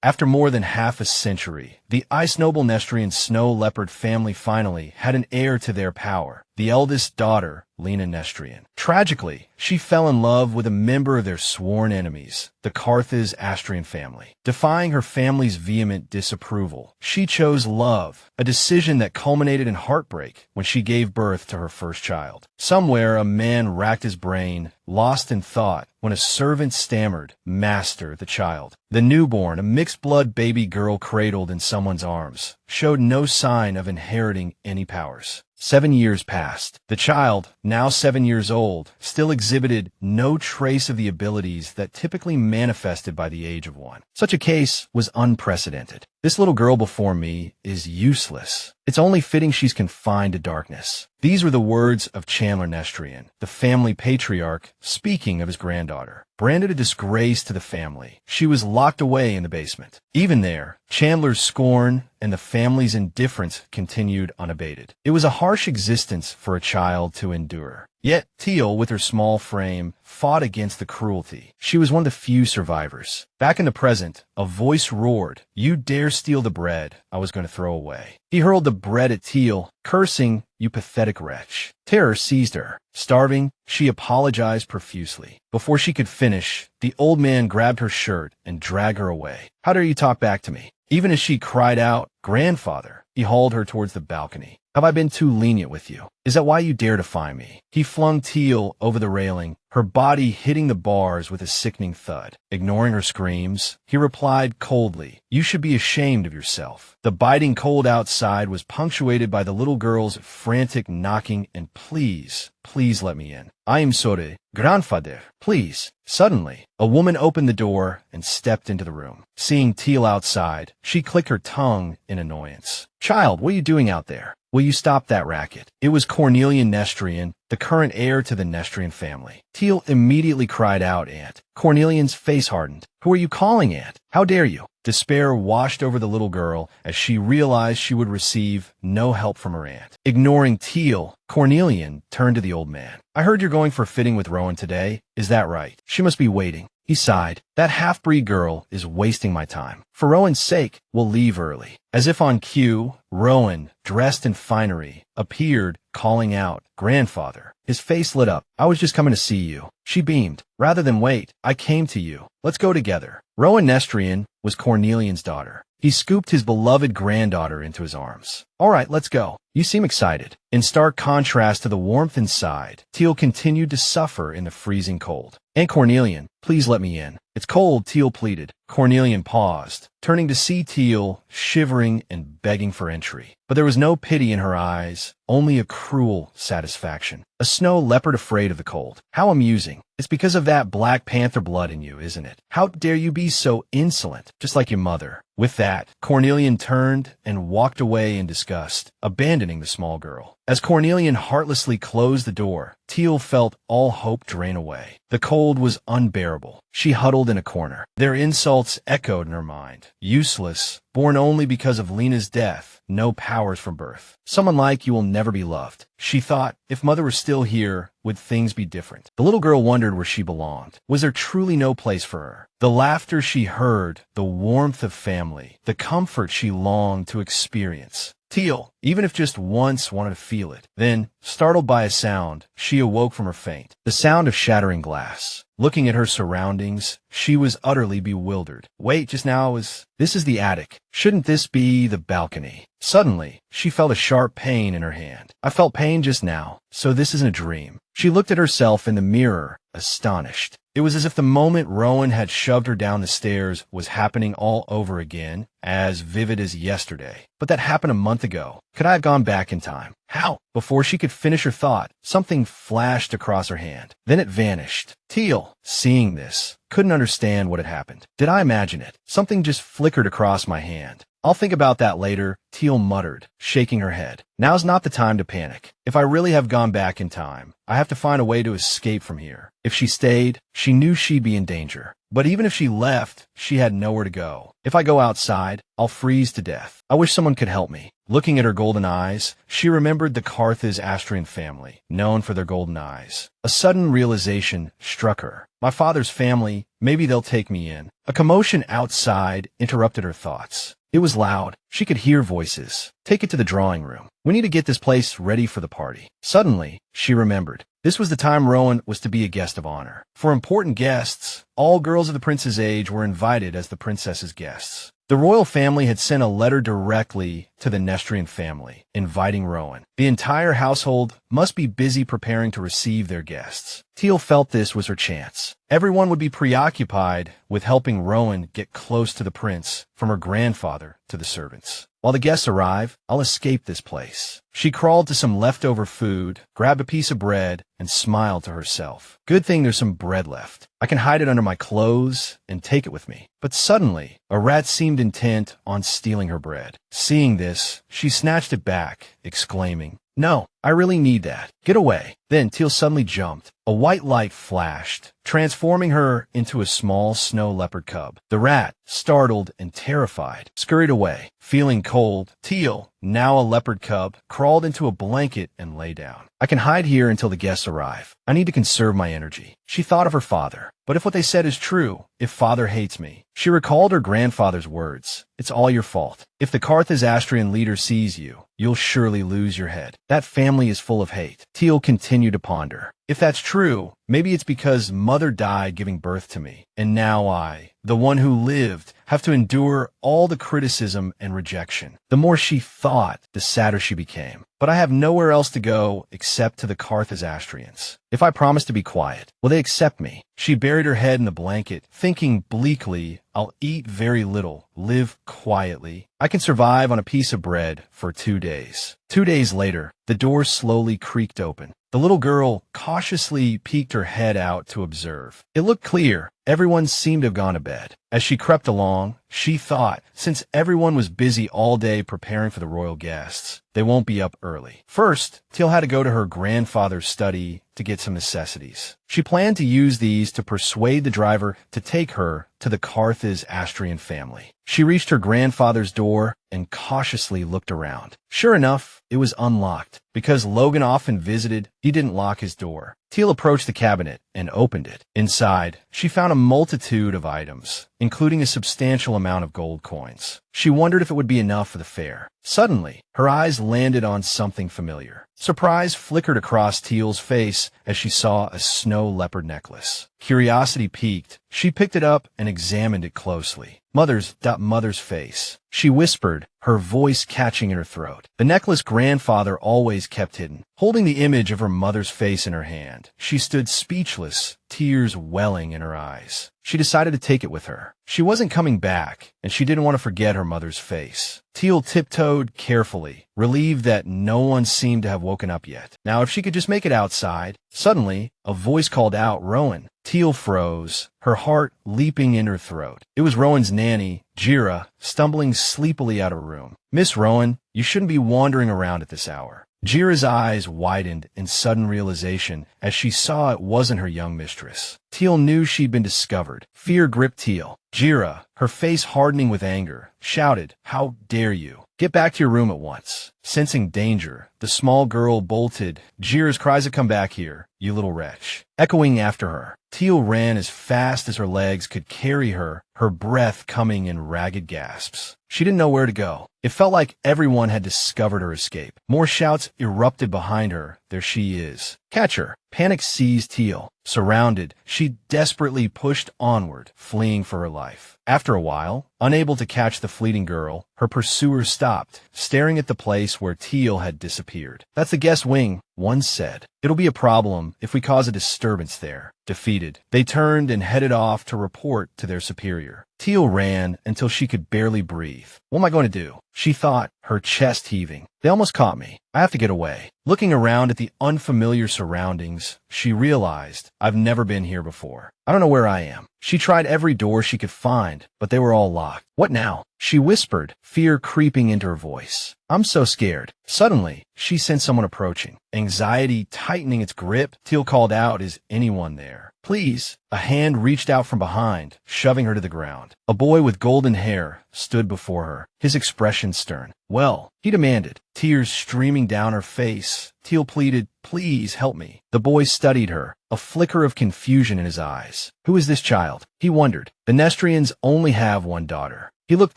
After more than half a century, the ice noble Nestrian snow leopard family finally had an heir to their power, the eldest daughter, Lena Nestrian. Tragically, she fell in love with a member of their sworn enemies, the Carthage Astrian family. Defying her family's vehement disapproval, she chose love, a decision that culminated in heartbreak when she gave birth to her first child. Somewhere, a man racked his brain, lost in thought, when a servant stammered, "Master, the child." The newborn, a mixed-blood baby girl cradled in someone's arms, showed no sign of inheriting any powers. 7 years passed. The child, now 7 years old, still exhibited no trace of the abilities that typically manifested by the age of 1. Such a case was unprecedented. This little girl before me is useless. It's only fitting she's confined to darkness. These were the words of Chandler Nestrian, the family patriarch, speaking of his granddaughter. Branded a disgrace to the family, she was locked away in the basement. Even there, Chandler's scorn and the family's indifference continued unabated. It was a harsh existence for a child to endure. Yet Thiel, with her small frame, fought against the cruelty. She was one of the few survivors. Back in the present, a voice roared, "You dare steal the bread I was going to throw away." He hurled the bread at Thiel, cursing, "You pathetic wretch." Terror seized her. Starving, she apologized profusely. Before she could finish, the old man grabbed her shirt and dragged her away. "How dare you talk back to me?" Even as she cried out, "Grandfather," he hauled her towards the balcony. "Have I been too lenient with you? Is that why you dare defy me?" He flung Thiel over the railing, her body hitting the bars with a sickening thud. Ignoring her screams, he replied coldly, "You should be ashamed of yourself." The biting cold outside was punctuated by the little girl's frantic knocking and "Please, please let me in. I am sorry. Grandfather, please." Suddenly, a woman opened the door and stepped into the room. Seeing Thiel outside, she clicked her tongue in annoyance. "Child, what are you doing out there? Will you stop that racket?" It was Cornelian Nestrian, the current heir to the Nestrian family. Thiel immediately cried out, "Aunt." Cornelian's face hardened. "Who are you calling Aunt? How dare you?" Despair washed over the little girl as she realized she would receive no help from her aunt. Ignoring Thiel, Cornelian turned to the old man. "I heard you're going for a fitting with Rowan today. Is that right? She must be waiting." He sighed. "That half-breed girl is wasting my time. For Rowan's sake, we'll leave early." As if on cue, Rowan, dressed in finery, appeared, calling out, "Grandfather." His face lit up. "I was just coming to see you." She beamed. "Rather than wait, I came to you. Let's go together." Rowan Nestrian was Cornelian's daughter. He scooped his beloved granddaughter into his arms. "All right, let's go. You seem excited." In stark contrast to the warmth inside, Thiel continued to suffer in the freezing cold. "Aunt Cornelian, please let me in." "It's cold," Thiel pleaded. Cornelian paused, turning to see Thiel, shivering and begging for entry. But there was no pity in her eyes, only a cruel satisfaction. "A snow leopard afraid of the cold. How amusing. It's because of that Black Panther blood in you, isn't it? How dare you be so insolent, just like your mother?" With that, Cornelian turned and walked away in disgust, abandoning the small girl. As Cornelian heartlessly closed the door, Thiel felt all hope drain away. The cold was unbearable. She huddled in a corner. Their insults echoed in her mind. Useless, born only because of Lena's death, no powers from birth. Someone like you will never be loved. She thought, if Mother were still here, would things be different? The little girl wondered where she belonged. Was there truly no place for her? The laughter she heard, the warmth of family, the comfort she longed to experience. Thiel, even if just once, wanted to feel it. Then, startled by a sound, she awoke from her faint. The sound of shattering glass. Looking at her surroundings, she was utterly bewildered. Wait, just now this is the attic. Shouldn't this be the balcony? Suddenly, she felt a sharp pain in her hand. "I felt pain just now, so this isn't a dream." She looked at herself in the mirror, astonished. It was as if the moment Rowan had shoved her down the stairs was happening all over again, as vivid as yesterday. But that happened a month ago. Could I have gone back in time? How? Before she could finish her thought, something flashed across her hand. Then it vanished. Thiel, seeing this, couldn't understand what had happened. Did I imagine it? Something just flickered across my hand. "I'll think about that later," Thiel muttered, shaking her head. "Now's not the time to panic. If I really have gone back in time, I have to find a way to escape from here." If she stayed, she knew she'd be in danger. But even if she left, she had nowhere to go. If I go outside, I'll freeze to death. I wish someone could help me. Looking at her golden eyes, she remembered the Carthage Astrian family, known for their golden eyes. A sudden realization struck her. My father's family, maybe they'll take me in. A commotion outside interrupted her thoughts. It was loud. She could hear voices. Take it to the drawing room. We need to get this place ready for the party. Suddenly, she remembered. This was the time Rowan was to be a guest of honor. For important guests, all girls of the prince's age were invited as the princess's guests. The royal family had sent a letter directly to the Nestrian family, inviting Rowan. The entire household must be busy preparing to receive their guests. Thiel felt this was her chance. Everyone would be preoccupied with helping Rowan get close to the prince, from her grandfather to the servants. While the guests arrive, I'll escape this place. She crawled to some leftover food, grabbed a piece of bread, and smiled to herself. Good thing there's some bread left. I can hide it under my clothes and take it with me. But suddenly, a rat seemed intent on stealing her bread. Seeing this, she snatched it back, exclaiming, "No, I really need that. Get away." Then Thiel suddenly jumped. A white light flashed, transforming her into a small snow leopard cub. The rat, startled and terrified, scurried away. Feeling cold, Thiel, now a leopard cub, crawled into a blanket and lay down. I can hide here until the guests arrive. I need to conserve my energy. She thought of her father. But if what they said is true, if father hates me, she recalled her grandfather's words. It's all your fault. If the Carthage Astrian leader sees you, you'll surely lose your head. That family is full of hate. Thiel continued to ponder. If that's true, maybe it's because mother died giving birth to me, and now I, the one who lived, have to endure all the criticism and rejection. The more she thought, the sadder she became. But I have nowhere else to go except to the Carthage Astrians. If I promise to be quiet, will they accept me? She buried her head in the blanket, thinking bleakly, I'll eat very little, live quietly. I can survive on a piece of bread for 2 days. 2 days later, the door slowly creaked open. The little girl cautiously peeked her head out to observe. It looked clear. Everyone seemed to have gone to bed. As she crept along, she thought, since everyone was busy all day preparing for the royal guests, they won't be up early. First, Thiel had to go to her grandfather's study to get some necessities. She planned to use these to persuade the driver to take her to the Carthage Astrian family. She reached her grandfather's door and cautiously looked around. Sure enough, it was unlocked. Because Logan often visited, he didn't lock his door. Thiel approached the cabinet and opened it. Inside, she found a multitude of items, including a substantial amount of gold coins. She wondered if it would be enough for the fair. Suddenly, her eyes landed on something familiar. Surprise flickered across Thiel's face as she saw a snow leopard necklace. Curiosity piqued. She picked it up and examined it closely. Mother's face. She whispered, her voice catching in her throat. The necklace grandfather always kept hidden. Holding the image of her mother's face in her hand, she stood speechless, tears welling in her eyes. She decided to take it with her. She wasn't coming back, and she didn't want to forget her mother's face. Thiel tiptoed carefully, relieved that no one seemed to have woken up yet. Now, if she could just make it outside. Suddenly, a voice called out, "Rowan." Thiel froze, her heart leaping in her throat. It was Rowan's nanny, Jira, stumbling sleepily out of her room. "Miss Rowan, you shouldn't be wandering around at this hour." Jira's eyes widened in sudden realization as she saw it wasn't her young mistress. Thiel knew she'd been discovered. Fear gripped Thiel. Jira, her face hardening with anger, shouted, "How dare you? Get back to your room at once." Sensing danger, the small girl bolted. Jira's cries have come back here, you little wretch. Echoing after her, Thiel ran as fast as her legs could carry her, her breath coming in ragged gasps. She didn't know where to go. It felt like everyone had discovered her escape. More shouts erupted behind her. There she is. Catch her. Panic seized Thiel. Surrounded, she desperately pushed onward, fleeing for her life. After a while, unable to catch the fleeting girl, her pursuers stopped, staring at the place where Thiel had disappeared. "That's the guest wing," one said. "It'll be a problem if we cause a disturbance there." Defeated, they turned and headed off to report to their superior. Thiel ran until she could barely breathe. What am I going to do? She thought, her chest heaving. They almost caught me. I have to get away. Looking around at the unfamiliar surroundings, she realized, I've never been here before. I don't know where I am. She tried every door she could find, but they were all locked. What now? She whispered, fear creeping into her voice. I'm so scared. Suddenly, she sensed someone approaching. Anxiety tightening its grip, Thiel called out, is anyone there? Please. A hand reached out from behind, shoving her to the ground. A boy with golden hair stood before her, his expression stern. Well, he demanded, tears streaming down her face. Thiel pleaded, please help me. The boy studied her, a flicker of confusion in his eyes. Who is this child? He wondered. The Nestrians only have one daughter. He looked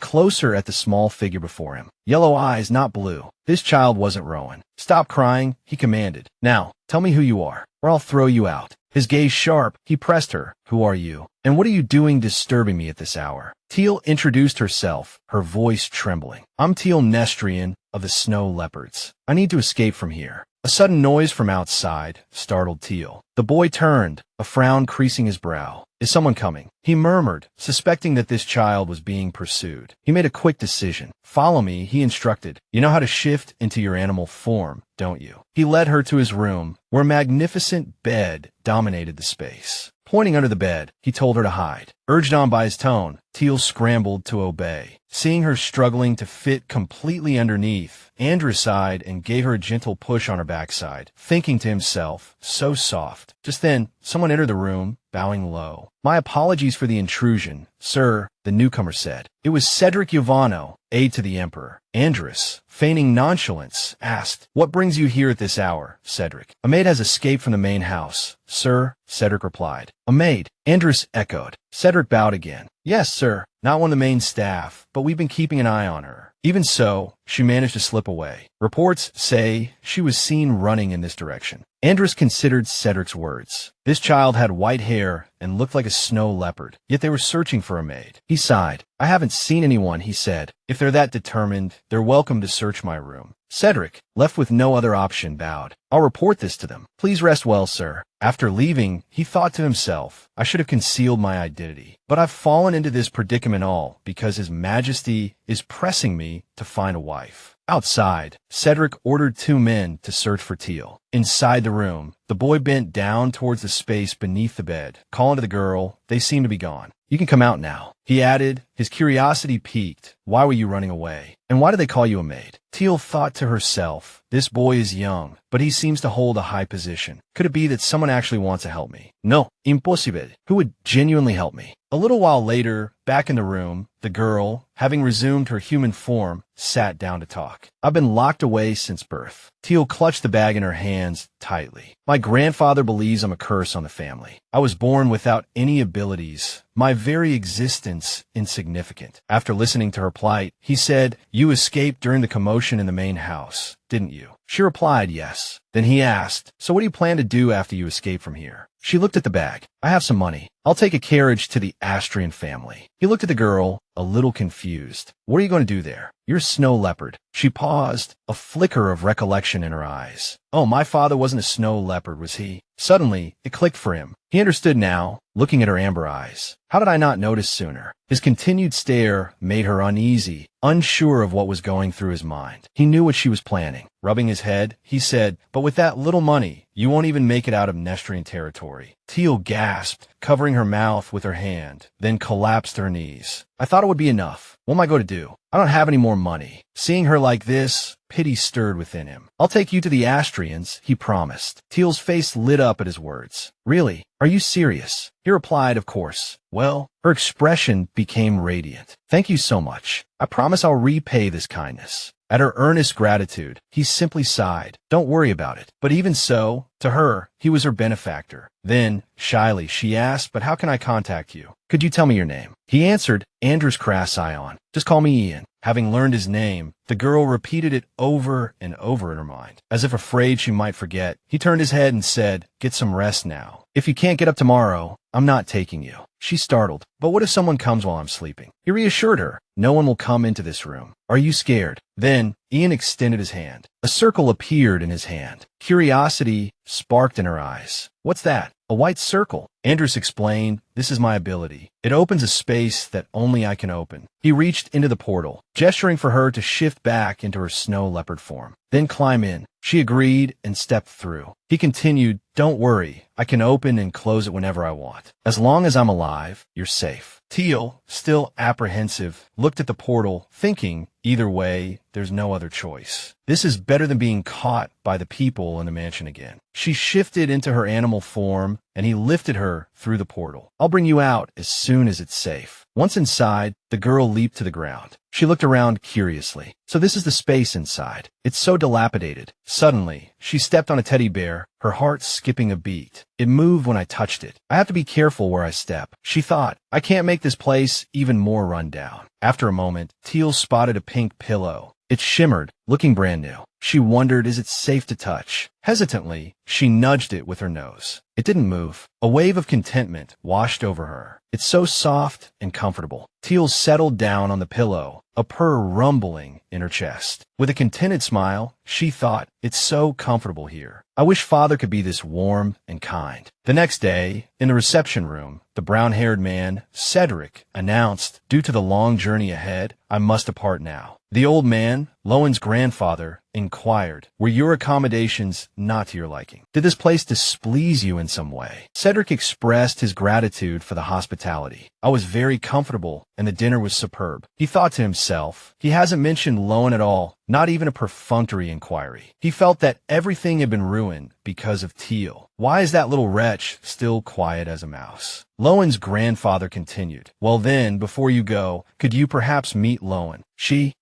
closer at the small figure before him. Yellow eyes, not blue. This child wasn't Rowan. Stop crying, he commanded. Now, tell me who you are, or I'll throw you out. His gaze sharp, he pressed her. Who are you? And what are you doing disturbing me at this hour? Thiel introduced herself, her voice trembling. I'm Thiel Nestrian of the Snow Leopards. I need to escape from here. A sudden noise from outside startled Thiel. The boy turned, a frown creasing his brow. Is someone coming? He murmured, suspecting that this child was being pursued. He made a quick decision. Follow me, he instructed. You know how to shift into your animal form, don't you? He led her to his room, where a magnificent bed dominated the space. Pointing under the bed, he told her to hide. Urged on by his tone, Thiel scrambled to obey. Seeing her struggling to fit completely underneath, Andrew sighed and gave her a gentle push on her backside, thinking to himself, so soft. Just then, someone entered the room, bowing low. My apologies for the intrusion, sir, the newcomer said. It was Cedric Yovano, aide to the Emperor. Andrus, feigning nonchalance, asked, what brings you here at this hour, Cedric? A maid has escaped from the main house, sir, Cedric replied. A maid, Andrus echoed. Cedric bowed again. Yes, sir, not one of the main staff, but we've been keeping an eye on her. Even so, she managed to slip away. Reports say she was seen running in this direction. Andrus considered Cedric's words. This child had white hair and looked like a snow leopard, yet they were searching for a maid. He sighed. I haven't seen anyone, he said. If they're that determined, they're welcome to search my room. Cedric, left with no other option, bowed. I'll report this to them. Please rest well, sir. After leaving, he thought to himself, I should have concealed my identity. But I've fallen into this predicament all because His Majesty is pressing me to find a wife. Outside, Cedric ordered 2 men to search for Thiel. Inside the room, the boy bent down towards the space beneath the bed, calling to the girl. They seem to be gone. You can come out now, he added, his curiosity piqued. Why were you running away? And why did they call you a maid? Thiel thought to herself, this boy is young, but he seems to hold a high position. Could it be that someone actually wants to help me? No, impossible. Who would genuinely help me? A little while later, back in the room, the girl, having resumed her human form, sat down to talk. I've been locked away since birth. Thiel clutched the bag in her hands tightly. My grandfather believes I'm a curse on the family. I was born without any abilities, my very existence insignificant. After listening to her plight, he said, you escaped during the commotion in the main house, didn't you? She replied, yes. Then he asked, so what do you plan to do after you escape from here? She looked at the bag. I have some money. I'll take a carriage to the Astrian family. He looked at the girl, a little confused. What are you going to do there? You're a snow leopard. She paused, a flicker of recollection in her eyes. Oh, my father wasn't a snow leopard, was he? Suddenly, it clicked for him. He understood now, looking at her amber eyes. How did I not notice sooner? His continued stare made her uneasy, unsure of what was going through his mind. He knew what she was planning. Rubbing his head, he said, but with that little money, you won't even make it out of Nestrian territory. Thiel gasped, covering her mouth with her hand, then collapsed to her knees. I thought it would be enough. What am I going to do? I don't have any more money. Seeing her like this, pity stirred within him. I'll take you to the Astrians, he promised. Thiel's face lit up at his words. Really? Are you serious? He replied, of course. Well, her expression became radiant. Thank you so much. I promise I'll repay this kindness. At her earnest gratitude, he simply sighed. Don't worry about it. But even so, to her, he was her benefactor. Then, shyly, she asked, but how can I contact you? Could you tell me your name? He answered, Andrus Krassion. Just call me Ian. Having learned his name, the girl repeated it over and over in her mind. As if afraid she might forget, he turned his head and said, get some rest now. If you can't get up tomorrow, I'm not taking you. She startled. But what if someone comes while I'm sleeping? He reassured her. No one will come into this room. Are you scared? Then, Ian extended his hand. A circle appeared in his hand. Curiosity sparked in her eyes. What's that? A white circle. Andrus explained, this is my ability. It opens a space that only I can open. He reached into the portal, gesturing for her to shift back into her snow leopard form. Then climb in. She agreed and stepped through. He continued, "Don't worry, I can open and close it whenever I want. As long as I'm alive, you're safe." Thiel, still apprehensive, looked at the portal, thinking, either way, there's no other choice. This is better than being caught by the people in the mansion again. She shifted into her animal form, and he lifted her through the portal. "I'll bring you out as soon as it's safe." Once inside, the girl leaped to the ground. She looked around curiously. So this is the space inside. It's so dilapidated. Suddenly, she stepped on a teddy bear, her heart skipping a beat. It moved when I touched it. I have to be careful where I step. She thought, I can't make this place even more run down. After a moment, Thiel spotted a pink pillow. It shimmered, looking brand new. She wondered, is it safe to touch? Hesitantly, she nudged it with her nose. It didn't move. A wave of contentment washed over her. It's so soft and comfortable. Thiel settled down on the pillow, a purr rumbling in her chest. With a contented smile, she thought, it's so comfortable here. I wish Father could be this warm and kind. The next day, in the reception room, the brown-haired man, Cedric, announced, due to the long journey ahead, I must depart now. The old man, Lowen's grandfather, inquired, were your accommodations not to your liking? Did this place displease you in some way? Cedric expressed his gratitude for the hospitality. I was very comfortable, and the dinner was superb. He thought to himself, he hasn't mentioned Lowen at all, not even a perfunctory inquiry. He felt that everything had been ruined because of Thiel. Why is that little wretch still quiet as a mouse? Lowen's grandfather continued, well then, before you go, could you perhaps meet Lowen?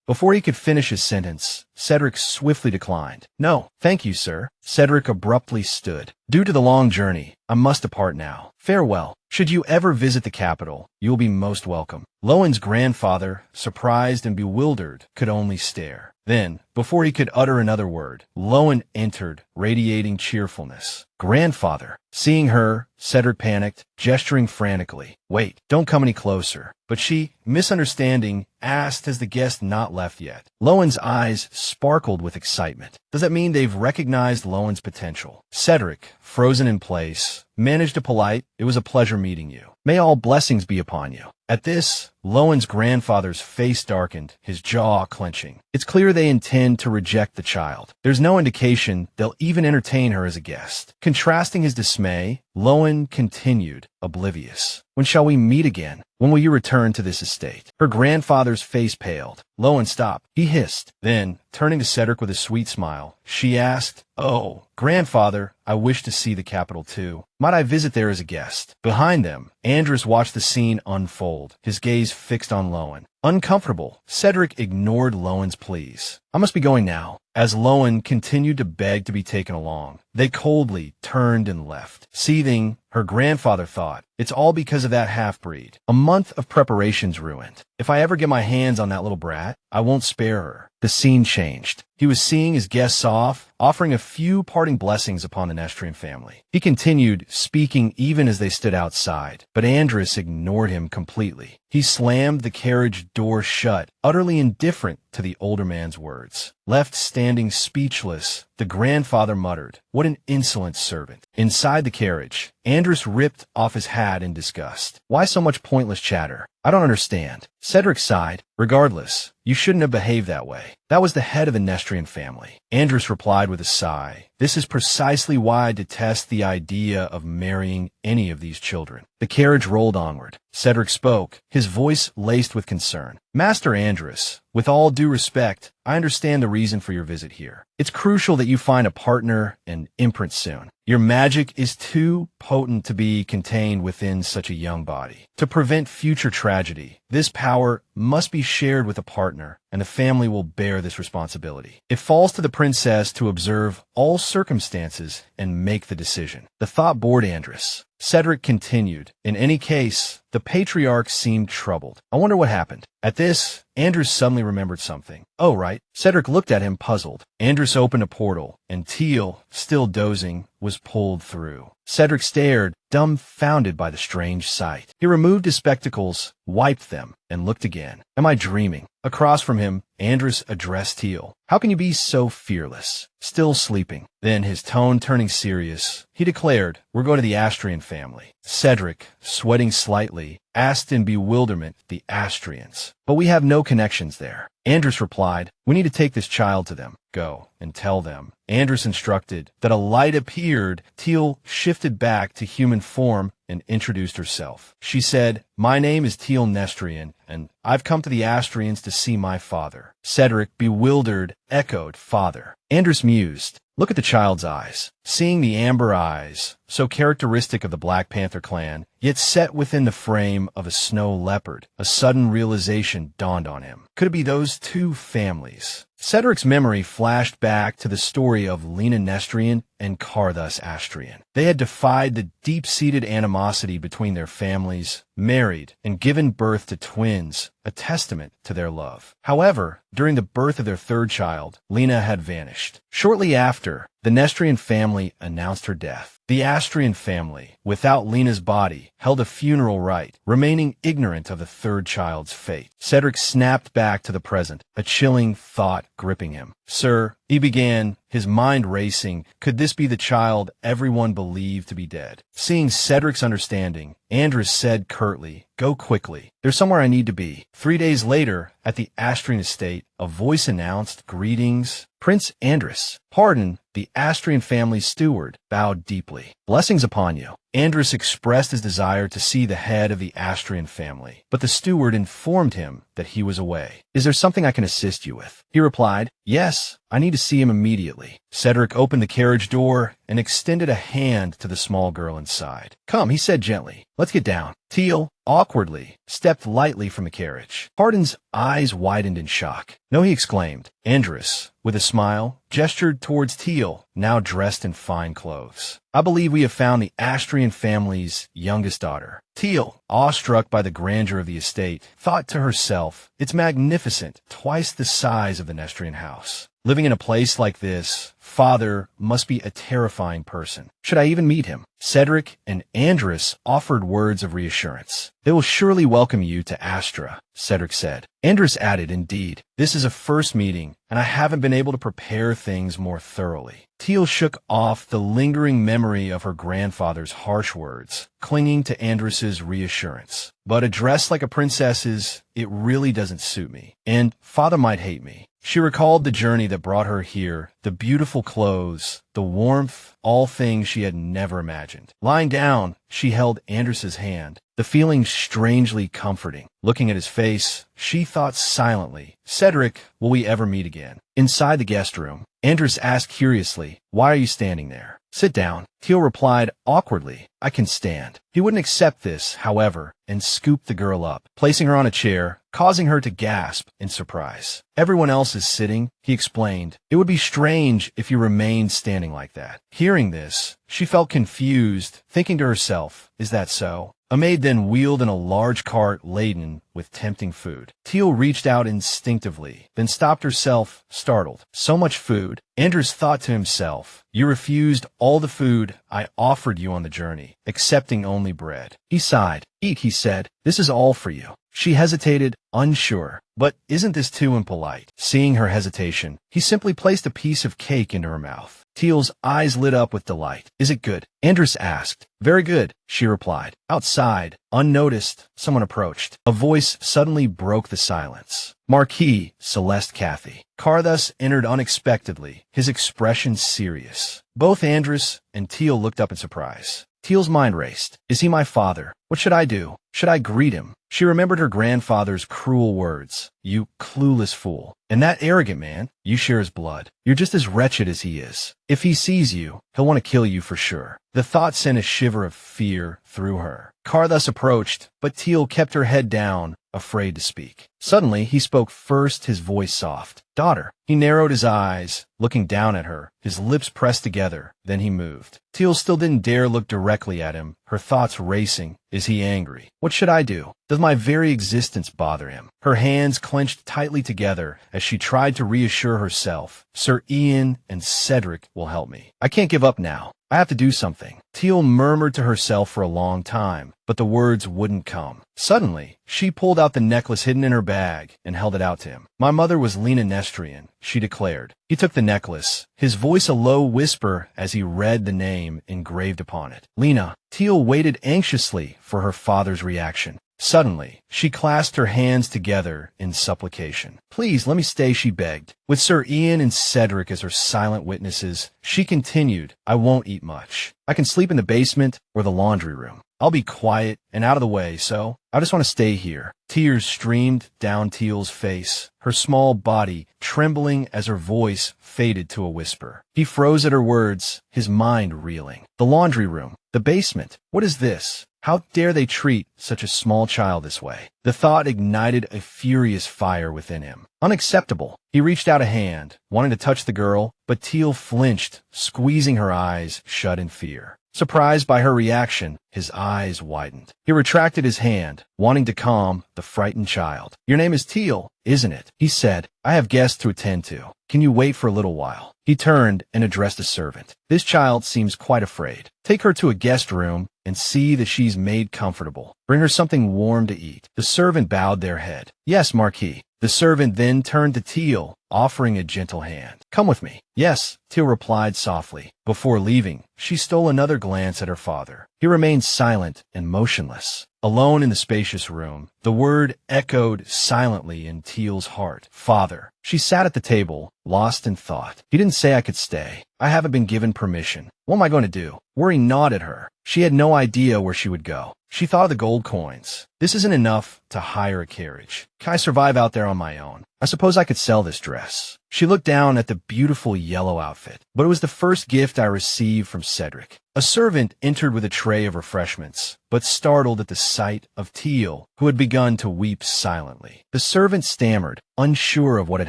Before he could finish his sentence, Cedric swiftly declined. No, thank you, sir. Cedric abruptly stood. Due to the long journey, I must depart now. Farewell. Should you ever visit the capital, you will be most welcome. Lowen's grandfather, surprised and bewildered, could only stare. Then, before he could utter another word, Lowen entered, radiating cheerfulness. Grandfather. Seeing her, Cedric panicked, gesturing frantically. Wait, don't come any closer. But she, misunderstanding, asked, has the guest not left yet? Lowen's eyes sparkled with excitement. Does that mean they've recognized Lowen's potential? Cedric, frozen in place, managed a polite, it was a pleasure meeting you. May all blessings be upon you. At this, Lowen's grandfather's face darkened, his jaw clenching. It's clear they intend to reject the child. There's no indication they'll even entertain her as a guest. Contrasting his dismay, Lowen continued, oblivious. When shall we meet again? When will you return to this estate? Her grandfather's face paled. Lowen stopped. He hissed. Then, turning to Cedric with a sweet smile, she asked, oh, grandfather, I wish to see the capital too. Might I visit there as a guest? Behind them, Andrus watched the scene unfold, his gaze fixed on Lowen. Uncomfortable, Cedric ignored Lowen's pleas. I must be going now. As Lowen continued to beg to be taken along, they coldly turned and left. Seething, her grandfather thought, it's all because of that half-breed. A month of preparations ruined. If I ever get my hands on that little brat, I won't spare her. The scene changed. He was seeing his guests off, offering a few parting blessings upon the Nestrian family. He continued, speaking even as they stood outside, but Andrus ignored him completely. He slammed the carriage door shut, utterly indifferent to the older man's words. Left standing speechless, the grandfather muttered, what an insolent servant. Inside the carriage, Andrus ripped off his hat in disgust. Why so much pointless chatter? I don't understand. Cedric sighed. Regardless, you shouldn't have behaved that way. That was the head of the Nestrian family. Andrus replied with a sigh. This is precisely why I detest the idea of marrying any of these children. The carriage rolled onward. Cedric spoke, his voice laced with concern. Master Andrus, with all due respect, I understand the reason for your visit here. It's crucial that you find a partner and imprint soon. Your magic is too potent to be contained within such a young body. To prevent future tragedy, this power must be shared with a partner, and the family will bear this responsibility. It falls to the princess to observe all circumstances and make the decision. The thought bored Andrus. Cedric continued, in any case, the patriarch seemed troubled. I wonder what happened. At this, Andrus suddenly remembered something. Oh, right. Cedric looked at him puzzled. Andrus opened a portal, and Thiel, still dozing, was pulled through. Cedric stared, dumbfounded by the strange sight. He removed his spectacles, wiped them, and looked again. Am I dreaming? Across from him, Andrus addressed Thiel. How can you be so fearless? Still sleeping. Then, his tone turning serious, he declared, we're going to the Astrian family. Cedric, sweating slightly, asked in bewilderment the Astrians. But we have no connections there. Andrus replied, "We need to take this child to them. Go and tell them." Andrus instructed. That a light appeared. Thiel shifted back to human form and introduced herself. She said, "My name is Thiel Nestrian, and I've come to the Astrians to see my father." Cedric, bewildered, echoed, "Father." Andrus mused. Look at the child's eyes. Seeing the amber eyes, so characteristic of the Black Panther clan, yet set within the frame of a snow leopard, a sudden realization dawned on him. Could it be those two families? Cedric's memory flashed back to the story of Lena Nestrian and Karthus Astrian. They had defied the deep-seated animosity between their families, married, and given birth to twins, a testament to their love. However, during the birth of their third child, Lena had vanished. Shortly after, the Nestrian family announced her death. The Astrian family, without Lena's body, held a funeral rite, remaining ignorant of the third child's fate. Cedric snapped back to the present, a chilling thought gripping him. "Sir," he began, his mind racing, could this be the child everyone believed to be dead? Seeing Cedric's understanding, Andrus said curtly, "Go quickly. There's somewhere I need to be." 3 days later, at the Astrian estate, a voice announced, "Greetings, Prince Andrus." Pardon, the Astrian family's steward, bowed deeply. "Blessings upon you." Andrus expressed his desire to see the head of the Astrian family, but the steward informed him that he was away. "Is there something I can assist you with?" He replied, "Yes, I need to see him immediately." Cedric opened the carriage door and extended a hand to the small girl inside. "Come," he said gently. "Let's get down." Thiel, awkwardly, stepped lightly from the carriage. Pardon's eyes widened in shock. "No," he exclaimed. Andrus, with a smile, gestured towards Thiel, now dressed in fine clothes. "I believe we have found the Astrian family's youngest daughter." Thiel, awestruck by the grandeur of the estate, thought to herself, "It's magnificent, twice the size of the Nestrian house. Living in a place like this, father must be a terrifying person. Should I even meet him?" Cedric and Andrus offered words of reassurance. "They will surely welcome you to Astra," Cedric said. Andrus added, "Indeed, this is a first meeting, and I haven't been able to prepare things more thoroughly." Thiel shook off the lingering memory of her grandfather's harsh words, clinging to Andrus's reassurance. "But a dress like a princess's, it really doesn't suit me, and father might hate me." She recalled the journey that brought her here, the beautiful clothes, the warmth, all things she had never imagined. Lying down, she held Andrus's hand, the feeling strangely comforting. Looking at his face, she thought silently, "Cedric, will we ever meet again?" Inside the guest room, Andrus asked curiously, "Why are you standing there?" "Sit down." Thiel replied awkwardly, "I can stand." He wouldn't accept this, however, and scooped the girl up, placing her on a chair, causing her to gasp in surprise. "Everyone else is sitting," he explained. "It would be strange if you remained standing like that." Hearing this, she felt confused, thinking to herself, "Is that so?" A maid then wheeled in a large cart laden with tempting food. Thiel reached out instinctively, then stopped herself, startled. "So much food?" Andrus thought to himself, "You refused all the food I offered you on the journey, accepting only bread." He sighed. "Eat," he said. "This is all for you." She hesitated, unsure. "But isn't this too impolite?" Seeing her hesitation, he simply placed a piece of cake into her mouth. Thiel's eyes lit up with delight. "Is it good?" Andrus asked. "Very good," she replied. Outside, unnoticed, someone approached. A voice suddenly broke the silence. "Marquis Celeste Cathy." Karthus entered unexpectedly, his expression serious. Both Andrus and Thiel looked up in surprise. Thiel's mind raced. "Is he my father? What should I do? Should I greet him?" She remembered her grandfather's cruel words. "You clueless fool. And that arrogant man, you share his blood. You're just as wretched as he is. If he sees you, he'll want to kill you for sure." The thought sent a shiver of fear through her. Karthus approached, but Thiel kept her head down, afraid to speak. Suddenly, he spoke first, his voice soft. "Daughter." He narrowed his eyes, looking down at her, his lips pressed together. Then he moved. Thiel still didn't dare look directly at him, her thoughts racing. Is he angry? What should I do? Does my very existence bother him? Her hands clenched tightly together as she tried to reassure herself. "Sir Ian and Cedric will help me. I can't give up now. I have to do something." Thiel murmured to herself for a long time, but the words wouldn't come. Suddenly, she pulled out the necklace hidden in her bag and held it out to him. "My mother was Lena Nestrian," she declared. He took the necklace, his voice a low whisper as he read the name engraved upon it. "Lena." Thiel waited anxiously for her father's reaction. Suddenly, she clasped her hands together in supplication. "Please, let me stay," she begged. With Sir Ian and Cedric as her silent witnesses, she continued, "I won't eat much. I can sleep in the basement or the laundry room. I'll be quiet and out of the way, so I just want to stay here." Tears streamed down Thiel's face, her small body trembling as her voice faded to a whisper. He froze at her words, his mind reeling. The laundry room, the basement, what is this? How dare they treat such a small child this way? The thought ignited a furious fire within him. Unacceptable. He reached out a hand, wanting to touch the girl, but Thiel flinched, squeezing her eyes shut in fear. Surprised by her reaction, his eyes widened. He retracted his hand, wanting to calm the frightened child. "Your name is Thiel, isn't it?" he said. "I have guests to attend to. Can you wait for a little while?" He turned and addressed a servant. "This child seems quite afraid. Take her to a guest room and see that she's made comfortable. Bring her something warm to eat." The servant bowed their head. "Yes, Marquis." The servant then turned to Thiel, offering a gentle hand. "Come with me." "Yes," Thiel replied softly. Before leaving, she stole another glance at her father. He remained silent and motionless. Alone in the spacious room, the word echoed silently in Thiel's heart. "Father." She sat at the table, lost in thought. "He didn't say I could stay. I haven't been given permission. What am I going to do?" Worry gnawed at her. She had no idea where she would go. She thought of the gold coins. This isn't enough to hire a carriage. Can I survive out there on my own? I suppose I could sell this dress. She looked down at the beautiful yellow outfit, but it was the first gift I received from Cedric. A servant entered with a tray of refreshments, but startled at the sight of Thiel, who had begun to weep silently. The servant stammered, unsure of what had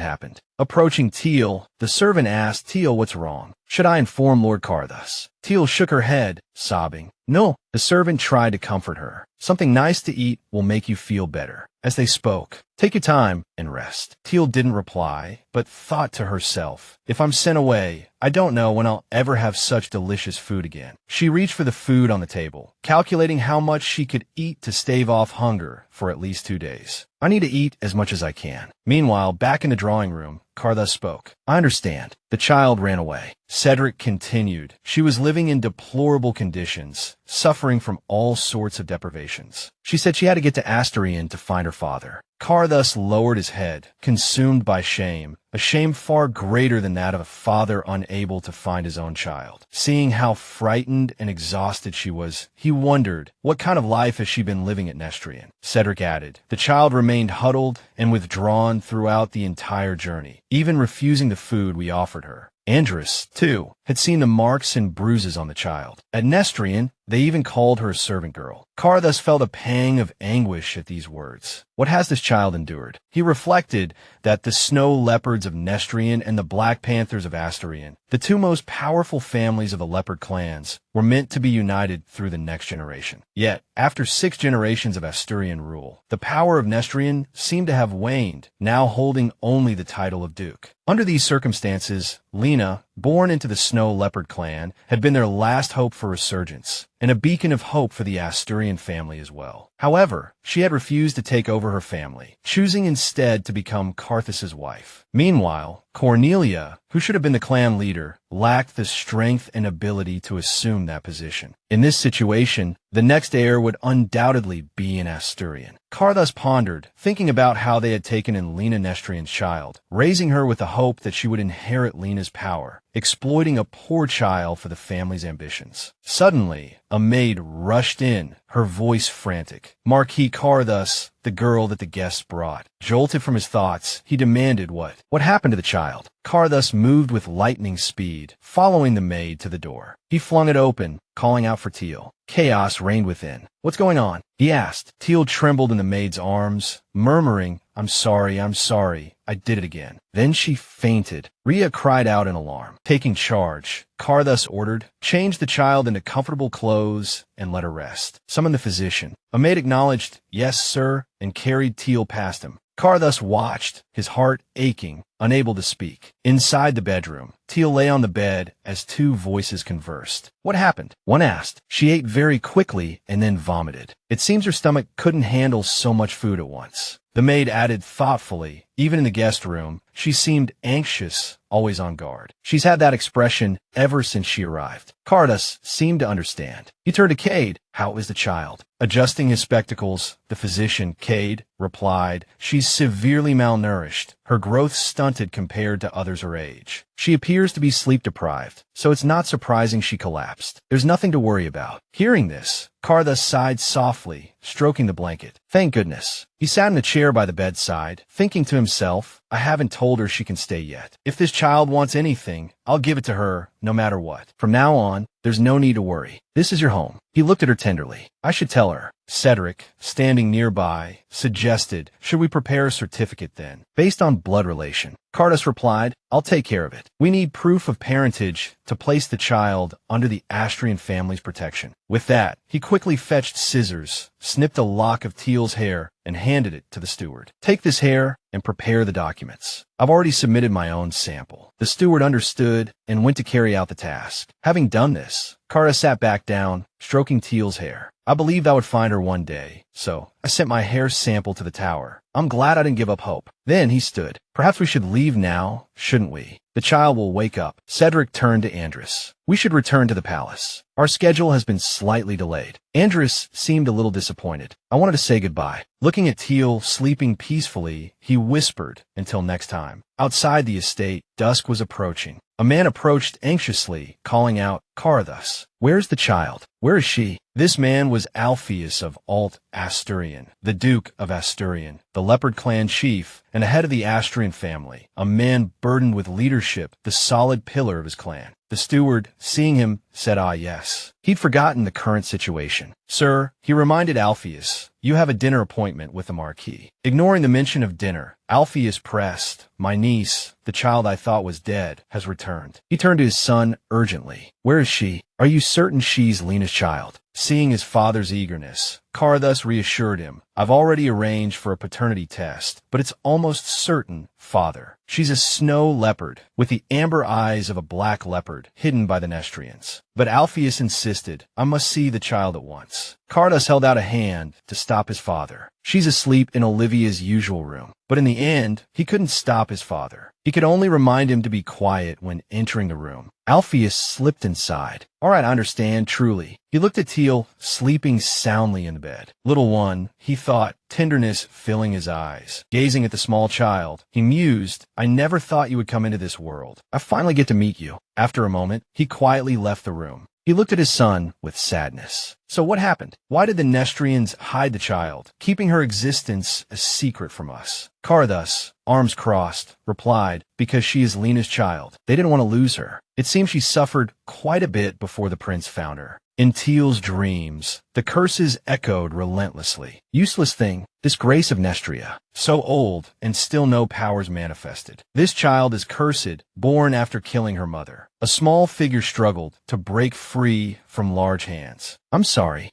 happened. Approaching Thiel, the servant asked, "Thiel, what's wrong? Should I inform Lord Carthus?" Thiel shook her head, sobbing. "No." The servant tried to comfort her. "Something nice to eat will make you feel better." As they spoke, "Take your time and rest." Thiel didn't reply, but thought to herself, "If I'm sent away, I don't know when I'll ever have such delicious food again." She reached for the food on the table, calculating how much she could eat to stave off hunger for at least 2 days. "I need to eat as much as I can." Meanwhile, back in the drawing room, Carthus spoke. "I understand." The child ran away. Cedric continued. She was living in deplorable conditions, suffering from all sorts of deprivations. She said she had to get to Asterion to find her father. Carthus lowered his head, consumed by shame, a shame far greater than that of a father unable to find his own child. Seeing how frightened and exhausted she was, he wondered, what kind of life has she been living at Nestrian? Cedric added, the child remained huddled and withdrawn throughout the entire journey, even refusing the food we offered her. Andrus, too, had seen the marks and bruises on the child. At Nestrian, they even called her a servant girl. Carthus felt a pang of anguish at these words. What has this child endured? He reflected that the snow leopards of Nestrian and the black panthers of Asterion, the two most powerful families of the leopard clans, were meant to be united through the next generation. Yet, after 6 generations of Asturian rule, the power of Nestrian seemed to have waned, now holding only the title of duke. Under these circumstances, Lena, born into the snow leopard clan, had been their last hope for resurgence, and a beacon of hope for the Asturian family as well. However, she had refused to take over her family, choosing instead to become Carthus's wife. Meanwhile, Cornelia, who should have been the clan leader, lacked the strength and ability to assume that position. In this situation, the next heir would undoubtedly be an Asturian. Carthus pondered, thinking about how they had taken in Lena Nestrian's child, raising her with the hope that she would inherit Lena's power, exploiting a poor child for the family's ambitions. Suddenly, a maid rushed in, her voice frantic. Marquis Carthus, the girl that the guests brought. Jolted from his thoughts, he demanded what happened to the child? Carthus moved with lightning speed, following the maid to the door. He flung it open, calling out for Thiel. Chaos reigned within. "What's going on?" he asked. Thiel trembled in the maid's arms, murmuring, I'm sorry, I did it again." Then she fainted. Rhea cried out in alarm. Taking charge, Carthus ordered, "Change the child into comfortable clothes and let her rest. Summon the physician." A maid acknowledged, "Yes, sir," and carried Thiel past him. Carthus watched, his heart aching, unable to speak. Inside the bedroom, Thiel lay on the bed as 2 voices conversed. "What happened?" one asked. "She ate very quickly and then vomited. It seems her stomach couldn't handle so much food at once." The maid added thoughtfully, Even in the guest room, she seemed anxious, always on guard. She's had that expression ever since she arrived. Cardas seemed to understand. He turned to Cade. How is the child? Adjusting his spectacles, the physician, Cade, replied, she's severely malnourished. Her growth stunted compared to others her age. She appears to be sleep-deprived, so it's not surprising she collapsed. There's nothing to worry about. Hearing this, Cardas sighed softly, stroking the blanket. Thank goodness. He sat in a chair by the bedside, thinking to himself, I haven't told her she can stay yet. If this child wants anything, I'll give it to her, no matter what. From now on, there's no need to worry. This is your home. He looked at her tenderly. I should tell her. Cedric, standing nearby, suggested, should we prepare a certificate then, based on blood relation? Cardas replied, I'll take care of it. We need proof of parentage to place the child under the Astrian family's protection. With that, he quickly fetched scissors, snipped a lock of Thiel's hair, and handed it to the steward. Take this hair and prepare the documents. I've already submitted my own sample. The steward understood and went to carry out the task. Having done this, Cardas sat back down, stroking Thiel's hair. I believed I would find her one day, so I sent my hair sample to the tower. I'm glad I didn't give up hope. Then he stood. Perhaps we should leave now, shouldn't we? The child will wake up. Cedric turned to Andrus. We should return to the palace. Our schedule has been slightly delayed. Andrus seemed a little disappointed. I wanted to say goodbye. Looking at Thiel sleeping peacefully, he whispered, until next time. Outside the estate, dusk was approaching. A man approached anxiously, calling out, Cardas, where's the child? Where is she? This man was Alpheus of Alt Asturian, the Duke of Asturian, the Leopard clan chief, and the head of the Astrian family, a man burdened with leadership, the solid pillar of his clan. The steward, seeing him, said, ah, yes. He'd forgotten the current situation. Sir, he reminded Alpheus, you have a dinner appointment with the Marquis. Ignoring the mention of dinner, Alpheus pressed, my niece, the child I thought was dead, has returned. He turned to his son urgently. Where is she? Are you certain she's Lena's child? Seeing his father's eagerness, Cardas reassured him, I've already arranged for a paternity test, but it's almost certain, father. She's a snow leopard, with the amber eyes of a black leopard, hidden by the Nestrians. But Alpheus insisted, I must see the child at once. Cardas held out a hand to stop his father. She's asleep in Olivia's usual room. But in the end, he couldn't stop his father. He could only remind him to be quiet when entering the room. Alpheus slipped inside. All right, I understand, truly. He looked at Thiel, sleeping soundly in the bed. Little one, he thought, tenderness filling his eyes. Gazing at the small child, he mused, I never thought you would come into this world. I finally get to meet you. After a moment, he quietly left the room. He looked at his son with sadness. So what happened? Why did the Nestrians hide the child, keeping her existence a secret from us? Cardas, arms crossed, replied, because she is Lena's child. They didn't want to lose her. It seems she suffered quite a bit before the prince found her. In Thiel's dreams, the curses echoed relentlessly. Useless thing, this grace of Nestria. So old, and still no powers manifested. This child is cursed, born after killing her mother. A small figure struggled to break free from large hands. I'm sorry.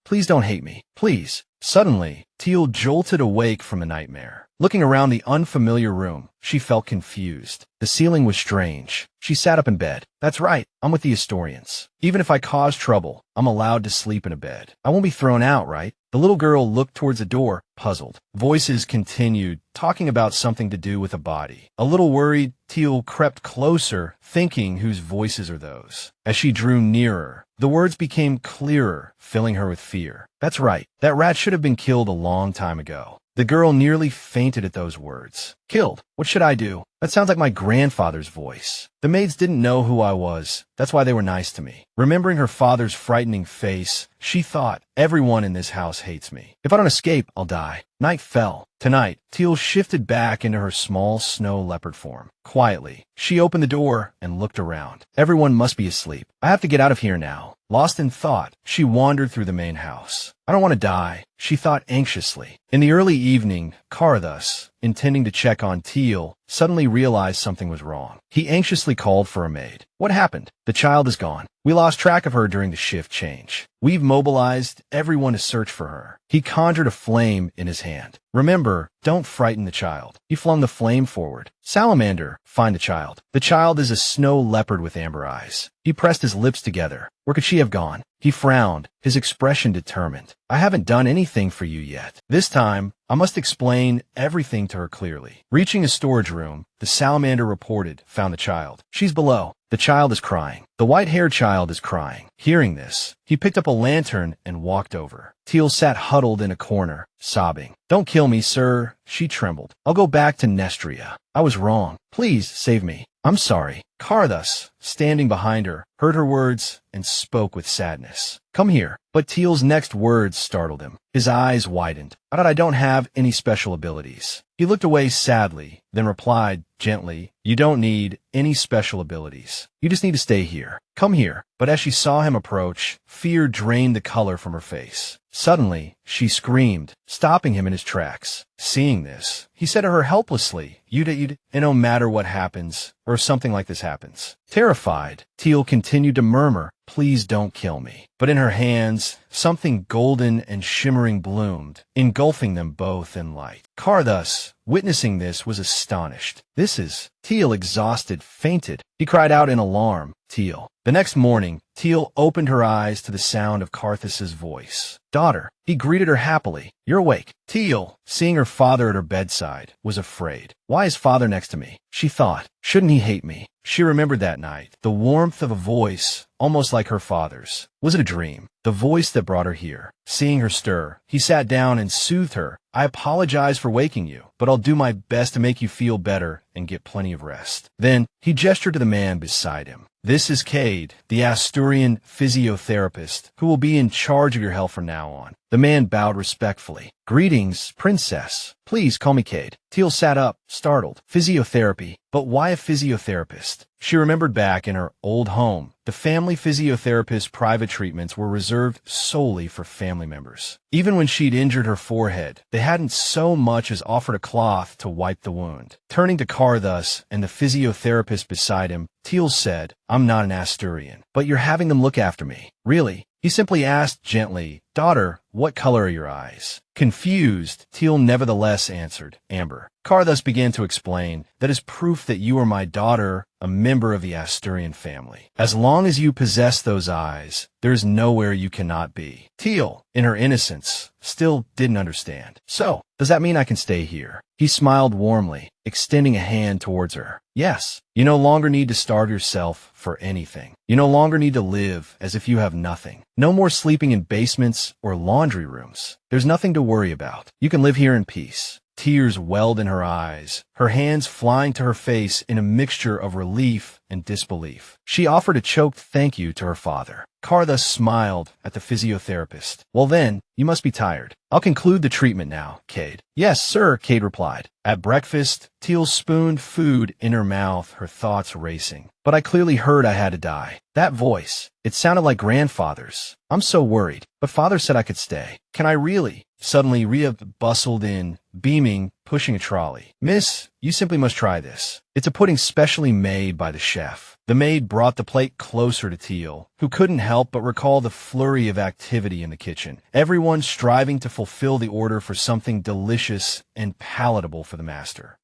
Please don't hate me. Please. Suddenly, Thiel jolted awake from a nightmare. Looking around the unfamiliar room, she felt confused. The ceiling was strange. She sat up in bed. That's right, I'm with the Astorians. Even if I cause trouble, I'm allowed to sleep in a bed. I won't be thrown out, right? The little girl looked towards the door, puzzled. Voices continued, talking about something to do with a body. A little worried, Thiel crept closer, thinking whose voices are those. As she drew nearer, the words became clearer, filling her with fear. That's right, that rat should have been killed a long time ago. The girl nearly fainted at those words. Killed? What should I do? That sounds like my grandfather's voice. The maids didn't know who I was. That's why they were nice to me. Remembering her father's frightening face, she thought, everyone in this house hates me. If I don't escape, I'll die. Night fell. Tonight, Thiel shifted back into her small snow leopard form. Quietly, she opened the door and looked around. Everyone must be asleep. I have to get out of here now. Lost in thought, she wandered through the main house. I don't want to die, she thought anxiously. In the early evening, Cardas, intending to check on Thiel, suddenly realized something was wrong. He anxiously called for a maid. What happened? The child is gone. We lost track of her during the shift change. We've mobilized everyone to search for her. He conjured a flame in his hand. Remember, don't frighten the child. He flung the flame forward. Salamander, find the child. The child is a snow leopard with amber eyes. He pressed his lips together. Where could she have gone? He frowned, his expression determined. I haven't done anything for you yet. This time, I must explain everything to her clearly. Reaching a storage room, the salamander reported, found the child. She's below. The child is crying. The white-haired child is crying. Hearing this, he picked up a lantern and walked over. Thiel sat huddled in a corner, sobbing. Don't kill me, sir, she trembled. I'll go back to Nestria. I was wrong. Please save me. I'm sorry. Karthus, standing behind her, heard her words and spoke with sadness. Come here. But Thiel's next words startled him. His eyes widened. I don't have any special abilities. He looked away sadly, then replied gently, You don't need any special abilities. You just need to stay here. Come here. But as she saw him approach, fear drained the color from her face. Suddenly, she screamed, stopping him in his tracks. Seeing this, he said to her helplessly, You'd, and no matter what happens, or something like this happens. Terrified, Thiel continued to murmur, Please don't kill me. But in her hands, something golden and shimmering bloomed, engulfing them both in light. Karthus, witnessing this, was astonished. This is... Thiel, exhausted, fainted. He cried out in alarm, Thiel. The next morning, Thiel opened her eyes to the sound of Karthus's voice. Daughter. He greeted her happily. You're awake. Thiel, seeing her father at her bedside, was afraid. Why is father next to me? She thought. Shouldn't he hate me? She remembered that night, the warmth of a voice, almost like her father's. Was it a dream? The voice that brought her here. Seeing her stir, he sat down and soothed her. I apologize for waking you, but I'll do my best to make you feel better and get plenty of rest. Then, he gestured to the man beside him. This is Cade, the Asturian physiotherapist, who will be in charge of your health from now on. The man bowed respectfully. Greetings, princess. Please call me Cade. Thiel sat up, startled. Physiotherapy? But why a physiotherapist? She remembered back in her old home. The family physiotherapist's private treatments were reserved solely for family members. Even when she'd injured her forehead, they hadn't so much as offered a cloth to wipe the wound. Turning to Karthus and the physiotherapist beside him, Thiel said, I'm not an Asturian, but you're having them look after me. Really? He simply asked gently, Daughter, what color are your eyes? Confused, Thiel nevertheless answered, Amber. Karthus began to explain, that is proof that you are my daughter, a member of the Asturian family. As long as you possess those eyes, there is nowhere you cannot be. Thiel, in her innocence, still didn't understand. So, does that mean I can stay here? He smiled warmly, extending a hand towards her. Yes, you no longer need to starve yourself for anything. You no longer need to live as if you have nothing. No more sleeping in basements or laundry rooms. There's nothing to worry about. You can live here in peace. Tears welled in her eyes, her hands flying to her face in a mixture of relief and disbelief. She offered a choked thank you to her father. Karthus smiled at the physiotherapist. Well then, you must be tired. I'll conclude the treatment now, Cade. Yes, sir, Cade replied. At breakfast, Thiel spooned food in her mouth, her thoughts racing. But I clearly heard I had to die. That voice, it sounded like grandfather's. I'm so worried, but father said I could stay. Can I really? Suddenly, Rhea bustled in, beaming, pushing a trolley. Miss, you simply must try this. It's a pudding specially made by the chef. The maid brought the plate closer to Thiel, who couldn't help but recall the flurry of activity in the kitchen. Everyone striving to fulfill the order for something delicious and palatable for the master.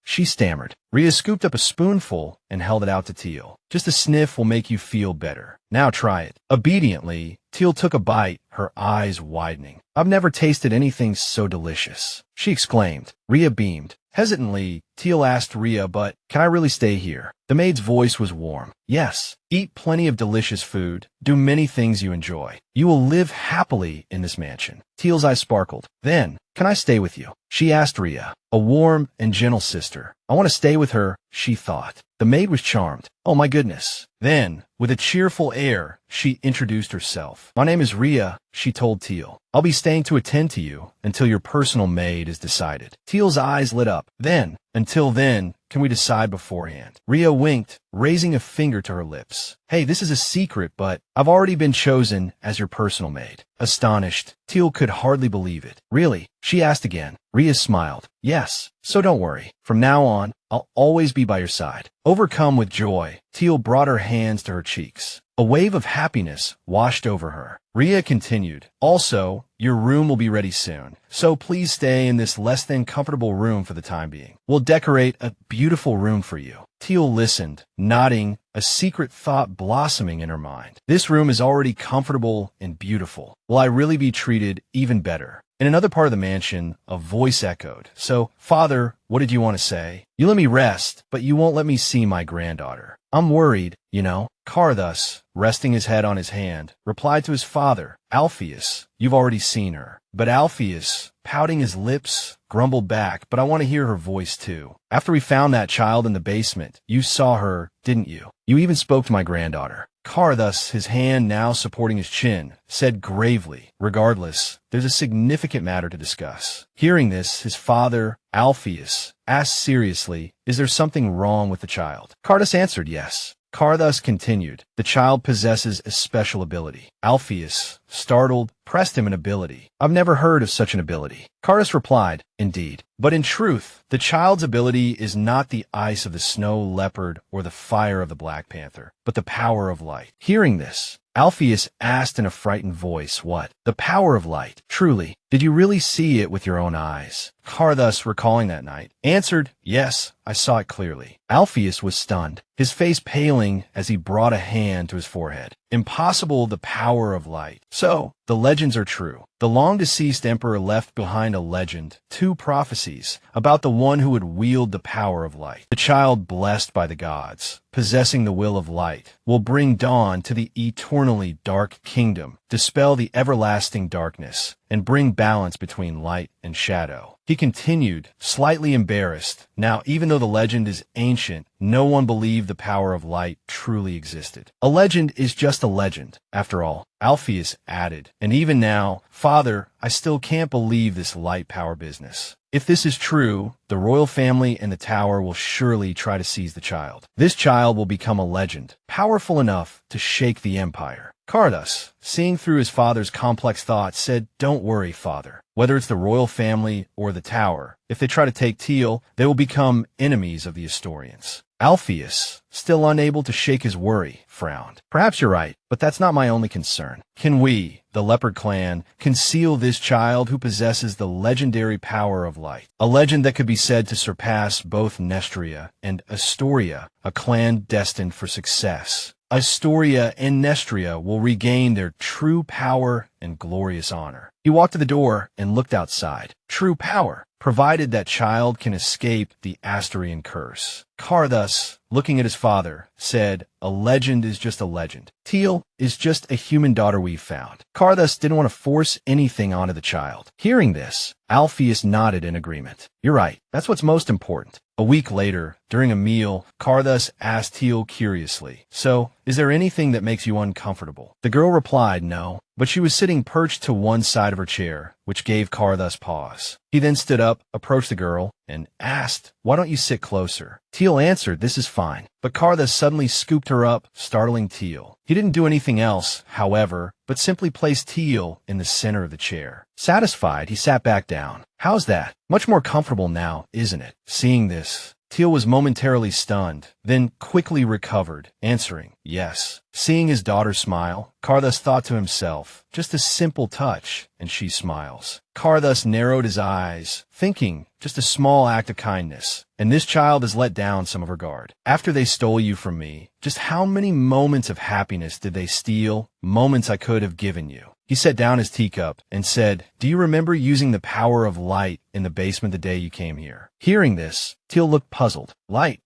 She stammered. Rhea scooped up a spoonful and held it out to Thiel. Just a sniff will make you feel better. Now try it. Obediently, Thiel took a bite, her eyes widening. I've never tasted anything so delicious, she exclaimed. Rhea beamed. Hesitantly, Thiel asked Rhea, but can I really stay here? The maid's voice was warm. Yes, eat plenty of delicious food, do many things you enjoy. You will live happily in this mansion. Thiel's eyes sparkled. Then, can I stay with you? She asked Rhea, a warm and gentle sister. I want to stay with her, she thought. The maid was charmed. Oh my goodness. Then, with a cheerful air, she introduced herself. My name is Rhea, she told Thiel. I'll be staying to attend to you until your personal maid is decided. Thiel's eyes lit up. Then, until then, can we decide beforehand? Rhea winked, raising a finger to her lips. Hey, this is a secret, but I've already been chosen as your personal maid. Astonished, Thiel could hardly believe it. Really? She asked again. Rhea smiled. Yes, so don't worry. From now on, I'll always be by your side. Overcome with joy, Thiel brought her hands to her cheeks. A wave of happiness washed over her. Rhea continued, also, your room will be ready soon, so please stay in this less than comfortable room for the time being. We'll decorate a beautiful room for you. Thiel listened, nodding, a secret thought blossoming in her mind. This room is already comfortable and beautiful. Will I really be treated even better? In another part of the mansion, a voice echoed. So, Father, what did you want to say? You let me rest, but you won't let me see my granddaughter. I'm worried, you know. Carthus, resting his head on his hand, replied to his father, Alpheus, you've already seen her. But Alpheus, pouting his lips, grumbled back, but I want to hear her voice too. After we found that child in the basement, you saw her, didn't you? You even spoke to my granddaughter. Carthus, his hand now supporting his chin, said gravely, regardless, there's a significant matter to discuss. Hearing this, his father, Alpheus, asked seriously, is there something wrong with the child? Carthus answered yes. Carthus continued, the child possesses a special ability. Alpheus, startled, pressed him an ability. I've never heard of such an ability. Carthus replied, indeed. But in truth, the child's ability is not the ice of the snow leopard or the fire of the Black Panther, but the power of light. Hearing this, Alpheus asked in a frightened voice, what? The power of light. Truly, did you really see it with your own eyes? Carthus, recalling that night, answered, yes, I saw it clearly. Alpheus was stunned, his face paling as he brought a hand to his forehead. Impossible, the power of light. So, the legends are true. The long-deceased emperor left behind a legend, 2 prophecies, about the one who would wield the power of light. The child blessed by the gods, possessing the will of light, will bring dawn to the eternally dark kingdom, dispel the everlasting darkness, and bring balance between light and shadow. He continued, slightly embarrassed. Now, even though the legend is ancient, no one believed the power of light truly existed. A legend is just a legend, after all. Alpheus added, and even now, Father, I still can't believe this light power business. If this is true, the royal family and the tower will surely try to seize the child. This child will become a legend, powerful enough to shake the empire. Carthus, seeing through his father's complex thoughts, said, don't worry, Father. Whether it's the royal family or the tower, if they try to take Thiel, they will become enemies of the Astorians. Alpheus, still unable to shake his worry, frowned. Perhaps you're right, but that's not my only concern. Can we, the Leopard clan, conceal this child who possesses the legendary power of light? A legend that could be said to surpass both Nestria and Astoria, a clan destined for success. Astoria and Nestria will regain their true power and glorious honor. He walked to the door and looked outside. True power, provided that child can escape the Astorian curse. Carthus, looking at his father, said, a legend is just a legend. Thiel is just a human daughter we've found. Carthus didn't want to force anything onto the child. Hearing this, Alpheus nodded in agreement. You're right. That's what's most important. A week later, during a meal, Carthus asked Thiel curiously, so, is there anything that makes you uncomfortable? The girl replied, no, but she was sitting perched to one side of her chair, which gave Carthus pause. He then stood up, approached the girl, and asked, why don't you sit closer? Thiel answered, this is fine. But Carthus suddenly scooped her up, startling Thiel. He didn't do anything else, however, but simply placed Thiel in the center of the chair. Satisfied, he sat back down. How's that? Much more comfortable now, isn't it? Seeing this, Thiel was momentarily stunned, then quickly recovered, answering, yes. Seeing his daughter smile, Carthus thought to himself, just a simple touch, and she smiles. Carthus narrowed his eyes, thinking, just a small act of kindness, and this child has let down some of her guard. After they stole you from me, just how many moments of happiness did they steal? Moments I could have given you. He set down his teacup and said, do you remember using the power of light in the basement the day you came here? Hearing this, Thiel looked puzzled. Light?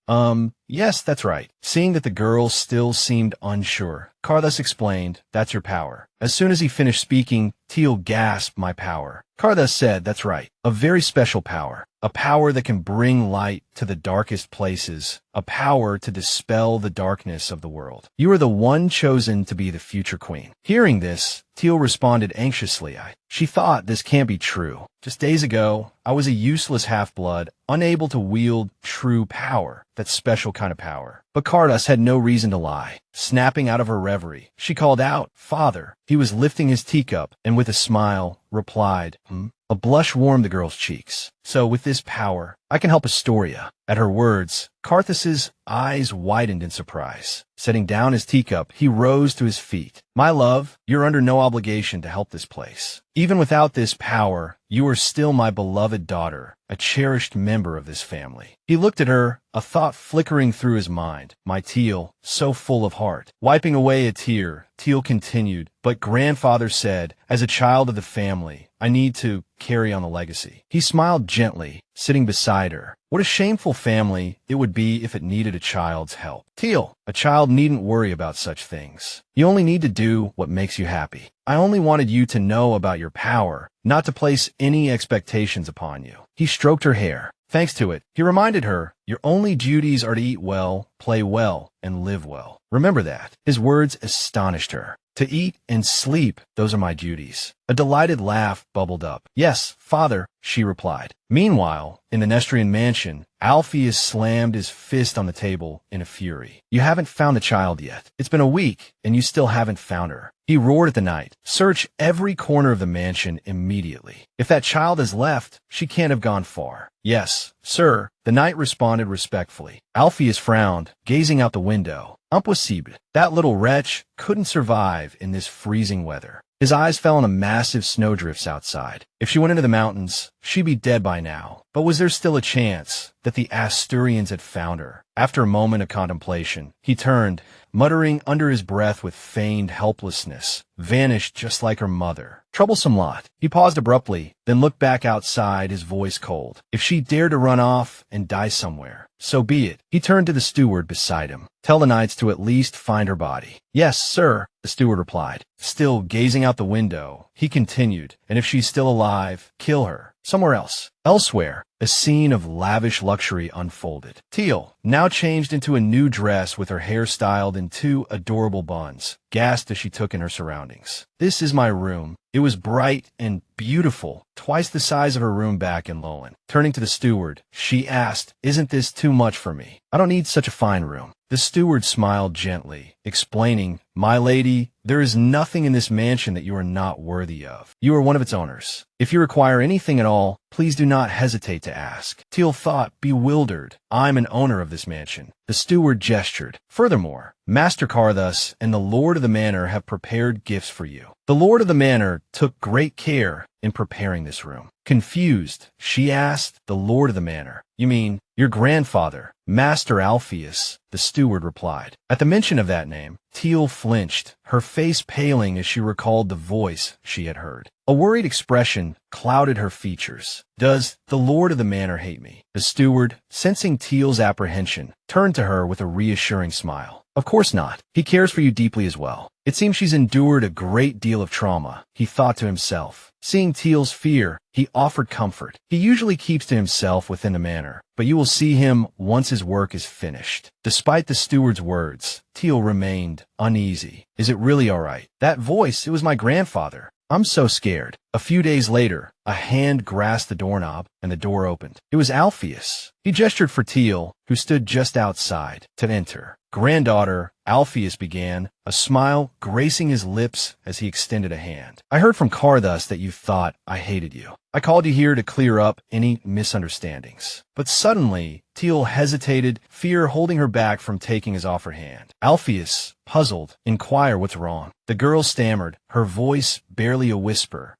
Yes, that's right. Seeing that the girl still seemed unsure, Carthus explained, that's your power. As soon as he finished speaking, Thiel gasped, my power. Carthus said, that's right. A very special power. A power that can bring light to the darkest places. A power to dispel the darkness of the world. You are the one chosen to be the future queen. Hearing this, Thiel responded anxiously. She thought this can't be true. Just days ago, I was a useless half-blood, unable to wield true power, that special kind of power. But Carthus had no reason to lie. Snapping out of her reverie, she called out, Father. He was lifting his teacup, and with a smile, replied, A blush warmed the girl's cheeks. So with this power, I can help Astoria. At her words, Carthus's eyes widened in surprise. Setting down his teacup, he rose to his feet. My love, you're under no obligation to help this place. Even without this power, you are still my beloved daughter, a cherished member of this family. He looked at her, a thought flickering through his mind. My Thiel, so full of heart. Wiping away a tear, Thiel continued, but grandfather said, as a child of the family, I need to carry on the legacy. He smiled gently, sitting beside her. What a shameful family it would be if it needed a child's help. Thiel, a child needn't worry about such things. You only need to do what makes you happy. I only wanted you to know about your power, not to place any expectations upon you. He stroked her hair. Thanks to it, he reminded her, your only duties are to eat well, play well, and live well. Remember that. His words astonished her. To eat and sleep, those are my duties. A delighted laugh bubbled up. Yes, father, she replied. Meanwhile, in the Nestrian mansion, Alpheus slammed his fist on the table in a fury. You haven't found the child yet. It's been a week, and you still haven't found her. He roared at the knight. Search every corner of the mansion immediately. If that child has left, she can't have gone far. Yes, sir, the knight responded respectfully. Alpheus frowned, gazing out the window. Impossible. That little wretch couldn't survive in this freezing weather. His eyes fell on the massive snowdrifts outside. If she went into the mountains, she'd be dead by now. But was there still a chance that the Asturians had found her? After a moment of contemplation, he turned, muttering under his breath with feigned helplessness, vanished just like her mother. Troublesome lot. He paused abruptly, then looked back outside, his voice cold. If she dared to run off and die somewhere, so be it. He turned to the steward beside him. Tell the knights to at least find her body. Yes, sir, the steward replied. Still gazing out the window, he continued, and if she's still alive, kill her. Somewhere else. Elsewhere, a scene of lavish luxury unfolded. Thiel, now changed into a new dress with her hair styled in two adorable buns, gasped as she took in her surroundings. This is my room. It was bright and beautiful, twice the size of her room back in Lowen. Turning to the steward, she asked, isn't this too much for me? I don't need such a fine room. The steward smiled gently, explaining, my lady, there is nothing in this mansion that you are not worthy of. You are one of its owners. If you require anything at all, please do not hesitate to ask. Thiel thought, bewildered. I'm an owner of this mansion. The steward gestured. Furthermore, Master Carthus and the Lord of the Manor have prepared gifts for you. The Lord of the Manor took great care in preparing this room. Confused, she asked, the Lord of the Manor. You mean, your grandfather, Master Alpheus, the steward replied. At the mention of that name, Thiel flinched, her face paling as she recalled the voice she had heard. A worried expression clouded her features. Does the Lord of the Manor hate me? The steward, sensing Thiel's apprehension, turned to her with a reassuring smile. Of course not. He cares for you deeply as well. It seems she's endured a great deal of trauma, he thought to himself. Seeing Thiel's fear, he offered comfort. He usually keeps to himself within the manor, but you will see him once his work is finished. Despite the steward's words, Thiel remained uneasy. Is it really all right? That voice, it was my grandfather. I'm so scared. A few days later, a hand grasped the doorknob, and the door opened. It was Alpheus. He gestured for Thiel, who stood just outside, to enter. Granddaughter, Alpheus began, a smile gracing his lips as he extended a hand. I heard from Carthus that you thought I hated you. I called you here to clear up any misunderstandings. But suddenly, Thiel hesitated, fear holding her back from taking his offered hand. Alpheus, puzzled, inquired what's wrong. The girl stammered, her voice barely a whisper.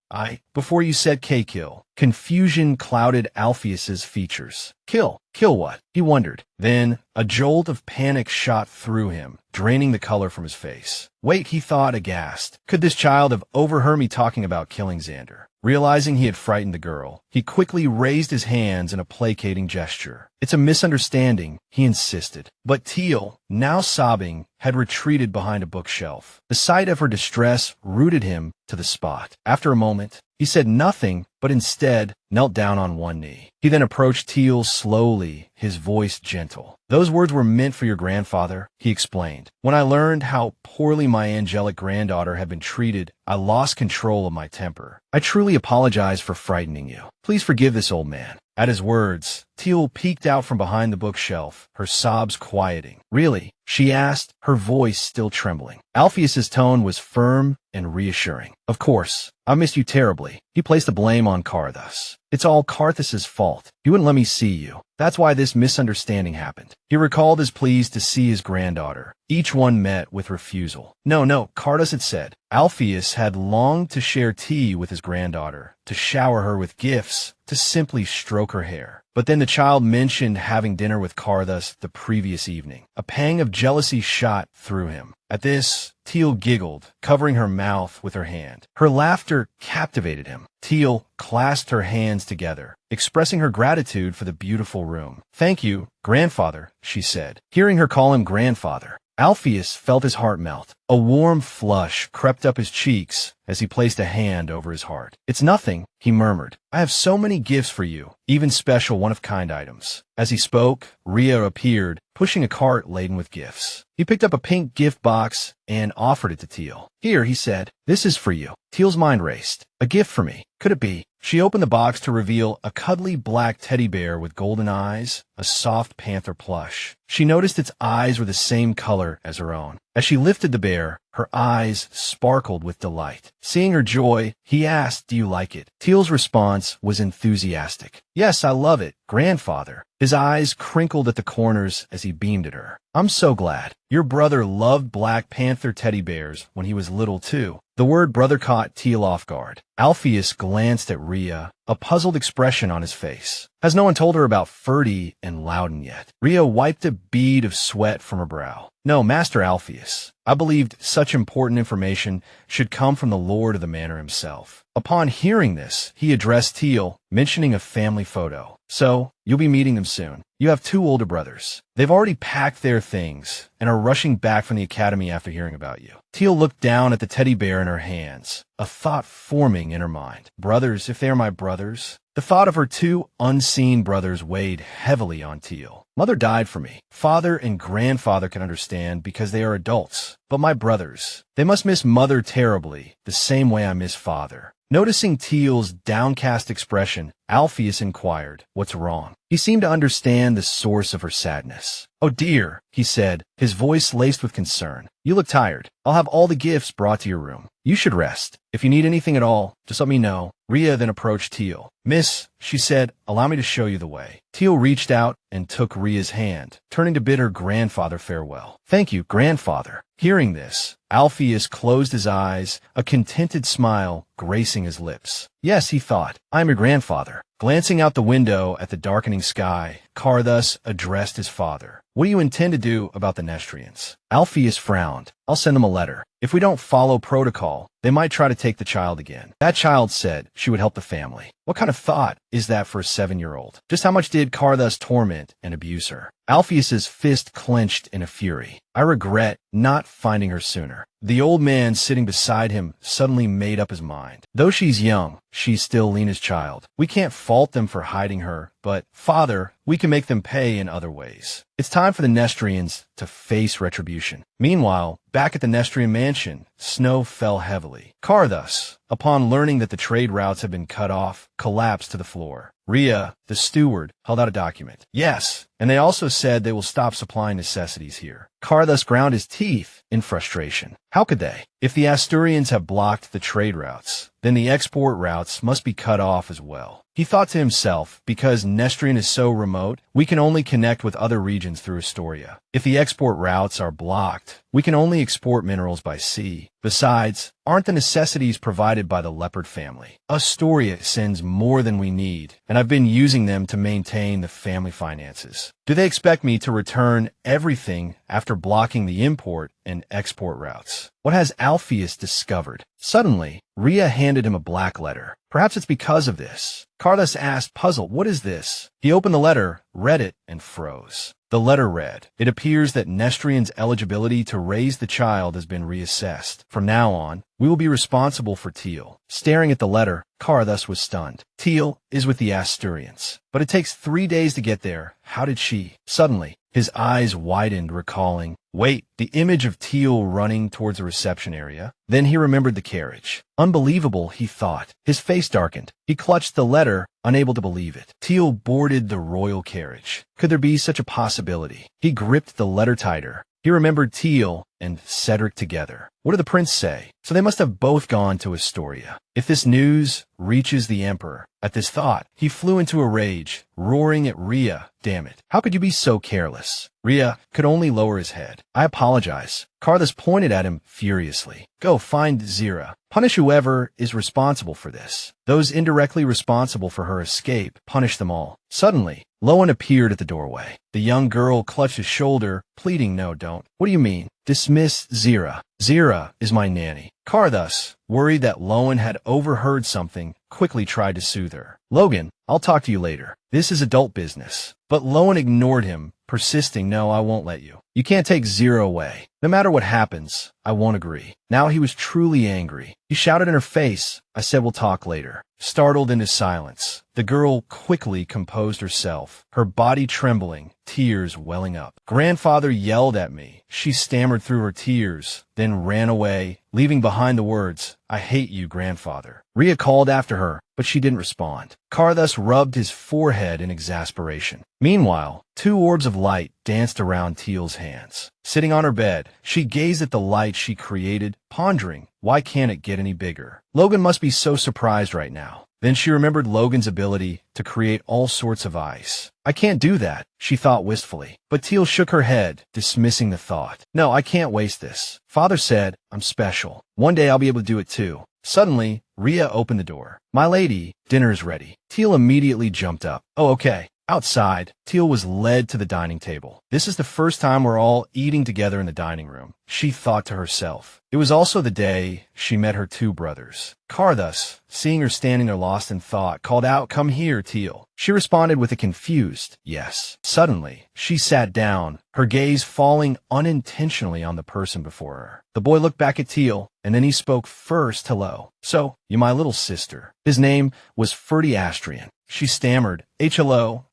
Before you said K-kill. Confusion clouded Alpheus's features. Kill? Kill what? He wondered. Then, a jolt of panic shot through him, draining the color from his face. Wait, he thought, aghast. Could this child have overheard me talking about killing Xander? Realizing he had frightened the girl, he quickly raised his hands in a placating gesture. It's a misunderstanding, he insisted. But Thiel, now sobbing, had retreated behind a bookshelf. The sight of her distress rooted him to the spot. After a moment, he said nothing, but instead knelt down on one knee. He then approached Thiel slowly, his voice gentle. Those words were meant for your grandfather, he explained. When I learned how poorly my angelic granddaughter had been treated, I lost control of my temper. I truly apologize for frightening you. Please forgive this old man. At his words, Thiel peeked out from behind the bookshelf, her sobs quieting. Really? She asked, her voice still trembling. Alpheus's tone was firm and reassuring. Of course, I missed you terribly. He placed the blame on Karthus. It's all Karthus's fault. He wouldn't let me see you. That's why this misunderstanding happened. He recalled his pleas to see his granddaughter. Each one met with refusal. No, Karthus had said. Alpheus had longed to share tea with his granddaughter, to shower her with gifts, to simply stroke her hair. But then the child mentioned having dinner with Karthus the previous evening. A pang of jealousy shot through him. At this, Thiel giggled, covering her mouth with her hand. Her laughter captivated him. Thiel clasped her hands together, expressing her gratitude for the beautiful room. "Thank you, grandfather," she said. Hearing her call him grandfather, Alpheus felt his heart melt. A warm flush crept up his cheeks as he placed a hand over his heart. "It's nothing," he murmured. "I have so many gifts for you, even special one-of-kind items." As he spoke, Rhea appeared, pushing a cart laden with gifts. He picked up a pink gift box and offered it to Thiel. "Here," he said, "this is for you." Thiel's mind raced. A gift for me. Could it be? She opened the box to reveal a cuddly black teddy bear with golden eyes, a soft panther plush. She noticed its eyes were the same color as her own. As she lifted the bear, her eyes sparkled with delight. Seeing her joy, he asked, "Do you like it?" Thiel's response was enthusiastic. "Yes, I love it, grandfather." His eyes crinkled at the corners as he beamed at her. "I'm so glad. Your brother loved Black Panther teddy bears when he was little too." The word brother caught Thiel off guard. Alpheus glanced at Rhea, a puzzled expression on his face. Has no one told her about Ferdy and Loudon yet? Rhea wiped a bead of sweat from her brow. "No, Master Alpheus. I believed such important information should come from the Lord of the Manor himself." Upon hearing this, he addressed Thiel, mentioning a family photo. "So, you'll be meeting them soon. You have 2 older brothers. They've already packed their things and are rushing back from the academy after hearing about you." Thiel looked down at the teddy bear in her hands, a thought forming in her mind. Brothers, if they are my brothers? The thought of her 2 unseen brothers weighed heavily on Thiel. "Mother died for me. Father and grandfather can understand because they are adults. But my brothers, they must miss mother terribly, the same way I miss father." Noticing Thiel's downcast expression, Alpheus inquired, "What's wrong?" He seemed to understand the source of her sadness. "Oh dear," he said, his voice laced with concern. "You look tired. I'll have all the gifts brought to your room. You should rest. If you need anything at all, just let me know." Rhea then approached Thiel. "Miss," she said, "allow me to show you the way." Thiel reached out and took Rhea's hand, turning to bid her grandfather farewell. "Thank you, grandfather." Hearing this, Alpheus closed his eyes, a contented smile gracing his lips. "Yes," he thought, "I am your grandfather." Glancing out the window at the darkening sky, Karthus addressed his father. "What do you intend to do about the Nestrians?" Alpheus frowned. "I'll send them a letter. If we don't follow protocol, they might try to take the child again. That child said she would help the family. What kind of thought is that for a 7-year-old? Just how much did Karthus torment and abuse her?" Alpheus's fist clenched in a fury. "I regret not finding her sooner." The old man sitting beside him suddenly made up his mind. "Though she's young, she's still Lena's child. We can't fault them for hiding her, but, Father, we can make them pay in other ways. It's time for the Nestrians to face retribution." Meanwhile, back at the Nestrian mansion, snow fell heavily. Karthus, upon learning that the trade routes had been cut off, collapsed to the floor. Rhea, the steward, held out a document. "Yes, and they also said they will stop supplying necessities here." Karthus ground his teeth in frustration. How could they? If the Asturians have blocked the trade routes, then the export routes must be cut off as well. He thought to himself, because Nestrian is so remote, we can only connect with other regions through Astoria. If the export routes are blocked, we can only export minerals by sea. Besides, aren't the necessities provided by the Leopard family? Astoria sends more than we need, and I've been using them to maintain the family finances. Do they expect me to return everything after blocking the import and export routes? What has Alpheus discovered? Suddenly, Rhea handed him a black letter. Perhaps it's because of this. Karthus asked, puzzled, "What is this?" He opened the letter, read it, and froze. The letter read, "It appears that Nestrian's eligibility to raise the child has been reassessed. From now on, we will be responsible for Thiel." Staring at the letter, Karthus was stunned. Thiel is with the Asturians. But it takes 3 days to get there. How did she? Suddenly, his eyes widened, recalling, wait, the image of Thiel running towards the reception area. Then he remembered the carriage. Unbelievable, he thought. His face darkened. He clutched the letter, unable to believe it. Thiel boarded the royal carriage. Could there be such a possibility? He gripped the letter tighter, He remembered Thiel and Cedric together. What did the prince say? So they must have both gone to Astoria. If this news reaches the emperor. At this thought, he flew into a rage, roaring at Rhea. Damn it. How could you be so careless? Rhea could only lower his head. I apologize. Karthus pointed at him furiously. Go find Zira. Punish whoever is responsible for this. Those indirectly responsible for her escape, punish them all. Suddenly, Lowen appeared at the doorway. The young girl clutched his shoulder, pleading, no, don't. What do you mean? Dismiss Zira. Zira is my nanny. Karthus, worried that Lowen had overheard something, quickly tried to soothe her. Logan, I'll talk to you later. This is adult business. But Lowen ignored him, persisting, no, I won't let you. You can't take Zira away. No matter what happens, I won't agree. Now he was truly angry. He shouted in her face, I said we'll talk later. Startled into silence, the girl quickly composed herself, her body trembling, tears welling up. Grandfather yelled at me. She stammered through her tears, then ran away, leaving behind the words, I hate you, grandfather. Rhea called after her, but she didn't respond. Karthus rubbed his forehead in exasperation. Meanwhile, two orbs of light danced around Thiel's hands. Sitting on her bed, she gazed at the light she created, pondering, why can't it get any bigger? Logan must be so surprised right now. Then she remembered Logan's ability to create all sorts of ice. I can't do that, she thought wistfully. But Thiel shook her head, dismissing the thought. No, I can't waste this. Father said, I'm special. One day I'll be able to do it too. Suddenly, Rhea opened the door. My lady, dinner is ready. Thiel immediately jumped up. Oh, okay. Outside, Thiel was led to the dining table. This is the first time we're all eating together in the dining room, she thought to herself. It was also the day she met her two brothers. Karthus, seeing her standing there lost in thought, called out, come here, Thiel. She responded with a confused yes. Suddenly, she sat down, her gaze falling unintentionally on the person before her. The boy looked back at Thiel, and then he spoke first, hello. So, you my little sister. His name was Ferdy Astrian. She stammered, hello,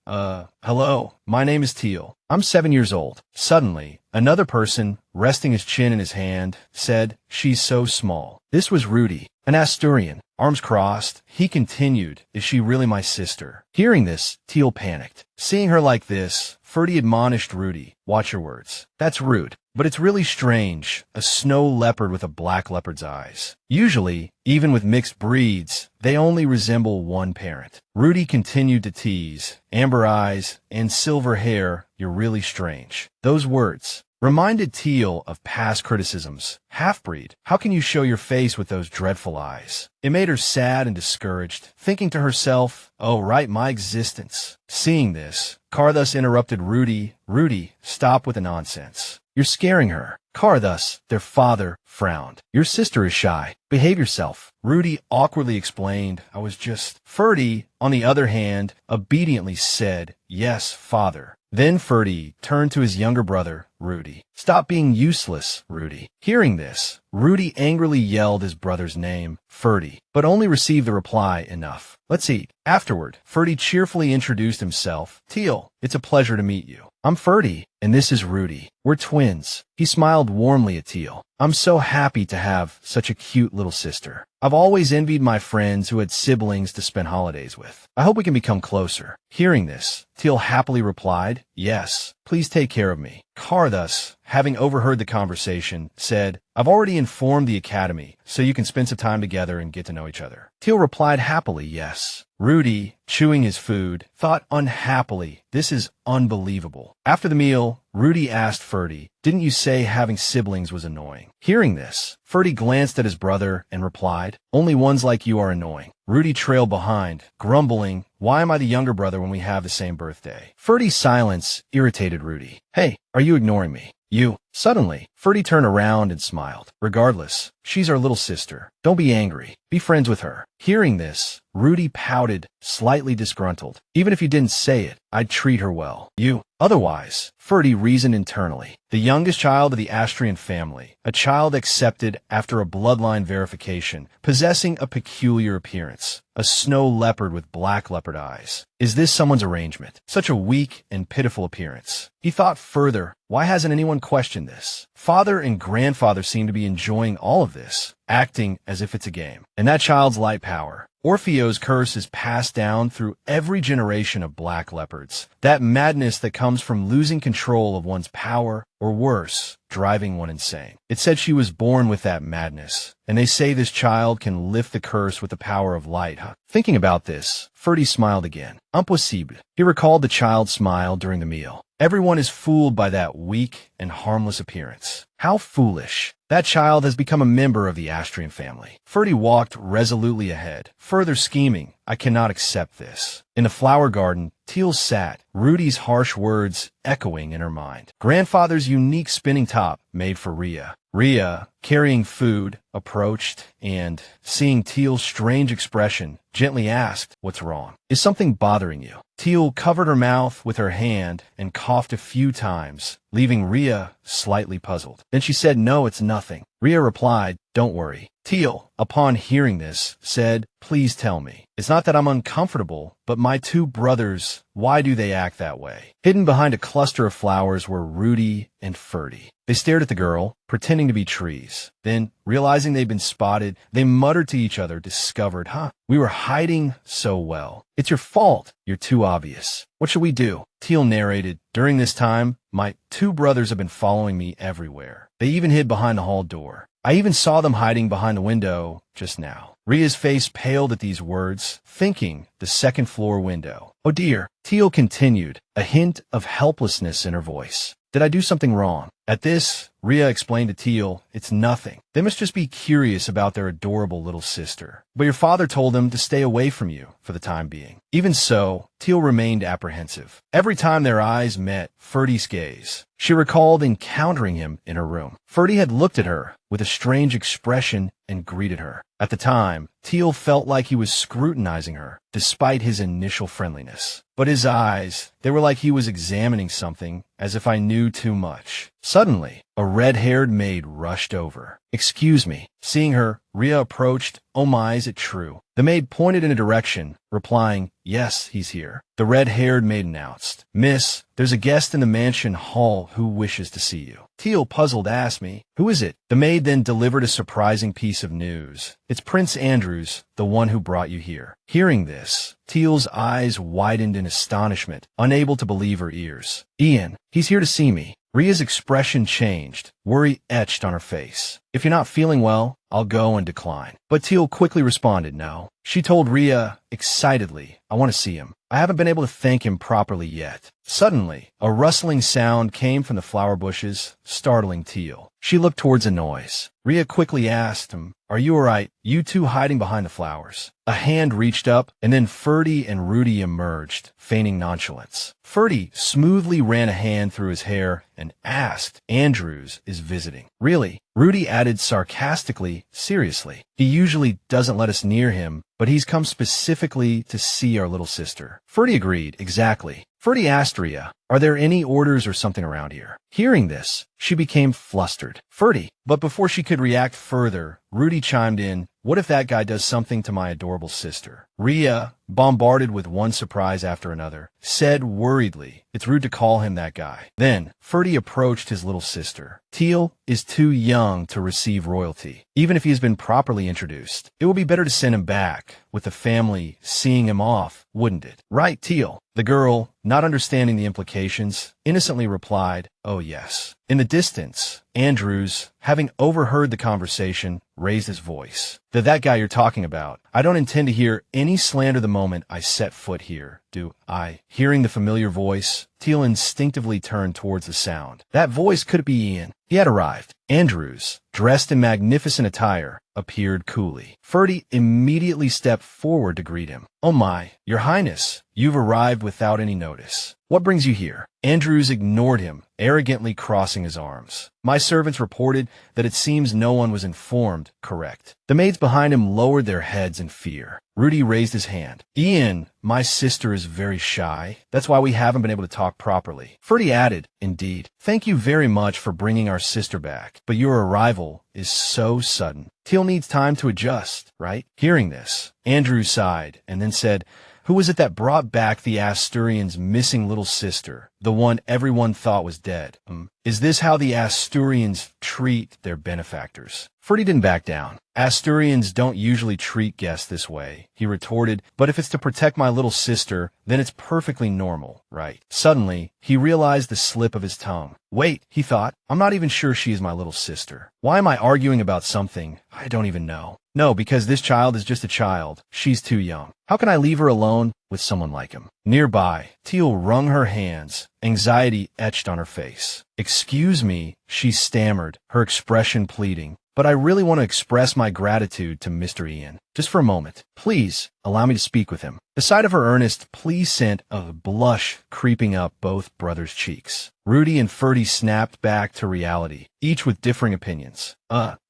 my name is Thiel. I'm 7 years old. Suddenly, another person, resting his chin in his hand, said, she's so small. This was Rudy, an Asturian. Arms crossed, he continued, is she really my sister? Hearing this, Thiel panicked. Seeing her like this, Ferdy admonished Rudy, watch your words. That's rude. But it's really strange, a snow leopard with a black leopard's eyes. Usually, even with mixed breeds, they only resemble one parent. Rudy continued to tease, amber eyes and silver hair, you're really strange. Those words reminded Thiel of past criticisms. Half-breed, how can you show your face with those dreadful eyes? It made her sad and discouraged, thinking to herself, oh, right, my existence. Seeing this, Karthus interrupted Rudy, stop with the nonsense. You're scaring her. Karthus, their father, frowned. Your sister is shy. Behave yourself. Rudy awkwardly explained, I was just... Ferdy, on the other hand, obediently said, yes, father. Then Ferdy turned to his younger brother, Rudy. Stop being useless, Rudy. Hearing this, Rudy angrily yelled his brother's name, Ferdy, but only received the reply, enough. Let's eat. Afterward, Ferdy cheerfully introduced himself. Thiel, it's a pleasure to meet you. I'm Ferdy, and this is Rudy. We're twins. He smiled warmly at Thiel. I'm so happy to have such a cute little sister. I've always envied my friends who had siblings to spend holidays with. I hope we can become closer. Hearing this, Thiel happily replied, yes, please take care of me. Karthus, having overheard the conversation, said, I've already informed the academy, so you can spend some time together and get to know each other. Thiel replied happily, yes. Rudy, chewing his food, thought unhappily, this is unbelievable. After the meal, Rudy asked Ferdy, didn't you say having siblings was annoying? Hearing this, Ferdy glanced at his brother and replied, only ones like you are annoying. Rudy trailed behind, grumbling, why am I the younger brother when we have the same birthday? Ferdy's silence irritated Rudy. Hey, are you ignoring me? You. Suddenly, Ferdy turned around and smiled. Regardless, she's our little sister. Don't be angry. Be friends with her. Hearing this, Rudy pouted, slightly disgruntled. Even if you didn't say it, I'd treat her well. You. Otherwise, Ferdy reasoned internally. The youngest child of the Astrian family, a child accepted after a bloodline verification, possessing a peculiar appearance. A snow leopard with black leopard eyes. Is this someone's arrangement? Such a weak and pitiful appearance. He thought further, why hasn't anyone questioned this? Father and grandfather seem to be enjoying all of this, acting as if it's a game. And that child's light power. Orpheo's curse is passed down through every generation of black leopards. That madness that comes from losing control of one's power, or worse, driving one insane. It said she was born with that madness, and they say this child can lift the curse with the power of light, huh? Thinking about this, Ferdy smiled again. Impossible. He recalled the child's smile during the meal. Everyone is fooled by that weak and harmless appearance. How foolish. That child has become a member of the Astrian family. Ferdy walked resolutely ahead. Further scheming. I cannot accept this. In the flower garden, Thiel sat, Rudy's harsh words echoing in her mind. Grandfather's unique spinning top made for Rhea. Rhea, carrying food, approached and, seeing Thiel's strange expression, gently asked, "What's wrong? Is something bothering you?" Thiel covered her mouth with her hand and coughed a few times, leaving Rhea slightly puzzled. Then she said, "No, it's nothing." Rhea replied, "Don't worry." Thiel, upon hearing this, said, "Please tell me. It's not that I'm uncomfortable, but my two brothers, why do they act that way?" Hidden behind a cluster of flowers were Rudy and Ferdy. They stared at the girl, pretending to be trees. Then, realizing they'd been spotted, they muttered to each other, discovered, we were hiding so well. It's your fault. You're too obvious. What should we do? Thiel narrated, "During this time, my two brothers have been following me everywhere. They even hid behind the hall door. I even saw them hiding behind the window just now." Rhea's face paled at these words, thinking the second-floor window. "Oh dear." Thiel continued, a hint of helplessness in her voice. "Did I do something wrong?" At this, Rhea explained to Thiel, "It's nothing. They must just be curious about their adorable little sister. But your father told them to stay away from you for the time being." Even so, Thiel remained apprehensive. Every time their eyes met Ferdy's gaze, she recalled encountering him in her room. Ferdy had looked at her with a strange expression and greeted her. At the time, Thiel felt like he was scrutinizing her, despite his initial friendliness. But his eyes, they were like he was examining something, as if I knew too much. Suddenly, a red-haired maid rushed over. "Excuse me." Seeing her, Rhea approached. "Oh my, is it true?" The maid pointed in a direction, replying, "Yes, he's here." The red-haired maid announced, "Miss, there's a guest in the mansion hall who wishes to see you." Thiel, puzzled, asked me, "Who is it?" The maid then delivered a surprising piece of news. "It's Prince Andrews, the one who brought you here." Hearing this, Thiel's eyes widened in astonishment, unable to believe her ears. "Ian, he's here to see me." Rhea's expression changed, worry etched on her face. "If you're not feeling well, I'll go and decline." But Thiel quickly responded, "No." She told Rhea, excitedly, "I want to see him. I haven't been able to thank him properly yet." Suddenly, a rustling sound came from the flower bushes, startling Thiel. She looked towards the noise. Rhea quickly asked him, "Are you all right? You two hiding behind the flowers?" A hand reached up, and then Ferdy and Rudy emerged, feigning nonchalance. Ferdy smoothly ran a hand through his hair and asked, "Andrews is visiting." "Really?" Rudy added sarcastically, seriously. "He usually doesn't let us near him, but he's come specifically to see our little sister." Ferdy agreed, exactly. Ferdy asked Rhea, "Are there any orders or something around here?" Hearing this, she became flustered. "Ferdy." But before she could react further, Rudy chimed in, "What if that guy does something to my adorable sister?" Rhea, bombarded with one surprise after another, said worriedly, "It's rude to call him that guy." Then, Ferdy approached his little sister. "Thiel is too young to receive royalty, even if he has been properly introduced. It will be better to send him back, with the family seeing him off, wouldn't it? Right, Thiel?" The girl, not understanding the implications, innocently replied, "Oh yes." In the distance, Andrews, having overheard the conversation, raised his voice. That guy you're talking about. I don't intend to hear any slander the moment I set foot here, do I?" Hearing the familiar voice, Thiel instinctively turned towards the sound. That voice, could it be Ian? He had arrived. Andrews, dressed in magnificent attire, appeared coolly. Ferdy immediately stepped forward to greet him. "Oh my, your highness, you've arrived without any notice. What brings you here?" Andrews ignored him, arrogantly crossing his arms. "My servants reported that it seems no one was informed, correct?" The maids behind him lowered their heads in fear. Rudy raised his hand. "Ian, my sister is very shy. That's why we haven't been able to talk properly." Ferdy added, "Indeed. Thank you very much for bringing our sister back, but your arrival is so sudden. Thiel needs time to adjust, right?" Hearing this, Andrew sighed and then said, "Who was it that brought back the Asturian's missing little sister? the one everyone thought was dead. Is this how the Asturians treat their benefactors? Ferdy didn't back down. Asturians don't usually treat guests this way, he retorted, but if it's to protect my little sister, then it's perfectly normal, right? Suddenly, he realized the slip of his tongue. Wait, he thought, I'm not even sure she is my little sister. Why am I arguing about something I don't even know? No, because this child is just a child. She's too young. How can I leave her alone with someone like him? Nearby, Thiel wrung her hands, anxiety etched on her face. Excuse me, she stammered, her expression pleading. But I really want to express my gratitude to Mr. Ian. Just for a moment. Please, allow me to speak with him. The sight of her earnest plea sent a blush creeping up both brothers' cheeks. Rudy and Ferdy snapped back to reality, each with differing opinions.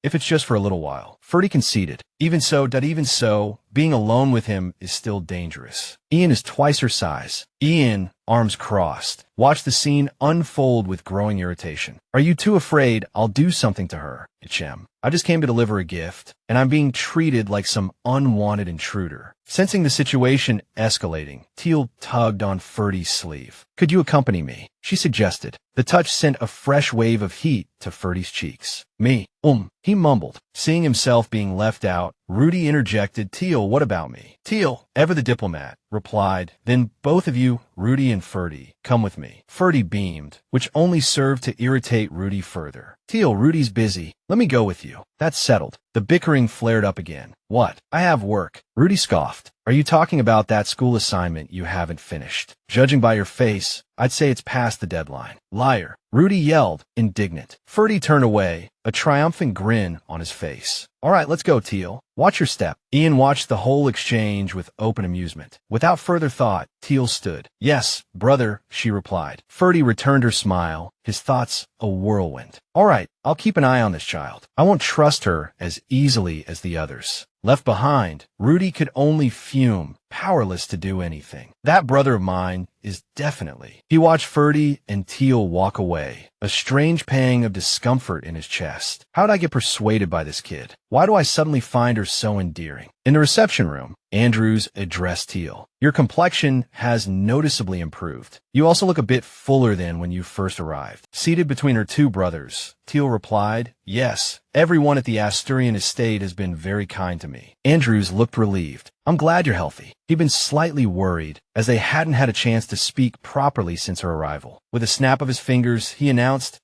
If it's just for a little while. Ferdy conceded. Even so, being alone with him is still dangerous. Ian is twice her size. Ian, arms crossed, watched the scene unfold with growing irritation. Are you too afraid I'll do something to her? Ichem. I just came to deliver a gift, and I'm being treated like some unwanted intruder. Sensing the situation escalating, Thiel tugged on Ferdy's sleeve. Could you accompany me? She suggested. The touch sent a fresh wave of heat to Ferdy's cheeks. Me? He mumbled. Seeing himself being left out, Rudy interjected, Thiel, what about me? Thiel, ever the diplomat, replied, then both of you, Rudy and Ferdy, come with me. Ferdy beamed, which only served to irritate Rudy further. Thiel, Rudy's busy. Let me go with you. That's settled. The bickering flared up again. What? I have work. Rudy scoffed. Are you talking about that school assignment you haven't finished? Judging by your face, I'd say it's past the deadline. Liar. Rudy yelled, indignant. Ferdy turned away, a triumphant grin on his face. All right, let's go, Thiel. Watch your step. Ian watched the whole exchange with open amusement. Without further thought, Thiel stood. Yes, brother, she replied. Ferdy returned her smile, his thoughts a whirlwind. All right, I'll keep an eye on this child. I won't trust her as easily as the others. Left behind, Rudy could only fume, powerless to do anything. That brother of mine is definitely. He watched Ferdy and Thiel walk away, a strange pang of discomfort in his chest. How'd I get persuaded by this kid? Why do I suddenly find her so endearing? In the reception room, Andrews addressed Thiel. Your complexion has noticeably improved. You also look a bit fuller than when you first arrived. Seated between her two brothers, Thiel replied, yes, everyone at the Asturian estate has been very kind to me. Andrews looked relieved. I'm glad you're healthy. He'd been slightly worried, as they hadn't had a chance to speak properly since her arrival. With a snap of his fingers, he announced,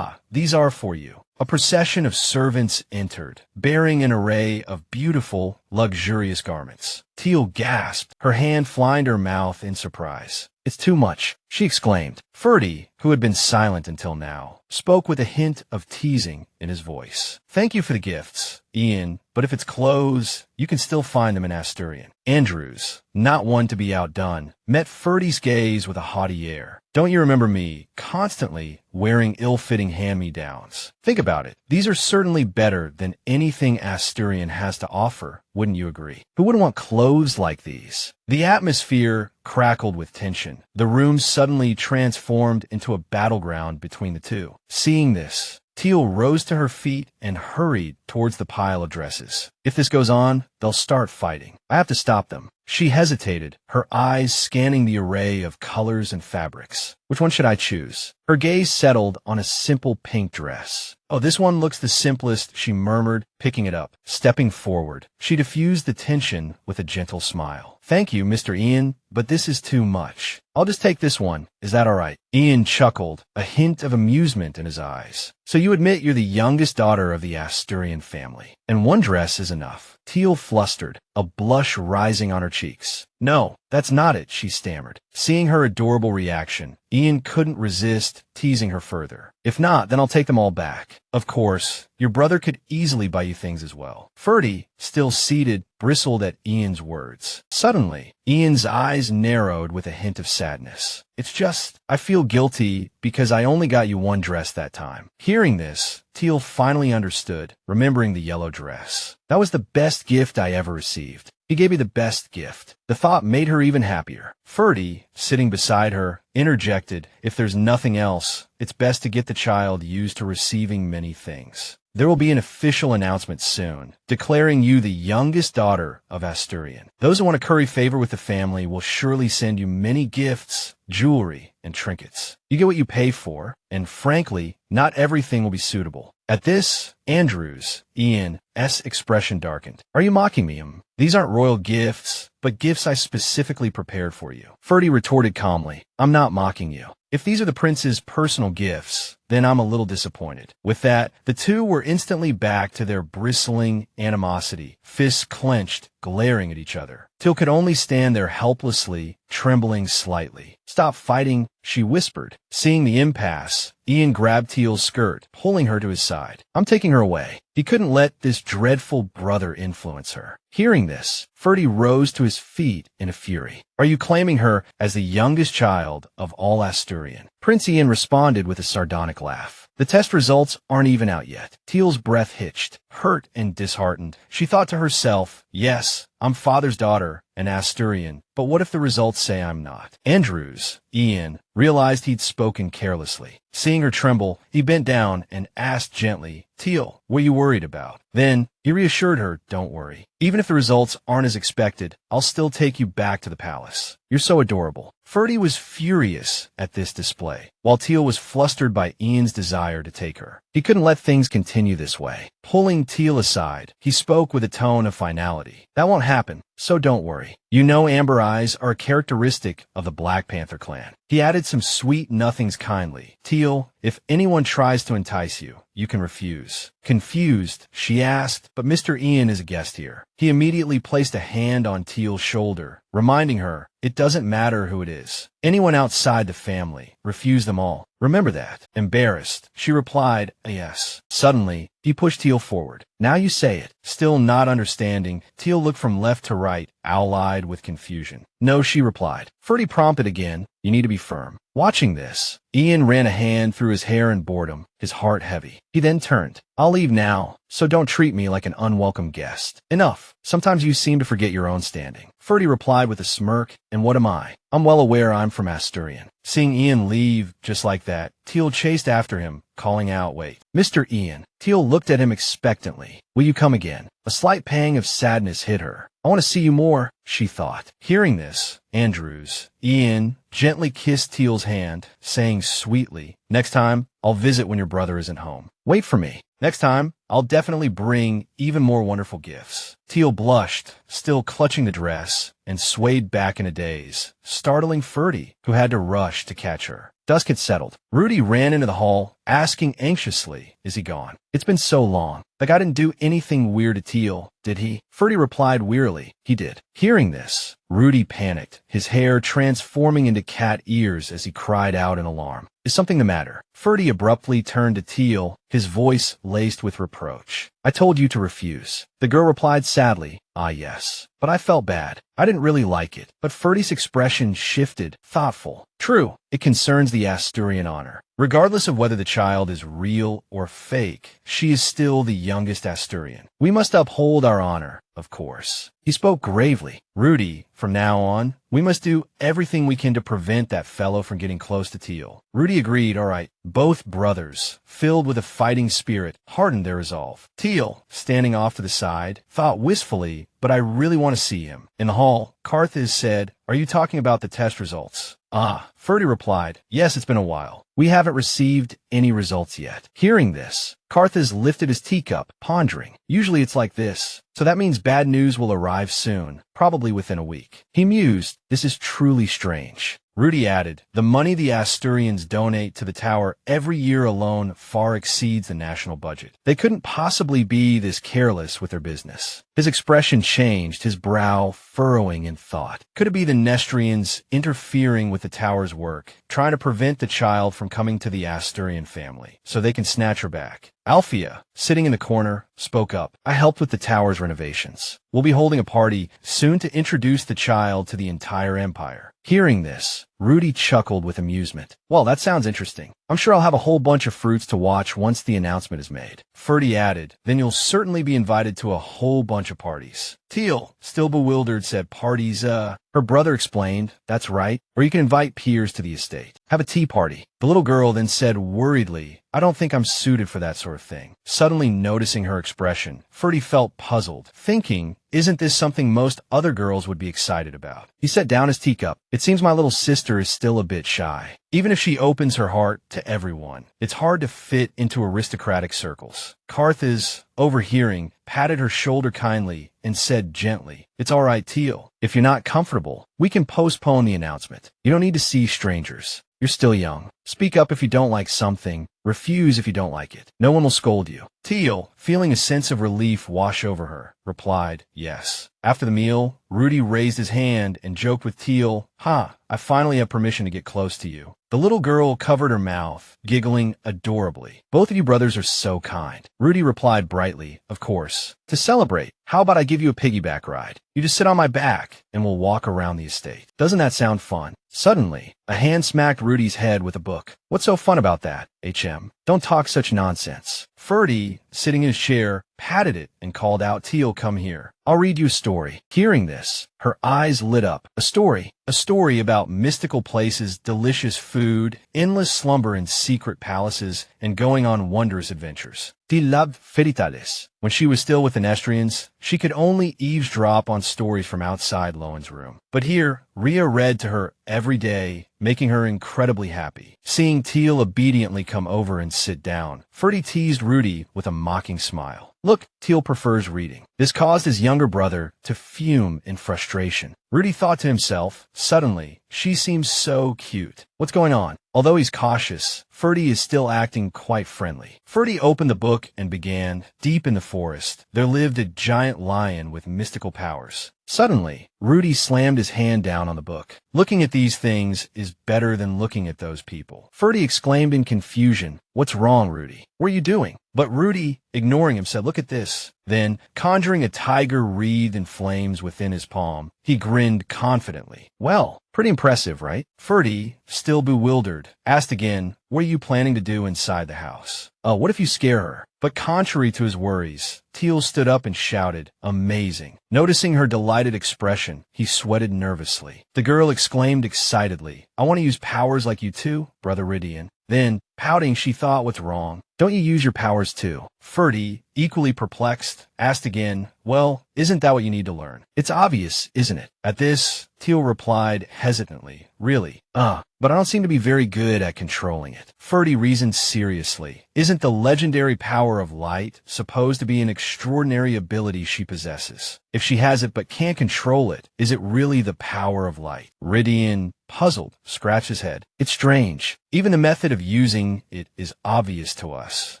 these are for you. A procession of servants entered, bearing an array of beautiful, luxurious garments. Thiel gasped, her hand flying to her mouth in surprise. It's too much, she exclaimed. Ferdy, who had been silent until now, spoke with a hint of teasing in his voice. Thank you for the gifts, Ian, but if it's clothes, you can still find them in Asturian. Andrews, not one to be outdone, met Ferdy's gaze with a haughty air. Don't you remember me constantly wearing ill-fitting hand-me-downs? Think about it. These are certainly better than anything Asturian has to offer, wouldn't you agree? Who wouldn't want clothes like these? The atmosphere crackled with tension. The room suddenly transformed into a battleground between the two. Seeing this, Thiel rose to her feet and hurried towards the pile of dresses. If this goes on, they'll start fighting. I have to stop them. She hesitated, her eyes scanning the array of colors and fabrics. Which one should I choose? Her gaze settled on a simple pink dress. Oh, this one looks the simplest, she murmured, picking it up. Stepping forward, she diffused the tension with a gentle smile. Thank you, Mr. Ian, but this is too much. I'll just take this one. Is that all right? Ian chuckled, a hint of amusement in his eyes. So you admit you're the youngest daughter of the Asturian family, and one dress is enough. Thiel flustered, a blush rising on her cheeks. No, that's not it, she stammered. Seeing her adorable reaction, Ian couldn't resist teasing her further. If not, then I'll take them all back. Of course, your brother could easily buy you things as well. Ferdy, still seated, bristled at Ian's words. Suddenly, Ian's eyes narrowed with a hint of sadness. It's just, I feel guilty because I only got you one dress that time. Hearing this, Thiel finally understood, remembering the yellow dress. That was the best gift I ever received. He gave me the best gift. The thought made her even happier. Ferdy, sitting beside her, interjected, if there's nothing else, it's best to get the child used to receiving many things. There will be an official announcement soon, declaring you the youngest daughter of Asturian. Those who want to curry favor with the family will surely send you many gifts, jewelry, and trinkets. You get what you pay for, and frankly, not everything will be suitable. At this, Ian's expression darkened. Are you mocking me? These aren't royal gifts, but gifts I specifically prepared for you. Ferdy retorted calmly. I'm not mocking you. If these are the prince's personal gifts, then I'm a little disappointed. With that, the two were instantly back to their bristling animosity, fists clenched, glaring at each other. Thiel could only stand there helplessly, trembling slightly. Stop fighting, she whispered. Seeing the impasse, Ian grabbed Thiel's skirt, pulling her to his side. I'm taking her away. He couldn't let this dreadful brother influence her. Hearing this, Ferdy rose to his feet in a fury. Are you claiming her as the youngest child of all Asturian? Prince Ian responded with a sardonic laugh. The test results aren't even out yet. Thiel's breath hitched. Hurt and disheartened, she thought to herself, yes, I'm father's daughter, an Asturian, but what if the results say I'm not? Ian, realized he'd spoken carelessly. Seeing her tremble, he bent down and asked gently, Thiel, what are you worried about? Then, he reassured her, don't worry. Even if the results aren't as expected, I'll still take you back to the palace. You're so adorable. Ferdy was furious at this display, while Thiel was flustered by Ian's desire to take her. He couldn't let things continue this way. Pulling Thiel aside, he spoke with a tone of finality. That won't happen, so don't worry. You know amber eyes are a characteristic of the Black Panther clan. He added some sweet nothings kindly. Thiel, if anyone tries to entice you, you can refuse. Confused, she asked, but Mr. Ian is a guest here. He immediately placed a hand on Thiel's shoulder, reminding her, it doesn't matter who it is. Anyone outside the family, refuse them all. Remember that. Embarrassed, she replied, yes. Suddenly, he pushed Thiel forward. Now you say it. Still not understanding, Thiel looked from left to right, owl-eyed with confusion. No, she replied. Ferdy prompted again. You need to be firm. Watching this, Ian ran a hand through his hair in boredom, his heart heavy. He then turned. I'll leave now, so don't treat me like an unwelcome guest. Enough. Sometimes you seem to forget your own standing. Ferdy replied with a smirk, and what am I? I'm well aware I'm from Asturian. Seeing Ian leave just like that, Thiel chased after him, calling out, wait. Mr. Ian. Thiel looked at him expectantly. Will you come again? A slight pang of sadness hit her. I want to see you more, she thought. Hearing this, Ian gently kissed Thiel's hand, saying sweetly, next time, I'll visit when your brother isn't home. Wait for me. Next time, I'll definitely bring even more wonderful gifts. Thiel blushed, still clutching the dress, and swayed back in a daze, startling Ferdy, who had to rush to catch her. Dusk had settled. Rudy ran into the hall, asking anxiously, is he gone? It's been so long. The guy didn't do anything weird to Thiel, did he? Ferdy replied wearily, he did. Hearing this, Rudy panicked, his hair transforming into cat ears as he cried out in alarm. Is something the matter? Ferdy abruptly turned to Thiel, his voice laced with reproach. I told you to refuse. The girl replied sadly, ah yes. But I felt bad. I didn't really like it. But Ferdy's expression shifted, thoughtful. True, it concerns the Asturian honor. Regardless of whether the child is real or fake, she is still the youngest Asturian. We must uphold our honor, of course. He spoke gravely. Rudy, from now on, we must do everything we can to prevent that fellow from getting close to Thiel. Rudy agreed, all right. Both brothers, filled with a fighting spirit, hardened their resolve. Thiel, standing off to the side, thought wistfully, but I really want to see him. In the hall, Carthage said, are you talking about the test results? Ah, Ferdy replied, yes, it's been a while. We haven't received any results yet. Hearing this, Carthage lifted his teacup, pondering. Usually it's like this. So that means bad news will arrive soon, probably within a week. He mused, this is truly strange. Rudy added, the money the Asturians donate to the tower every year alone far exceeds the national budget. They couldn't possibly be this careless with their business. His expression changed, his brow furrowing in thought. Could it be the Nestrians interfering with the tower's work, trying to prevent the child from coming to the Asturian family, so they can snatch her back? Althea, sitting in the corner, spoke up. I helped with the tower's renovations. We'll be holding a party soon to introduce the child to the entire empire. Hearing this, Rudy chuckled with amusement. Well, that sounds interesting. I'm sure I'll have a whole bunch of fruits to watch once the announcement is made. Ferdy added, then you'll certainly be invited to a whole bunch of parties. Thiel, still bewildered, said parties, Her brother explained, that's right, or you can invite peers to the estate. Have a tea party. The little girl then said worriedly, I don't think I'm suited for that sort of thing. Suddenly noticing her expression, Ferdy felt puzzled, thinking isn't this something most other girls would be excited about? He set down his teacup. It seems my little sister is still a bit shy. Even if she opens her heart to everyone, it's hard to fit into aristocratic circles. Carthage, overhearing, patted her shoulder kindly and said gently, "It's all right, Thiel. If you're not comfortable, we can postpone the announcement. You don't need to see strangers. You're still young. Speak up if you don't like something. Refuse if you don't like it. No one will scold you." Thiel, feeling a sense of relief wash over her, replied, "Yes." After the meal, Rudy raised his hand and joked with Thiel, I finally have permission to get close to you." The little girl covered her mouth, giggling adorably. "Both of you brothers are so kind." Rudy replied brightly, "Of course. To celebrate, how about I give you a piggyback ride? You just sit on my back, and we'll walk around the estate. Doesn't that sound fun?" Suddenly, a hand smacked Rudy's head with a book. "What's so fun about that, HM? Don't talk such nonsense." Ferdy, sitting in his chair, patted it and called out, "Thiel, come here. I'll read you a story." Hearing this, her eyes lit up. A story about mystical places, delicious food, endless slumber in secret palaces, and going on wondrous adventures. Thiel loved fairy tales. When she was still with the Nestrians, she could only eavesdrop on stories from outside Lowen's room. But here, Rhea read to her every day, making her incredibly happy. Seeing Thiel obediently come over and sit down, Ferdy teased Rudy with a mocking smile. "Look, Thiel prefers reading." This caused his younger brother to fume in frustration. Rudy thought to himself, suddenly, she seems so cute. What's going on? Although he's cautious, Ferdy is still acting quite friendly. Ferdy opened the book and began, "Deep in the forest, there lived a giant lion with mystical powers." Suddenly, Rudy slammed his hand down on the book. "Looking at these things is better than looking at those people." Ferdy exclaimed in confusion, "What's wrong, Rudy? What are you doing?" But Rudy, ignoring him, said, "Look at this." Then, conjuring a tiger wreathed in flames within his palm, he grinned confidently. "Well, pretty impressive, right?" Ferdy, still bewildered, asked again, "What are you planning to do inside the house?" What if you scare her?" But contrary to his worries, Thiel stood up and shouted, "Amazing." Noticing her delighted expression, he sweated nervously. The girl exclaimed excitedly, "I want to use powers like you too, Brother Ridian." Then, pouting, she thought, "What's wrong? Don't you use your powers too?" Ferdy, equally perplexed, asked again, "Well, isn't that what you need to learn? It's obvious, isn't it?" At this, Thiel replied hesitantly, "Really? But I don't seem to be very good at controlling it." Ferdy reasoned seriously. "Isn't the legendary power of light supposed to be an extraordinary ability she possesses? If she has it but can't control it, is it really the power of light?" Ridian, puzzled, scratched his head. "It's strange. Even the method of using it is obvious to us."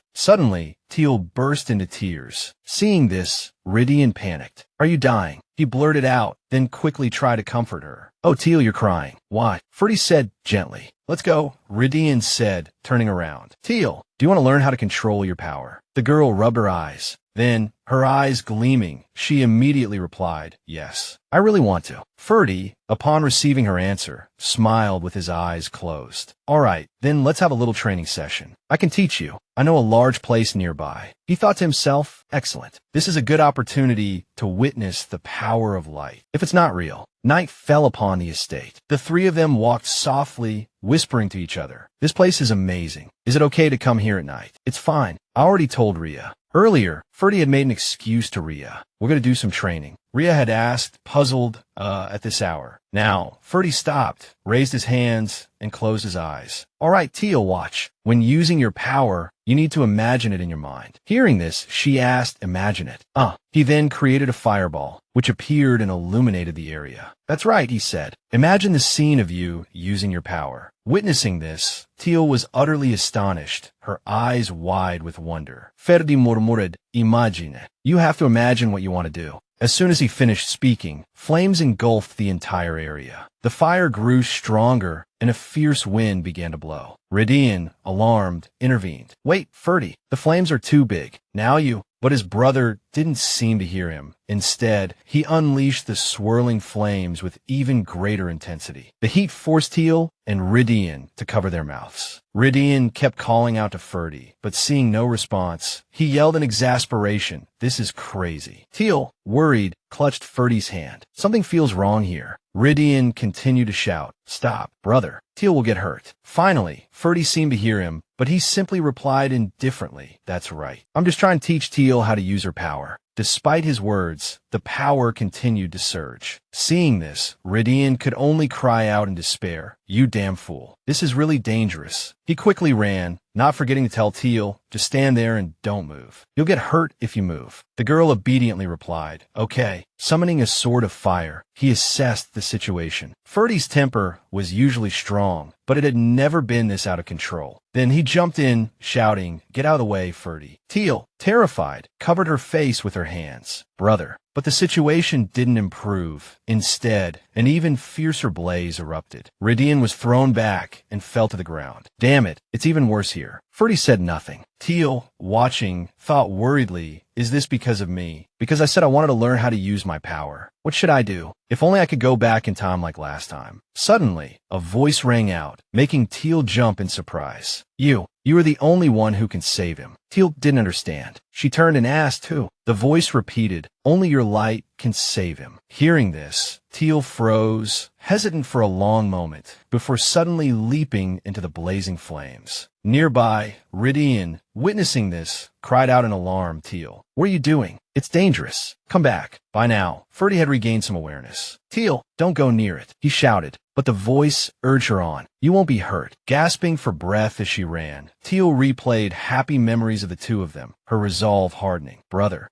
Suddenly, Thiel burst into tears. Seeing this, Ridian panicked. "Are you dying?" He blurted out, then quickly tried to comfort her. "Oh, Thiel, you're crying. Why?" Ferdy said gently. "Let's go," Ridian said, turning around. "Thiel, do you want to learn how to control your power?" The girl rubbed her eyes. Then, her eyes gleaming, she immediately replied, "Yes, I really want to." Ferdy, upon receiving her answer, smiled with his eyes closed. "All right, then let's have a little training session. I can teach you. I know a large place nearby." He thought to himself, "Excellent. This is a good opportunity to witness the power of light, if it's not real." Night fell upon the estate. The three of them walked softly, whispering to each other. "This place is amazing. Is it okay to come here at night?" "It's fine. I already told Rhea." Earlier, Ferdy had made an excuse to Rhea. "We're going to do some training." Rhea had asked, puzzled, at this hour. Now, Ferdy stopped, raised his hands, and closed his eyes. "All right, Thiel, watch. When using your power, you need to imagine it in your mind." Hearing this, she asked, "Imagine it." He then created a fireball, which appeared and illuminated the area. "That's right," he said. "Imagine the scene of you using your power." Witnessing this, Thiel was utterly astonished, her eyes wide with wonder. Ferdy murmured, "Imagine." You have to imagine what you want to do. As soon as he finished speaking, flames engulfed the entire area. The fire grew stronger, and a fierce wind began to blow. Ridian, alarmed, intervened. "Wait, Ferdy, the flames are too big. Now you—" But his brother didn't seem to hear him. Instead, he unleashed the swirling flames with even greater intensity. The heat forced Thiel and Ridian to cover their mouths. Ridian kept calling out to Ferdy, but seeing no response, he yelled in exasperation, "This is crazy." Thiel, worried, clutched Ferdy's hand. "Something feels wrong here." Ridian continued to shout, "Stop, brother. Thiel will get hurt." Finally, Ferdy seemed to hear him, but he simply replied indifferently, "That's right. I'm just trying to teach Thiel how to use her power." Despite his words, the power continued to surge. Seeing this, Ridian could only cry out in despair, "You damn fool. This is really dangerous." He quickly ran, not forgetting to tell Thiel, "Just stand there and don't move. You'll get hurt if you move." The girl obediently replied, "Okay." Summoning a sword of fire, he assessed the situation. Ferdy's temper was usually strong, but it had never been this out of control. Then he jumped in, shouting, "Get out of the way, Ferdy." Thiel, terrified, covered her face with her hands. "Brother." But the situation didn't improve. Instead, an even fiercer blaze erupted. Ridian was thrown back and fell to the ground. "Damn it, it's even worse here." Ferdy said nothing. Thiel, watching, thought worriedly, "Is this because of me? Because I said I wanted to learn how to use my power. What should I do? If only I could go back in time like last time." Suddenly, a voice rang out, making Thiel jump in surprise. You are the only one who can save him." Thiel didn't understand. She turned and asked who. The voice repeated, "Only your light can save him." Hearing this, Thiel froze, hesitant for a long moment, before suddenly leaping into the blazing flames. Nearby, Ridian, witnessing this, cried out in alarm, "Thiel, what are you doing? It's dangerous. Come back." By now, Ferdy had regained some awareness. "Thiel, don't go near it," he shouted, but the voice urged her on. "You won't be hurt." Gasping for breath as she ran, Thiel replayed happy memories of the two of them, her resolve hardening. Brother,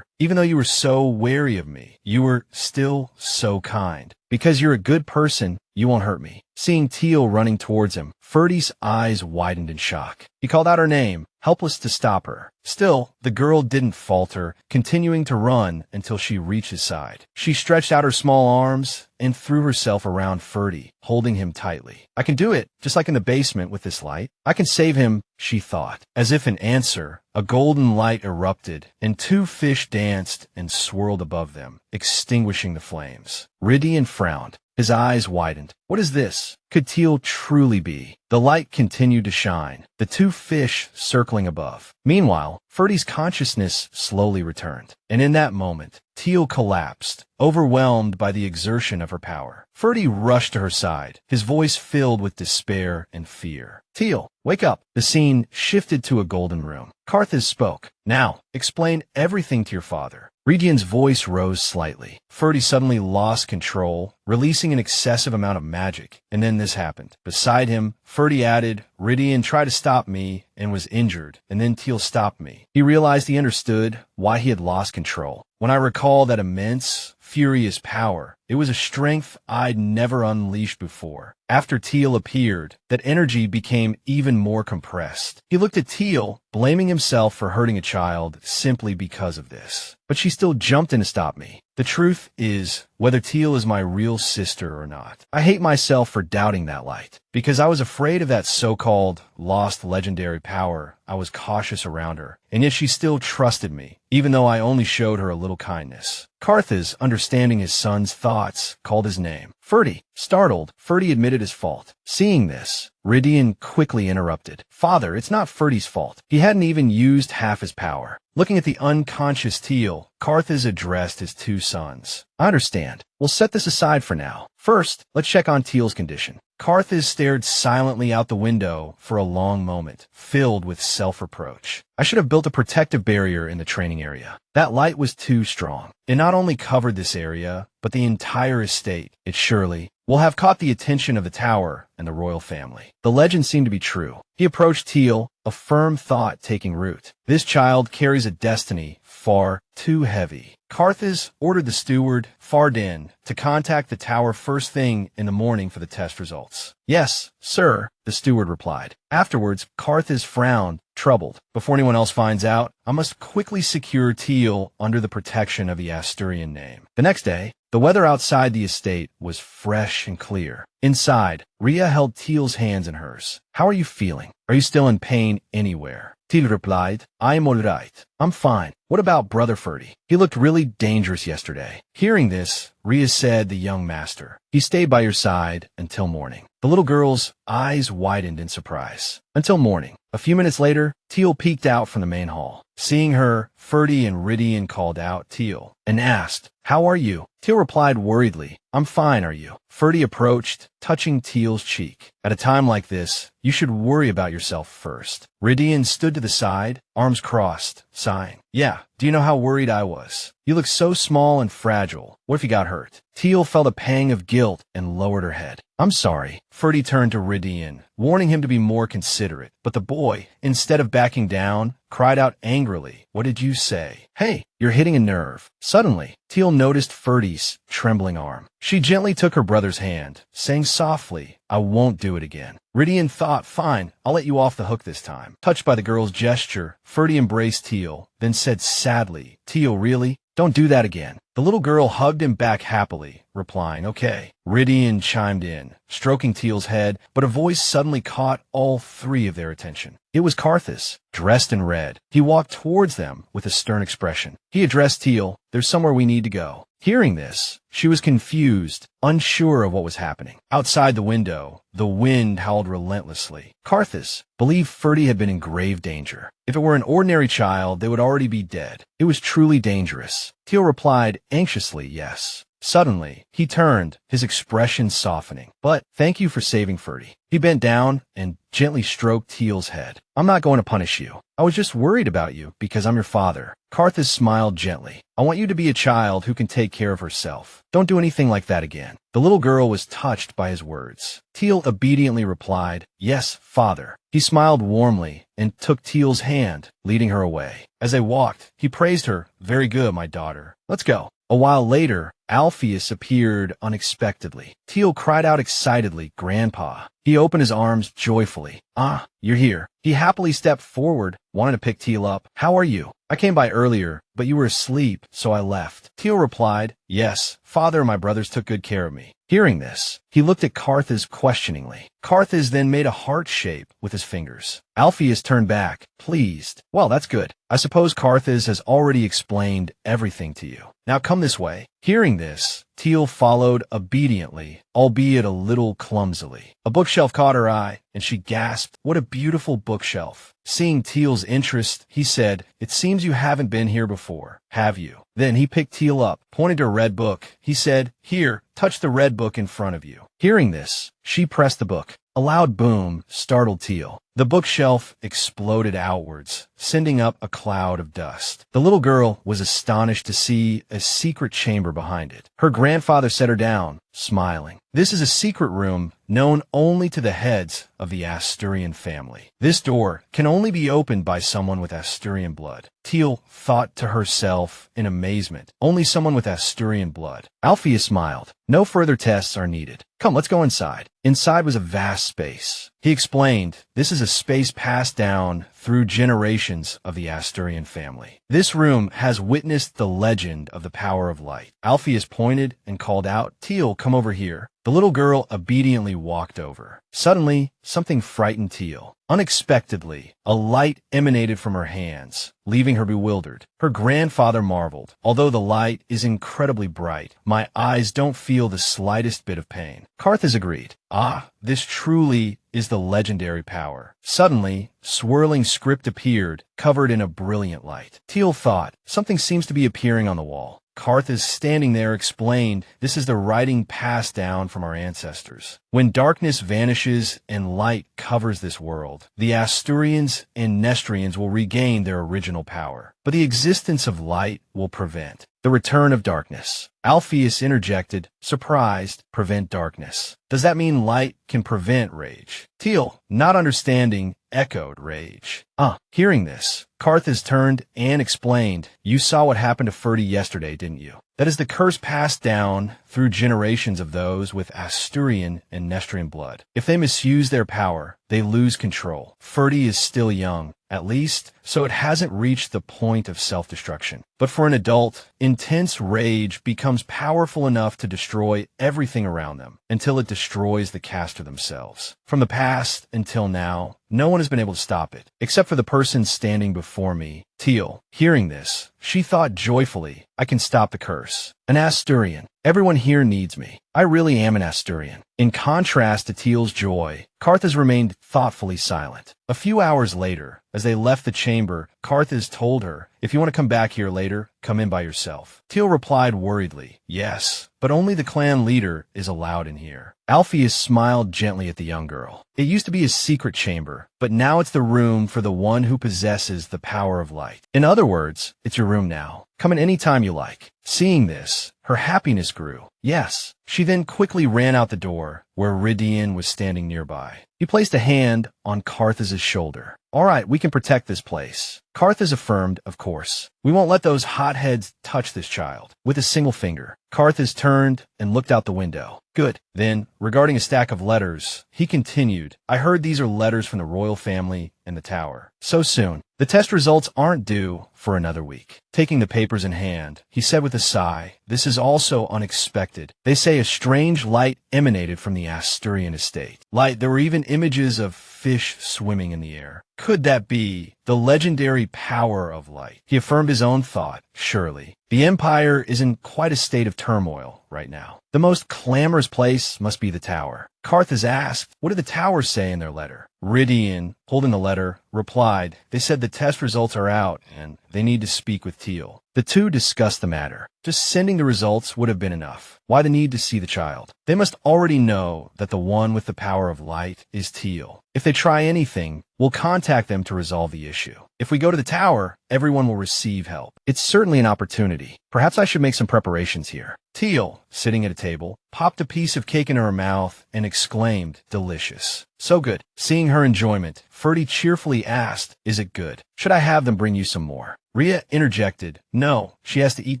even though you were so wary of me, you were still so kind. Because you're a good person, you won't hurt me." Seeing Thiel running towards him, Ferdy's eyes widened in shock. He called out her name, helpless to stop her. Still, the girl didn't falter, continuing to run until she reached his side. She stretched out her small arms and threw herself around Ferdy, holding him tightly. "I can do it, just like in the basement with this light. I can save him," she thought. As if in answer, a golden light erupted, and two fish danced and swirled above them, extinguishing the flames. Ridian frowned. His eyes widened. What is this? Could Thiel truly be? The light continued to shine, the two fish circling above. Meanwhile, Ferdy's consciousness slowly returned, and in that moment, Thiel collapsed, overwhelmed by the exertion of her power. Ferdy rushed to her side, his voice filled with despair and fear. "Thiel, wake up." The scene shifted to a golden room. Karthus spoke. "Now, explain everything to your father." Ridian's voice rose slightly. Ferdy suddenly lost control, releasing an excessive amount of magic, and then this happened. Beside him, Ferdy added, "Ridian tried to stop me and was injured, and then Thiel stopped me." He realized he understood why he had lost control. "When I recall that immense, furious power, it was a strength I'd never unleashed before. After Thiel appeared, that energy became even more compressed." He looked at Thiel, blaming himself for hurting a child simply because of this. "But she still jumped in to stop me. The truth is, whether Thiel is my real sister or not, I hate myself for doubting that light. Because I was afraid of that so-called lost legendary power, I was cautious around her, and yet she still trusted me, even though I only showed her a little kindness." Karthus, understanding his son's thoughts, called his name. Ferdy. Startled, Ferdy admitted his fault. Seeing this, Ridian quickly interrupted. "Father, it's not Ferdy's fault. He hadn't even used half his power." Looking at the unconscious Thiel, Karthus addressed his two sons. "I understand. We'll set this aside for now. First, let's check on Thiel's condition." Karthus stared silently out the window for a long moment, filled with self-reproach. "I should have built a protective barrier in the training area. That light was too strong. It not only covered this area, but the entire estate. It surely will have caught the attention of the tower and the royal family." The legend seemed to be true. He approached Thiel, a firm thought taking root. This child carries a destiny far too heavy. Karthus ordered the steward, Fardin, to contact the tower first thing in the morning for the test results. "Yes, sir," the steward replied. Afterwards, Karthus frowned, troubled. "Before anyone else finds out, I must quickly secure Thiel under the protection of the Asturian name." The next day, the weather outside the estate was fresh and clear. Inside, Rhea held Thiel's hands in hers. "How are you feeling? Are you still in pain anywhere?" Thiel replied, "I am all right. I'm fine. What about Brother Ferdy? He looked really dangerous yesterday." Hearing this, Rhea said the young master. "He stayed by your side until morning." The little girl's eyes widened in surprise. Until morning. A few minutes later, Thiel peeked out from the main hall. Seeing her, Ferdy and Ridian called out Thiel and asked, "How are you?" Thiel replied worriedly, "I'm fine, are you?" Ferdy approached, touching Thiel's cheek. At a time like this, you should worry about yourself first. Ridian stood to the side, arms crossed, sighing. "Yeah, do you know how worried I was? You look so small and fragile. What if you got hurt?" Thiel felt a pang of guilt and lowered her head. "I'm sorry." Ferdy turned to Ridian, warning him to be more considerate. But the boy, instead of backing down, cried out angrily, "What did you say? Hey, you're hitting a nerve." Suddenly, Thiel noticed Ferdy's trembling arm. She gently took her brother's hand, saying softly, "I won't do it again." Ridian thought, "Fine, I'll let you off the hook this time." Touched by the girl's gesture, Ferdy embraced Thiel, then said sadly, "Thiel, really? Don't do that again." The little girl hugged him back happily, replying, "Okay." Ridian chimed in, stroking Thiel's head, but a voice suddenly caught all three of their attention. It was Karthus, dressed in red. He walked towards them with a stern expression. He addressed Thiel, "There's somewhere we need to go." Hearing this, she was confused, unsure of what was happening. Outside the window, the wind howled relentlessly. Karthus believed Ferdy had been in grave danger. If it were an ordinary child, they would already be dead. It was truly dangerous. Thiel replied anxiously, "Yes." Suddenly, he turned, his expression softening. "But thank you for saving Ferdy." He bent down and gently stroked Thiel's head. "I'm not going to punish you. I was just worried about you because I'm your father." Karthus smiled gently. "I want you to be a child who can take care of herself. Don't do anything like that again." The little girl was touched by his words. Thiel obediently replied, "Yes, father." He smiled warmly and took Thiel's hand, leading her away. As they walked, he praised her, "Very good, my daughter. Let's go." A while later, Alpheus appeared unexpectedly. Thiel cried out excitedly, "Grandpa." He opened his arms joyfully. "Ah, you're here." He happily stepped forward, wanted to pick Thiel up. "How are you? I came by earlier, but you were asleep, so I left." Thiel replied, "Yes, father and my brothers took good care of me." Hearing this, he looked at Karthus questioningly. Karthus then made a heart shape with his fingers. Alpheus turned back, pleased. "Well, that's good. I suppose Karthus has already explained everything to you. Now come this way." Hearing this, Thiel followed obediently, albeit a little clumsily. A bookshelf caught her eye, and she gasped, "What a beautiful bookshelf." Seeing Thiel's interest, he said, "It seems you haven't been here before, have you?" Then he picked Thiel up, pointed to a red book. He said, "Here, touch the red book in front of you." Hearing this, she pressed the book. A loud boom startled Thiel. The bookshelf exploded outwards, sending up a cloud of dust. The little girl was astonished to see a secret chamber behind it. Her grandfather set her down, smiling. "This is a secret room known only to the heads of the Asturian family. This door can only be opened by someone with Asturian blood." Thiel thought to herself in amazement, "Only someone with Asturian blood." Alpheus smiled. "No further tests are needed. Come, let's go inside." Inside was a vast space. He explained, "This is a space passed down through generations of the Asturian family. This room has witnessed the legend of the power of light." Alpheus pointed and called out, "Thiel, come over here." The little girl obediently walked over. Suddenly, something frightened Thiel. Unexpectedly, a light emanated from her hands, leaving her bewildered. Her grandfather marveled, "Although the light is incredibly bright, my eyes don't feel the slightest bit of pain." Karthus agreed. "Ah, this truly is the legendary power." Suddenly, swirling script appeared, covered in a brilliant light. Thiel thought, "Something seems to be appearing on the wall." Karthus, standing there, explained, "This is the writing passed down from our ancestors. When darkness vanishes and light covers this world, the Asturians and Nestrians will regain their original power. But the existence of light will prevent the return of darkness." Alpheus interjected, surprised, "Prevent darkness. Does that mean light can prevent rage?" Thiel, not understanding, echoed, "Rage." Hearing this, Karthus turned and explained, "You saw what happened to Ferdy yesterday, didn't you? That is the curse passed down through generations of those with Asturian and Nestrian blood. If they misuse their power, they lose control. Ferdy is still young, at least, so it hasn't reached the point of self-destruction. But for an adult, intense rage becomes powerful enough to destroy everything around them until it destroys the caster themselves. From the past until now, no one has been able to stop it, except for the person standing before me, Thiel. Hearing this, she thought joyfully, I can stop the curse. An Asturian. Everyone here needs me. I really am an Asturian. In contrast to Thiel's joy, Karthus remained thoughtfully silent. A few hours later, as they left the chamber, Karthus told her, if you want to come back here later, come in by yourself. Thiel replied worriedly, yes, but only the clan leader is allowed in here. Alpheus smiled gently at the young girl. It used to be a secret chamber, but now it's the room for the one who possesses the power of light. In other words, it's your room now. Come in any time you like. Seeing this, her happiness grew. Yes. She then quickly ran out the door, where Ridian was standing nearby. He placed a hand on Karthus' shoulder. All right, we can protect this place. Karthus affirmed, of course. We won't let those hotheads touch this child. With a single finger, Karthus turned and looked out the window. Good. Then, regarding a stack of letters, he continued, I heard these are letters from the royal family and the tower. So soon. The test results aren't due for another week. Taking the papers in hand, he said with a sigh, this is also unexpected. They say a strange light emanated from the Asturian estate. Light, there were even images of fish swimming in the air. Could that be the legendary power of light? He affirmed his own thought, surely. The Empire is in quite a state of turmoil right now. The most clamorous place must be the tower. Karthus asked, what did the towers say in their letter? Ridian, holding the letter, replied, they said the test results are out and they need to speak with Thiel. The two discussed the matter. Just sending the results would have been enough. Why the need to see the child? They must already know that the one with the power of light is Thiel. If they try anything, we'll contact them to resolve the issue. If we go to the tower, everyone will receive help. It's certainly an opportunity. Perhaps I should make some preparations here. Thiel, sitting at a table, popped a piece of cake in her mouth and exclaimed, delicious. So good. Seeing her enjoyment, Ferdy cheerfully asked, is it good? Should I have them bring you some more? Rhea interjected, no, she has to eat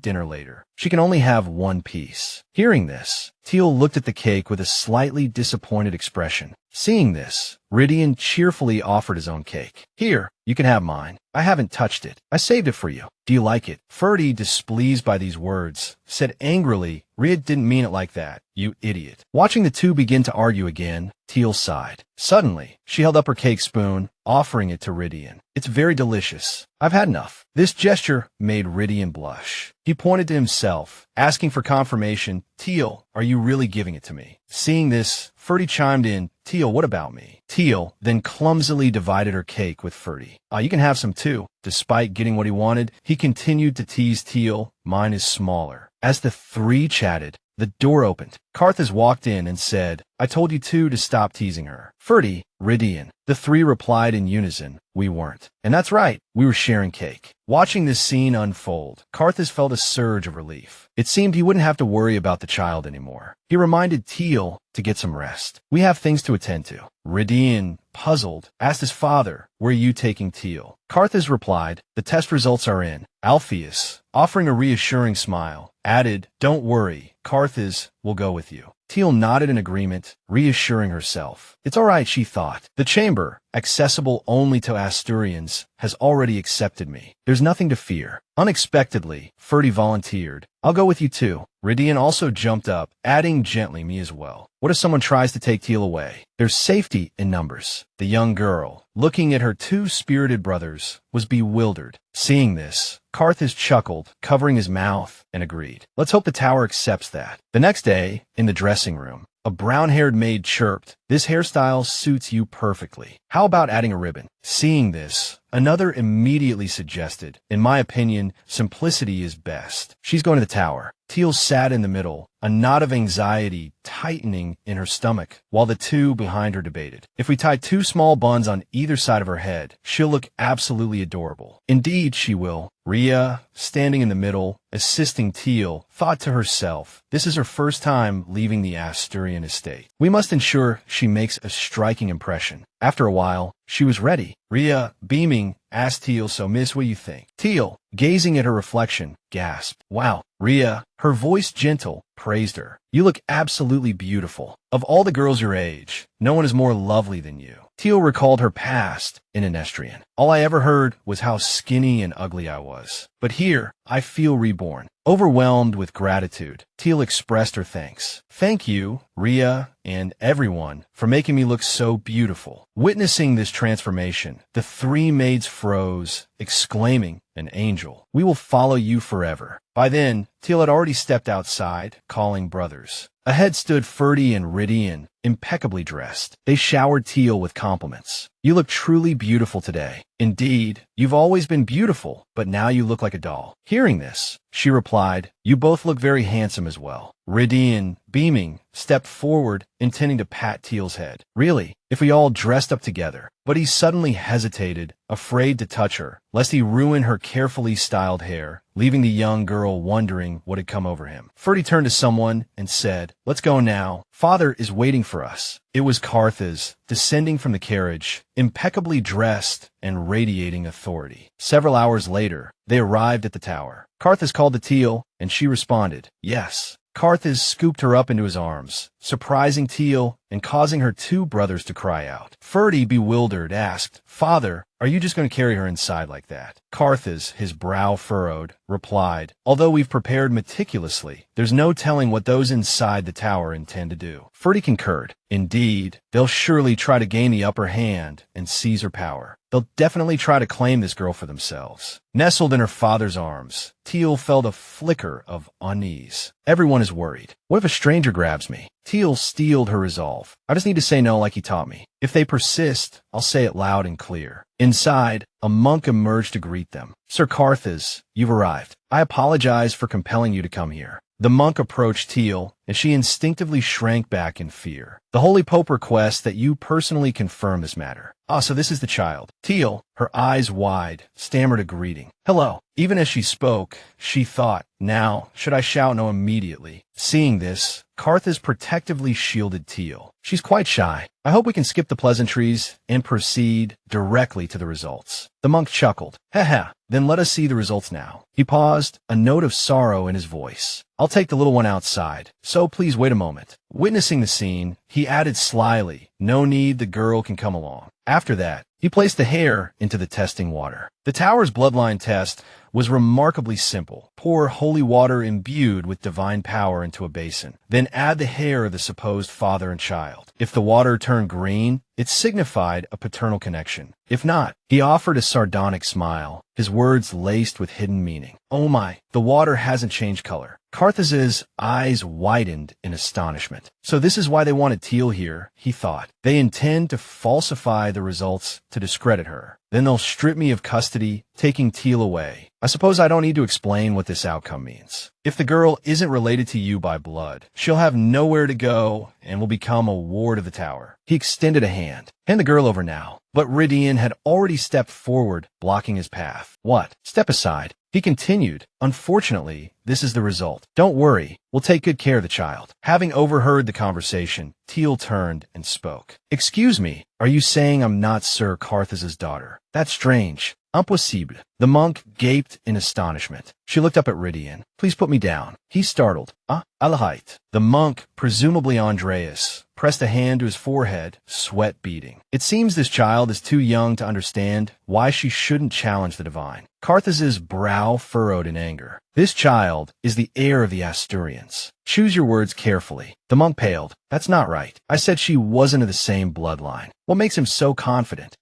dinner later. She can only have one piece. Hearing this, Thiel looked at the cake with a slightly disappointed expression. Seeing this, Ridian cheerfully offered his own cake. Here, you can have mine. I haven't touched it. I saved it for you. Do you like it? Ferdy, displeased by these words, said angrily, Rhea didn't mean it like that, you idiot. Watching the two begin to argue again, Thiel sighed. Suddenly, she held up her cake spoon, offering it to Ridian. It's very delicious. I've had enough. This gesture made Ridian blush. He pointed to himself, asking for confirmation. Thiel, are you really giving it to me? Seeing this, Ferdy chimed in, Thiel, what about me? Thiel then clumsily divided her cake with Ferdy. You can have some too. Despite getting what he wanted, he continued to tease Thiel, mine is smaller. As the three chatted, the door opened. Karthus walked in and said, I told you two to stop teasing her. Ferdy, Ridian. The three replied in unison, we weren't. And that's right, we were sharing cake. Watching this scene unfold, Karthus felt a surge of relief. It seemed he wouldn't have to worry about the child anymore. He reminded Thiel to get some rest. We have things to attend to. Ridian, puzzled, asked his father, where are you taking Thiel? Karthus replied, the test results are in. Alpheus, offering a reassuring smile, added, don't worry, Karthus will go with you. Thiel nodded in agreement, reassuring herself. It's all right, she thought. The chamber, accessible only to Asturians, has already accepted me. There's nothing to fear. Unexpectedly, Ferdy volunteered. I'll go with you too. Ridian also jumped up, adding gently, me as well. What if someone tries to take Thiel away? There's safety in numbers. The young girl, looking at her two spirited brothers, was bewildered. Seeing this, Karthus chuckled, covering his mouth, and agreed. Let's hope the tower accepts that. The next day, in the dressing room, a brown-haired maid chirped, this hairstyle suits you perfectly. How about adding a ribbon? Seeing this, another immediately suggested, in my opinion, simplicity is best. She's going to the tower. Thiel sat in the middle, a knot of anxiety tightening in her stomach, while the two behind her debated. If we tie two small buns on either side of her head, she'll look absolutely adorable. Indeed, she will. Rhea, standing in the middle, assisting Thiel, thought to herself, this is her first time leaving the Asturian estate. We must ensure she makes a striking impression. After a while, she was ready. Rhea, beaming, asked Thiel, so miss, what you think? Thiel, gazing at her reflection, gasped, wow, Rhea, her voice gentle, praised her. You look absolutely beautiful. Of all the girls your age, no one is more lovely than you. Thiel recalled her past in Enestrian. All I ever heard was how skinny and ugly I was. But here, I feel reborn. Overwhelmed with gratitude, Thiel expressed her thanks. Thank you, Rhea, and everyone, for making me look so beautiful. Witnessing this transformation, the three maids froze, exclaiming, "An angel. We will follow you forever." By then, Thiel had already stepped outside, calling brothers. Ahead stood Ferdy and Rydian, impeccably dressed. They showered Thiel with compliments. You look truly beautiful today. Indeed, you've always been beautiful, but now you look like a doll. Hearing this, she replied, You both look very handsome as well. Rydian, beaming, stepped forward, intending to pat Thiel's head. Really, if we all dressed up together. But he suddenly hesitated, afraid to touch her, lest he ruin her carefully styled hair, leaving the young girl wondering what had come over him. Ferdy turned to someone and said, Let's go now. Father is waiting for us. It was Carthage, descending from the carriage, impeccably dressed and radiating authority. Several hours later, they arrived at the tower. Carthage called to Thiel, and she responded, Yes. Carthage scooped her up into his arms, surprising Thiel and causing her two brothers to cry out. Ferdy, bewildered, asked, Father, are you just going to carry her inside like that? Carthage, his brow furrowed, replied, Although we've prepared meticulously, there's no telling what those inside the tower intend to do. Ferdy concurred. Indeed, they'll surely try to gain the upper hand and seize her power. They'll definitely try to claim this girl for themselves. Nestled in her father's arms, Thiel felt a flicker of unease. Everyone is worried. What if a stranger grabs me? Thiel steeled her resolve. I just need to say no like he taught me. If they persist, I'll say it loud and clear. Inside, a monk emerged to greet them. Sir Carthage, you've arrived. I apologize for compelling you to come here. The monk approached Thiel, and she instinctively shrank back in fear. The Holy Pope requests that you personally confirm this matter. So this is the child. Thiel, her eyes wide, stammered a greeting. Hello. Even as she spoke, she thought, now, should I shout no immediately? Seeing this, Carthage protectively shielded Thiel. She's quite shy. I hope we can skip the pleasantries and proceed directly to the results. The monk chuckled. Haha, then let us see the results now. He paused, a note of sorrow in his voice. I'll take the little one outside, so please wait a moment. Witnessing the scene, he added slyly, No need, the girl can come along. After that, he placed the hair into the testing water. The tower's bloodline test was remarkably simple. Pour holy water imbued with divine power into a basin. Then add the hair of the supposed father and child. If the water turned green, it signified a paternal connection. If not, he offered a sardonic smile, his words laced with hidden meaning. Oh my, the water hasn't changed color. Carthage's eyes widened in astonishment. So this is why they wanted Thiel here, he thought. They intend to falsify the results to discredit her. Then they'll strip me of custody, taking Thiel away. I suppose I don't need to explain what this outcome means. If the girl isn't related to you by blood, she'll have nowhere to go and will become a ward of the tower. He extended a hand. Hand the girl over now. But Rydian had already stepped forward, blocking his path. What? Step aside. He continued, Unfortunately, this is the result. Don't worry, we'll take good care of the child. Having overheard the conversation, Thiel turned and spoke. Excuse me, are you saying I'm not Sir Carthage's daughter? That's strange. Impossible. The monk gaped in astonishment. She looked up at Rydian. Please put me down. He startled. Alahite. The monk, presumably Andreas, pressed a hand to his forehead, sweat beading. It seems this child is too young to understand why she shouldn't challenge the divine. Carthage's brow furrowed in anger. This child is the heir of the Asturians. Choose your words carefully. The monk paled. That's not right. I said she wasn't of the same bloodline. What makes him so confident?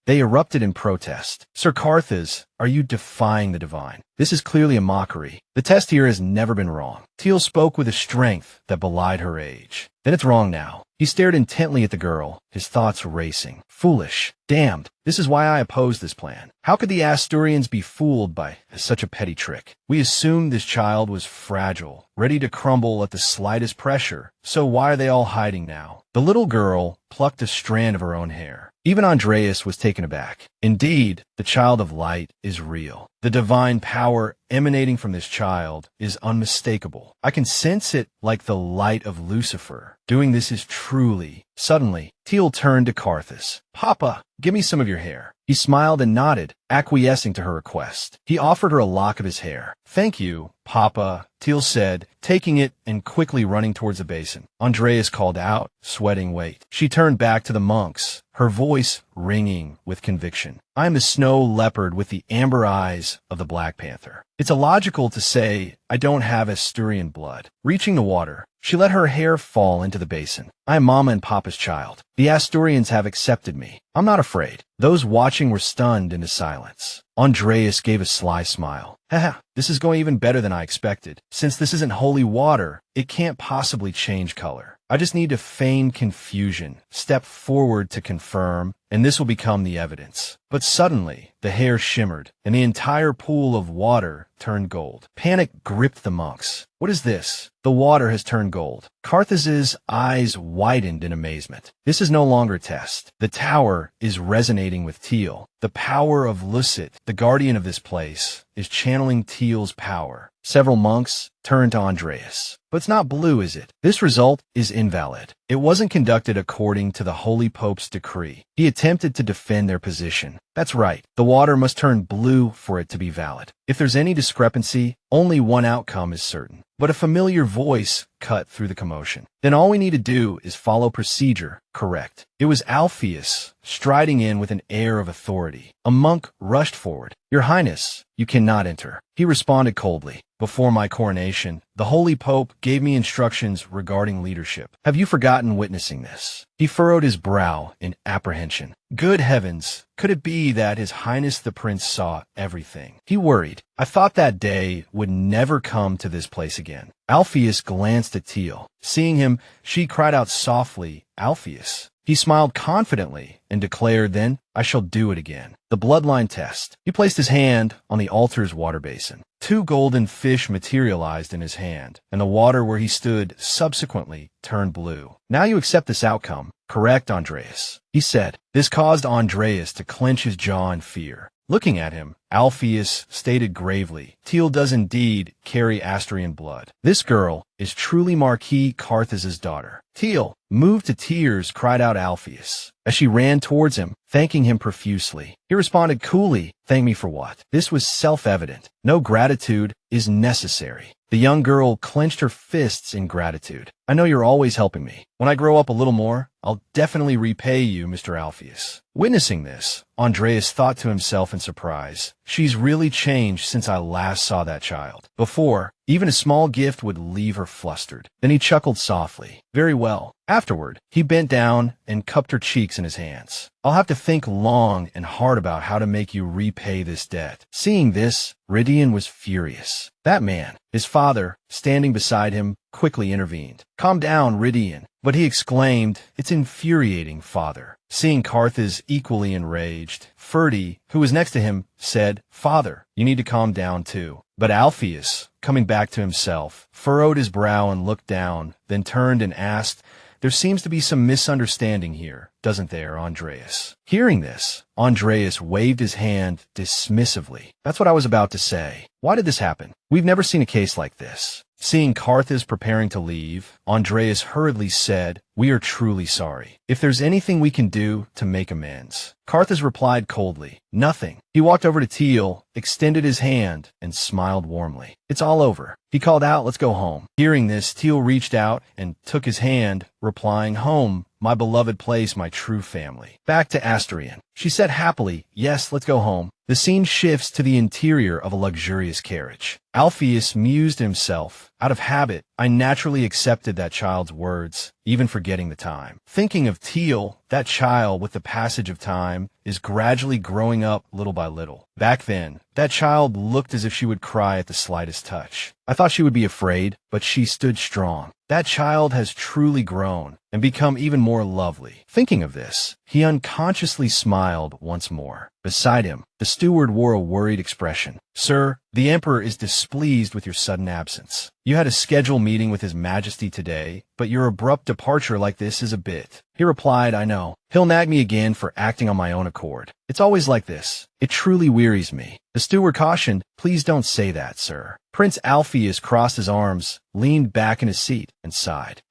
They erupted in protest. Sir Carthage, are you defying the divine? This is clearly a mockery. The test here has never been wrong. Thiel spoke with a strength that belied her age. Then it's wrong now. He stared intently at the girl, his thoughts racing. Foolish. Damned. This is why I oppose this plan. How could the Asturians be fooled by such a petty trick? We assumed this child was fragile, ready to crumble at the slightest pressure. So why are they all hiding now? The little girl plucked a strand of her own hair. Even Andreas was taken aback. Indeed, the child of light is real. The divine power emanating from this child is unmistakable. I can sense it like the light of Lucifer. Doing this is truly Suddenly, Thiel turned to Karthus. "Papa, give me some of your hair." He smiled and nodded, acquiescing to her request. He offered her a lock of his hair. "Thank you, Papa," Thiel said, taking it and quickly running towards the basin. Andreas called out, sweating wait. She turned back to the monks, her voice ringing with conviction. "I am the snow leopard with the amber eyes of the Black Panther. It's illogical to say I don't have Asturian blood." Reaching the water, she let her hair fall into the basin. "I am Mama and Papa's child. The Asturians have accepted me. I'm not afraid." Those watching were stunned into silence. Andreas gave a sly smile. "Haha, this is going even better than I expected. Since this isn't holy water, it can't possibly change color. I just need to feign confusion, step forward to confirm, and this will become the evidence." But suddenly, the hair shimmered, and the entire pool of water turned gold. Panic gripped the monks. "What is this? The water has turned gold." Karthus's eyes widened in amazement. This is no longer a test. The tower is resonating with Thiel. The power of Lucit, the guardian of this place, is channeling Thiel's power. Several monks turned to Andreas. "But it's not blue, is it? This result is invalid. It wasn't conducted according to the Holy Pope's decree." He attempted to defend their position. "That's right. The water must turn blue for it to be valid. If there's any discrepancy, only one outcome is certain." But a familiar voice cut through the commotion. "Then all we need to do is follow procedure, correct?" It was Alpheus, striding in with an air of authority. A monk rushed forward. "Your Highness, you cannot enter." He responded coldly. "Before my coronation, the Holy Pope gave me instructions regarding leadership. Have you forgotten witnessing this?" He furrowed his brow in apprehension. Good heavens, could it be that His Highness the Prince saw everything? He worried. "I thought that day would never come to this place again." Alpheus glanced at Thiel. Seeing him, she cried out softly, "Alpheus." He smiled confidently and declared, "Then I shall do it again." The bloodline test. He placed his hand on the altar's water basin. 2 golden fish materialized in his hand, and the water where he stood subsequently turned blue. "Now you accept this outcome, correct, Andreas?" he said. This caused Andreas to clench his jaw in fear. Looking at him, Alpheus stated gravely, "Thiel does indeed carry Asturian blood. This girl is truly Marquis Karthus's daughter." "Thiel," moved to tears, cried out Alpheus, as she ran towards him, thanking him profusely. He responded coolly, "Thank me for what?" This was self-evident. No gratitude is necessary. The young girl clenched her fists in gratitude. "I know you're always helping me. When I grow up a little more, I'll definitely repay you, Mr. Alpheus." Witnessing this, Andreas thought to himself in surprise, "She's really changed since I last saw that child. Before, even a small gift would leave her flustered." Then he chuckled softly. "Very well." Afterward, he bent down and cupped her cheeks in his hands. "I'll have to think long and hard about how to make you repay this debt." Seeing this, Rydian was furious. That man, his father, standing beside him, quickly intervened. "Calm down, Rydian." But he exclaimed, "It's infuriating, father." Seeing Karthus equally enraged, Ferdi, who was next to him, said, "Father, you need to calm down too." But Alpheus, coming back to himself, furrowed his brow and looked down, then turned and asked, "There seems to be some misunderstanding here, doesn't there, Andreas?" Hearing this, Andreas waved his hand dismissively. "That's what I was about to say. Why did this happen? We've never seen a case like this." Seeing Karthus preparing to leave, Andreas hurriedly said, "We are truly sorry. If there's anything we can do to make amends." Karthus replied coldly, "Nothing." He walked over to Thiel, extended his hand, and smiled warmly. "It's all over." He called out, "Let's go home." Hearing this, Thiel reached out and took his hand, replying, "Home, my beloved place, my true family." Back to Asturian. She said happily, "Yes, let's go home." The scene shifts to the interior of a luxurious carriage. Alpheus mused to himself, "Out of habit, I naturally accepted that child's words, even forgetting the time." Thinking of Thiel, that child with the passage of time is gradually growing up little by little. Back then, that child looked as if she would cry at the slightest touch. I thought she would be afraid, but she stood strong. That child has truly grown and become even more lovely. Thinking of this, he unconsciously smiled once more. Beside him, the steward wore a worried expression. "Sir, the Emperor is displeased with your sudden absence. You had a scheduled meeting with His Majesty today, but your abrupt departure like this is a bit." He replied, "I know. He'll nag me again for acting on my own accord. It's always like this. It truly wearies me." The steward cautioned, "Please don't say that, sir." Prince Alpheus crossed his arms, leaned back in his seat, and sighed.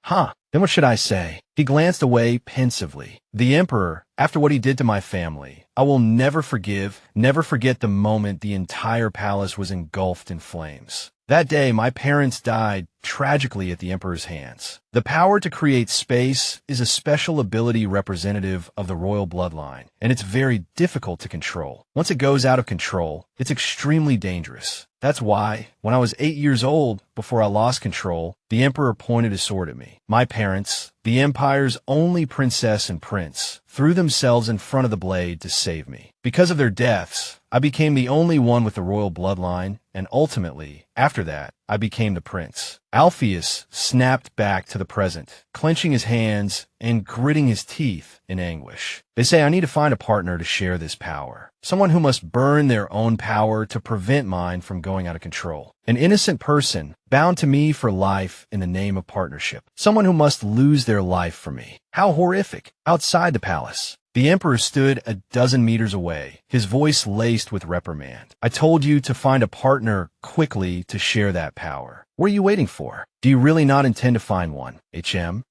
Then what should I say? He glanced away pensively. The Emperor, after what he did to my family, I will never forget the moment the entire palace was engulfed in flames. That day, my parents died tragically at the Emperor's hands. The power to create space is a special ability representative of the royal bloodline, and it's very difficult to control. Once it goes out of control, it's extremely dangerous. That's why, when I was 8 years old, before I lost control, the Emperor pointed his sword at me. My parents, the Empire's only princess and prince, threw themselves in front of the blade to save me. Because of their deaths, I became the only one with the royal bloodline, and ultimately, after that, I became the prince. Alpheus snapped back to the present, clenching his hands and gritting his teeth in anguish. They say I need to find a partner to share this power. Someone who must burn their own power to prevent mine from going out of control. An innocent person, bound to me for life in the name of partnership. Someone who must lose their life for me. How horrific. Outside the palace, the Emperor stood a dozen meters away, his voice laced with reprimand. I told you to find a partner quickly to share that power. What are you waiting for? Do you really not intend to find one?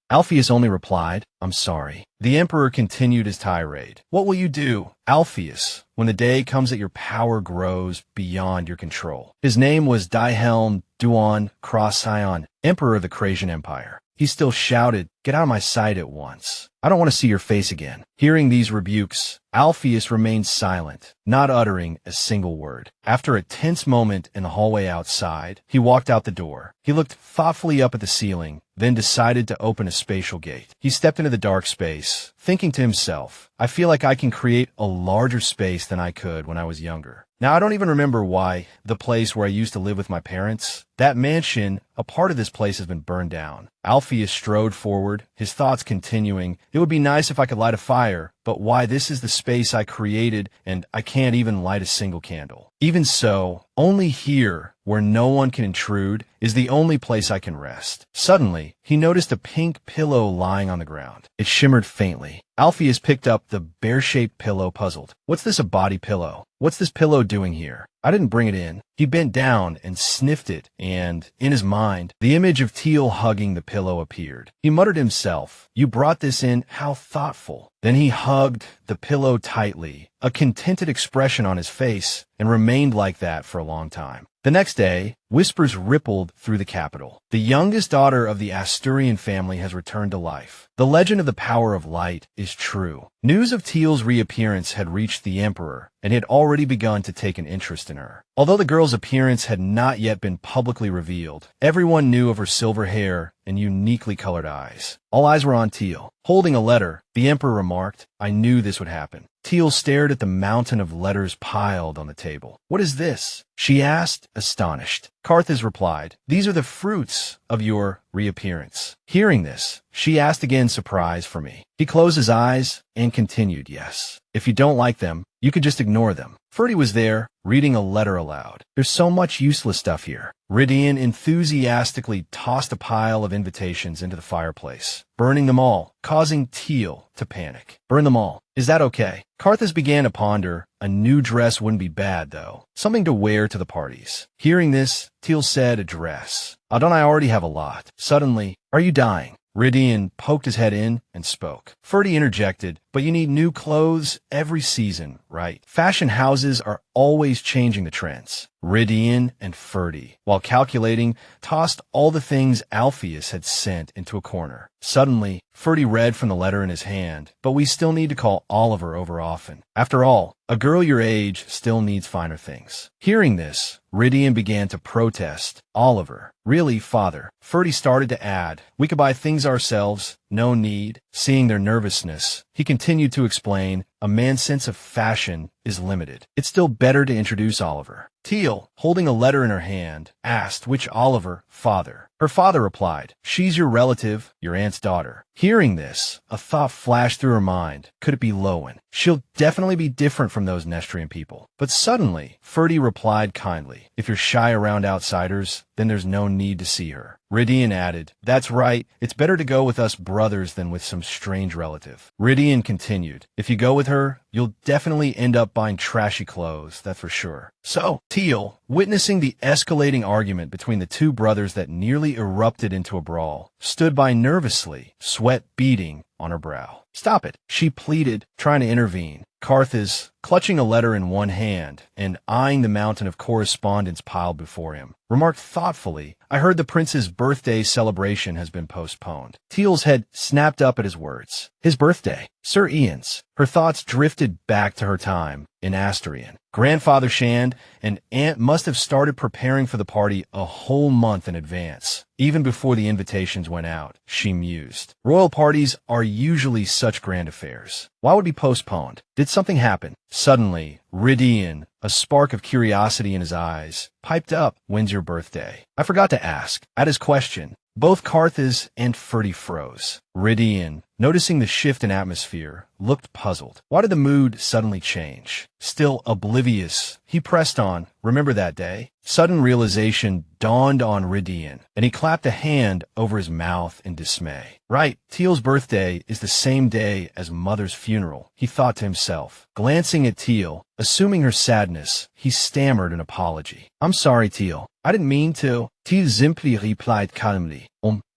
Alpheus only replied, I'm sorry. The Emperor continued his tirade. What will you do, Alpheus, when the day comes that your power grows beyond your control? His name was Dihelm Duan Cross-Sion, Emperor of the Krasian Empire. He still shouted, get out of my sight at once. I don't want to see your face again. Hearing these rebukes, Alpheus remained silent, not uttering a single word. After a tense moment in the hallway outside, he walked out the door. He looked thoughtfully up at the ceiling, then decided to open a spatial gate. He stepped into the dark space, thinking to himself, I feel like I can create a larger space than I could when I was younger. Now, I don't even remember why the place where I used to live with my parents, that mansion, a part of this place has been burned down. Alpheus strode forward, his thoughts continuing. It would be nice if I could light a fire, but why, this is the space I created, and I can't even light a single candle. Even so, only here, where no one can intrude, is the only place I can rest. Suddenly, he noticed a pink pillow lying on the ground. It shimmered faintly. Alpheus picked up the bear-shaped pillow, puzzled. What's this, a body pillow? What's this pillow doing here? I didn't bring it in. He bent down and sniffed it, and, in his mind, the image of Thiel hugging the pillow appeared. He muttered to himself, you brought this in, how thoughtful. Then he hugged the pillow tightly, a contented expression on his face, and remained like that for a long time. The next day, whispers rippled through the capital. The youngest daughter of the Asturian family has returned to life. The legend of the power of light is true. News of Thiel's reappearance had reached the Emperor, and he had already begun to take an interest in her. Although the girl's appearance had not yet been publicly revealed, everyone knew of her silver hair and uniquely colored eyes. All eyes were on Thiel. Holding a letter, the Emperor remarked, I knew this would happen. Thiel stared at the mountain of letters piled on the table. What is this? She asked, astonished. Carthage replied, these are the fruits of your reappearance. Hearing this, she asked again, surprised for me. He closed his eyes and continued, yes. If you don't like them, you could just ignore them. Ferdy was there, reading a letter aloud. There's so much useless stuff here. Ridian enthusiastically tossed a pile of invitations into the fireplace, burning them all, causing Thiel to panic. Burn them all. Is that okay? Carthage began to ponder. A new dress wouldn't be bad, though. Something to wear to the parties. Hearing this, Thiel said, a dress. Don't I already have a lot? Suddenly, are you dying? Ridian poked his head in and spoke. Ferdy interjected, but you need new clothes every season, right? Fashion houses are always changing the trends. Ridian and Ferdy, while calculating, tossed all the things Alpheus had sent into a corner. Suddenly, Ferdy read from the letter in his hand, but we still need to call Oliver over often. After all, a girl your age still needs finer things. Hearing this, Ridian began to protest. Oliver, really, father? Ferdy started to add, we could buy things ourselves, no need. Seeing their nervousness, he continued to explain, a man's sense of fashion is limited. It's still better to introduce Oliver. Thiel, holding a letter in her hand, asked which Oliver, father. Her father replied, she's your relative, your aunt's daughter. Hearing this, a thought flashed through her mind. Could it be Lowen? She'll definitely be different from those Nestrian people. But suddenly, Ferdy replied kindly, if you're shy around outsiders, then there's no need to see her. Rydian added, "That's right. It's better to go with us brothers than with some strange relative." Rydian continued, "If you go with her, you'll definitely end up buying trashy clothes, that's for sure." So, Thiel, witnessing the escalating argument between the two brothers that nearly erupted into a brawl, stood by nervously, sweat beading on her brow. "Stop it," she pleaded, trying to intervene. Carthage, clutching a letter in one hand and eyeing the mountain of correspondence piled before him, remarked thoughtfully, "I heard the prince's birthday celebration has been postponed." Thiel's head snapped up at his words. His birthday? Sir Ian's. Her thoughts drifted back to her time in Asterion. Grandfather Shand and Aunt must have started preparing for the party a whole month in advance, even before the invitations went out, she mused. Royal parties are usually such grand affairs. Why would it be postponed? Did something happen? Suddenly, Rydian, a spark of curiosity in his eyes, piped up, "When's your birthday?" I forgot to ask. At his question, both Carthage and Ferdy froze. Rydian, noticing the shift in atmosphere, looked puzzled. Why did the mood suddenly change? Still oblivious, he pressed on, "Remember that day?" Sudden realization dawned on Rydian, and he clapped a hand over his mouth in dismay. Right, Thiel's birthday is the same day as Mother's funeral, he thought to himself. Glancing at Thiel, assuming her sadness, he stammered an apology. "I'm sorry, Thiel. I didn't mean to." Thiel simply replied calmly,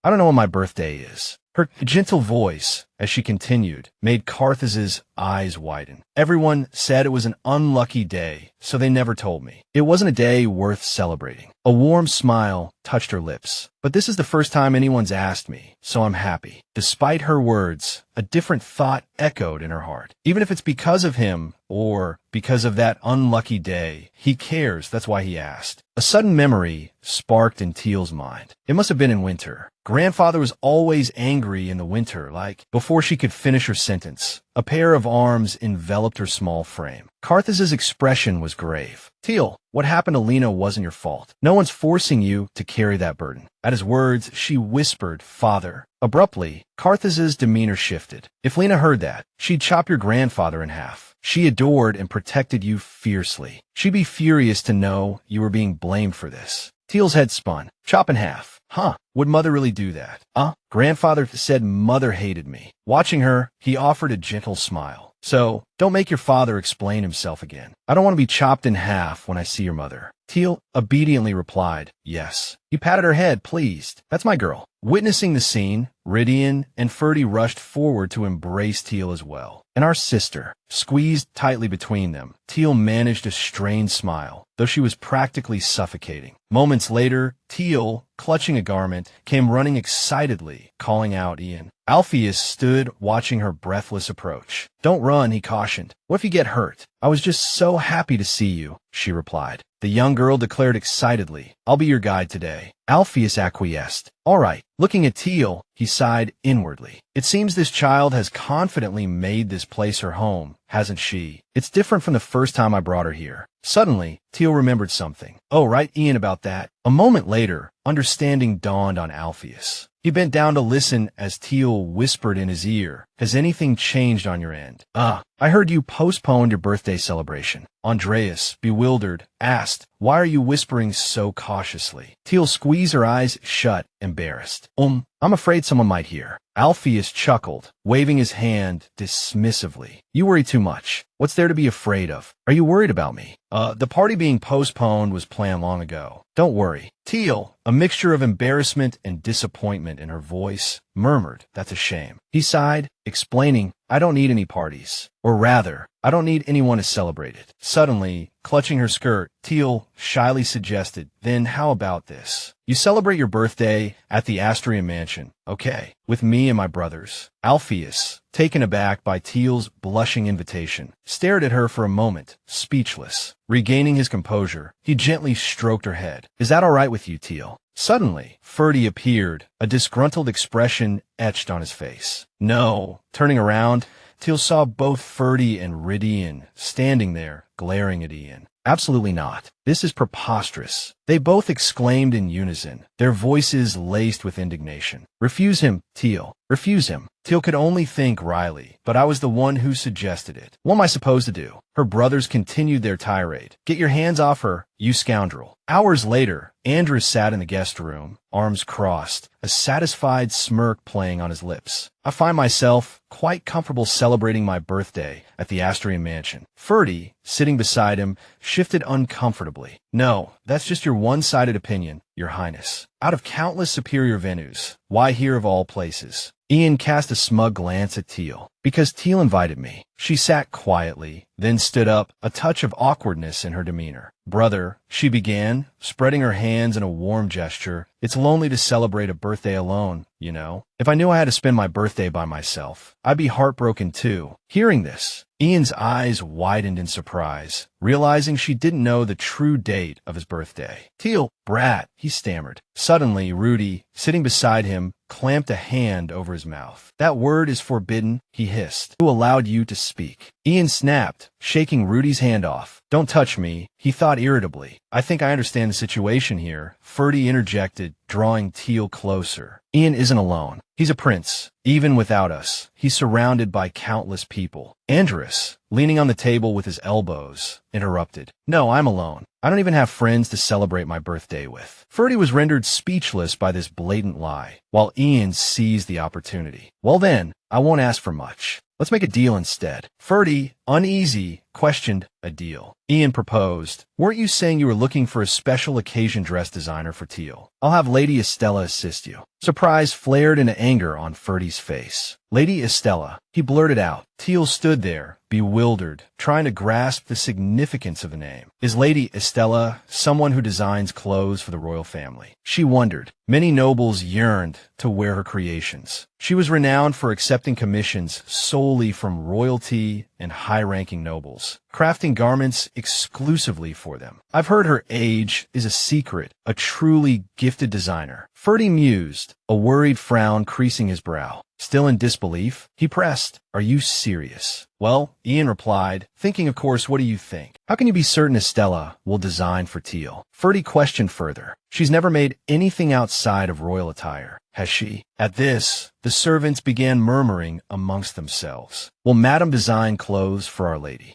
I don't know when my birthday is." Her gentle voice, as she continued, made Carthage's eyes widen. "Everyone said it was an unlucky day, so they never told me. It wasn't a day worth celebrating." A warm smile touched her lips. "But this is the first time anyone's asked me, so I'm happy." Despite her words, a different thought echoed in her heart. Even if it's because of him, or because of that unlucky day, he cares, that's why he asked. A sudden memory sparked in Thiel's mind. It must have been in winter. Grandfather was always angry in the winter, like, before she could finish her sentence. A pair of arms enveloped her small frame. Carthage's expression was grave. "Thiel, what happened to Lena wasn't your fault. No one's forcing you to carry that burden." At his words, she whispered, "Father." Abruptly, Carthage's demeanor shifted. "If Lena heard that, she'd chop your grandfather in half. She adored and protected you fiercely. She'd be furious to know you were being blamed for this." Thiel's head spun. "Chop in half. Huh, would Mother really do that?" Grandfather said Mother hated me." Watching her, he offered a gentle smile. "So, don't make your father explain himself again. I don't want to be chopped in half when I see your mother." Thiel obediently replied, "Yes." He patted her head, pleased. "That's my girl." Witnessing the scene, Rydian and Ferdy rushed forward to embrace Thiel as well. "And our sister." Squeezed tightly between them, Thiel managed a strained smile, though she was practically suffocating. Moments later, Thiel, clutching a garment, came running excitedly, calling out Ian. Alpheus stood watching her breathless approach. "Don't run," he cautioned. "What if you get hurt?" "I was just so happy to see you," she replied. The young girl declared excitedly, "I'll be your guide today." Alpheus acquiesced. "All right." Looking at Thiel, he sighed inwardly. "It seems this child has confidently made this place her home, hasn't she? It's different from the first time I brought her here." Suddenly, Thiel remembered something. "Oh, write Ian about that." A moment later, understanding dawned on Alpheus. He bent down to listen as Thiel whispered in his ear, "Has anything changed on your end?" I heard you postponed your birthday celebration." Andreas, bewildered, asked, "Why are you whispering so cautiously?" Thiel squeezed her eyes shut, embarrassed. I'm afraid someone might hear." Alpheus chuckled, waving his hand dismissively. "You worry too much. What's there to be afraid of? Are you worried about me?" The party being postponed was planned long ago. "Don't worry." Thiel, a mixture of embarrassment and disappointment in her voice, murmured, "That's a shame." He sighed, explaining, "I don't need any parties. Or rather, I don't need anyone to celebrate it." Suddenly, clutching her skirt, Thiel shyly suggested, "Then how about this? You celebrate your birthday at the Asterion mansion, okay, with me and my brothers." Alpheus, taken aback by Thiel's blushing invitation, stared at her for a moment, speechless. Regaining his composure, he gently stroked her head. "Is that all right with you, Thiel?" Suddenly, Ferdy appeared, a disgruntled expression etched on his face. "No." Turning around, Thiel saw both Ferdy and Rydian standing there, glaring at Ian. "Absolutely not." This is preposterous. They both exclaimed in unison, their voices laced with indignation. Refuse him, Thiel. Refuse him. Thiel could only think wryly, but I was the one who suggested it. What am I supposed to do? Her brothers continued their tirade. Get your hands off her, you scoundrel. Hours later, Andrew sat in the guest room, arms crossed, a satisfied smirk playing on his lips. I find myself quite comfortable celebrating my birthday at the Astrian mansion. Ferdy, sitting beside him, shifted uncomfortably. No, that's just your one-sided opinion, Your Highness. Out of countless superior venues, why here of all places? Ian cast a smug glance at Thiel. Because Thiel invited me. She sat quietly, then stood up, a touch of awkwardness in her demeanor. Brother, she began, spreading her hands in a warm gesture. It's lonely to celebrate a birthday alone, you know. If I knew I had to spend my birthday by myself, I'd be heartbroken too. Hearing this, Ian's eyes widened in surprise, realizing she didn't know the true date of his birthday. Thiel, brat, he stammered. Suddenly, Rudy, sitting beside him, clamped a hand over his mouth. That word is forbidden, he hissed. Who allowed you to speak? Ian snapped, shaking Rudy's hand off. Don't touch me, he thought irritably. I think I understand the situation here, Ferdy interjected, drawing Thiel closer. Ian isn't alone. He's a prince. Even without us, he's surrounded by countless people. Andrus, leaning on the table with his elbows, interrupted. No, I'm alone. I don't even have friends to celebrate my birthday with. Ferdy was rendered speechless by this blatant lie, while Ian seized the opportunity. Well then, I won't ask for much. Let's make a deal instead. Ferdy, uneasy, questioned, a deal. Ian proposed. Weren't you saying you were looking for a special occasion dress designer for Thiel? I'll have Lady Estella assist you. Surprise flared into anger on Ferdy's face. Lady Estella, he blurted out. Thiel stood there, bewildered, trying to grasp the significance of the name. Is Lady Estella someone who designs clothes for the royal family? She wondered. Many nobles yearned to wear her creations. She was renowned for accepting commissions solely from royalty and high-ranking nobles, crafting garments exclusively for them. I've heard her age is a secret, a truly gifted designer. Ferdy mused, a worried frown creasing his brow. Still in disbelief, he pressed, Are you serious? Well, Ian replied, thinking, of course, what do you think? How can you be certain Estella will design for Thiel? Ferdy questioned further. She's never made anything outside of royal attire, has she? At this, the servants began murmuring amongst themselves. Will Madame design clothes for Our Lady?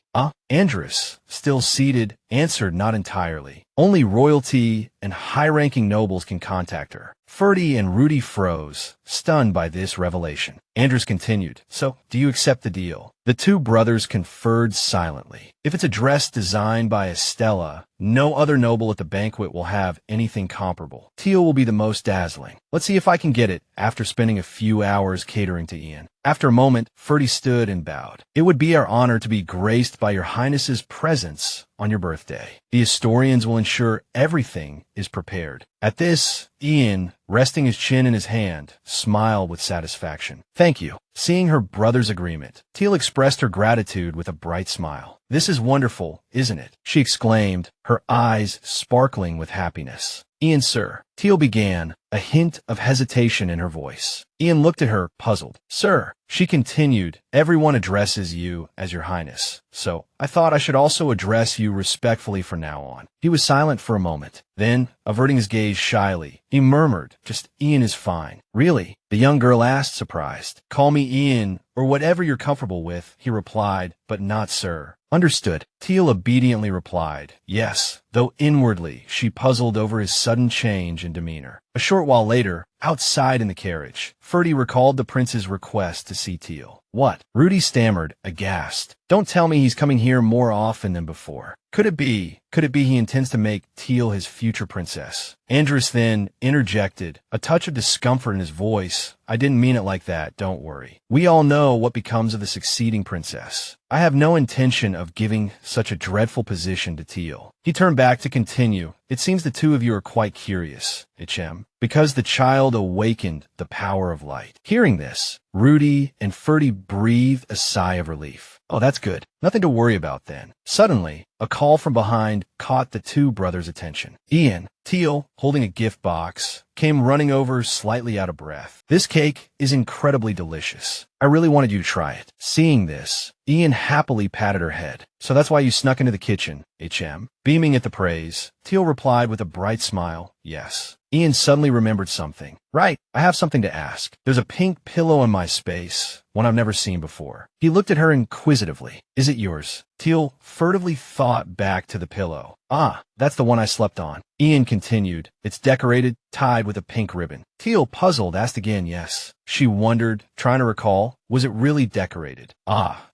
Andrus, still seated, answered not entirely. Only royalty and high-ranking nobles can contact her. Ferdy and Rudy froze, stunned by this revelation. Andrus continued, So, do you accept the deal? The two brothers conferred silently. If it's a dress designed by Estella, no other noble at the banquet will have anything comparable. Thiel will be the most dazzling. Let's see if I can get it after spending a few hours catering to Ian. After a moment, Ferdy stood and bowed. It would be our honor to be graced by your highness's presence on your birthday. The historians will ensure everything is prepared. At this, Ian, resting his chin in his hand, smiled with satisfaction. Thank you. Seeing her brother's agreement, Thiel expressed her gratitude with a bright smile. This is wonderful, isn't it? She exclaimed, her eyes sparkling with happiness. Ian, sir, Thiel began, a hint of hesitation in her voice. Ian looked at her, puzzled. Sir, she continued, everyone addresses you as your highness, so I thought I should also address you respectfully from now on. He was silent for a moment. Then, averting his gaze shyly, he murmured, just Ian is fine. Really? The young girl asked, surprised. Call me Ian, or whatever you're comfortable with, he replied, but not sir. Understood. Thiel obediently replied, yes, though inwardly she puzzled over his sudden change in demeanor. A short while later, outside in the carriage, Ferdy recalled the prince's request to see Thiel. What? Rudy stammered, aghast. Don't tell me he's coming here more often than before. Could it be he intends to make Thiel his future princess? Andrus then interjected, a touch of discomfort in his voice. I didn't mean it like that, don't worry. We all know what becomes of the succeeding princess. I have no intention of giving such a dreadful position to Thiel. He turned back to continue. It seems the two of you are quite curious, Ichem, because the child awakened the power of light. Hearing this, Rudy and Ferdy breathed a sigh of relief. Oh, that's good. Nothing to worry about then. Suddenly, a call from behind caught the two brothers' attention. Ian, Thiel, holding a gift box, came running over slightly out of breath. "This cake is incredibly delicious. I really wanted you to try it." Seeing this, Ian happily patted her head. "So that's why you snuck into the kitchen, HM?" Beaming at the praise, Thiel replied with a bright smile, "Yes." Ian suddenly remembered something. "Right, I have something to ask. There's a pink pillow in my space, one I've never seen before." He looked at her inquisitively. "Is it yours?" Thiel furtively thought back to the pillow. "Ah, that's the one I slept on." Ian continued. "It's decorated, tied with a pink ribbon." Thiel, puzzled, asked again, "Yes." She wondered, trying to recall, was it really decorated?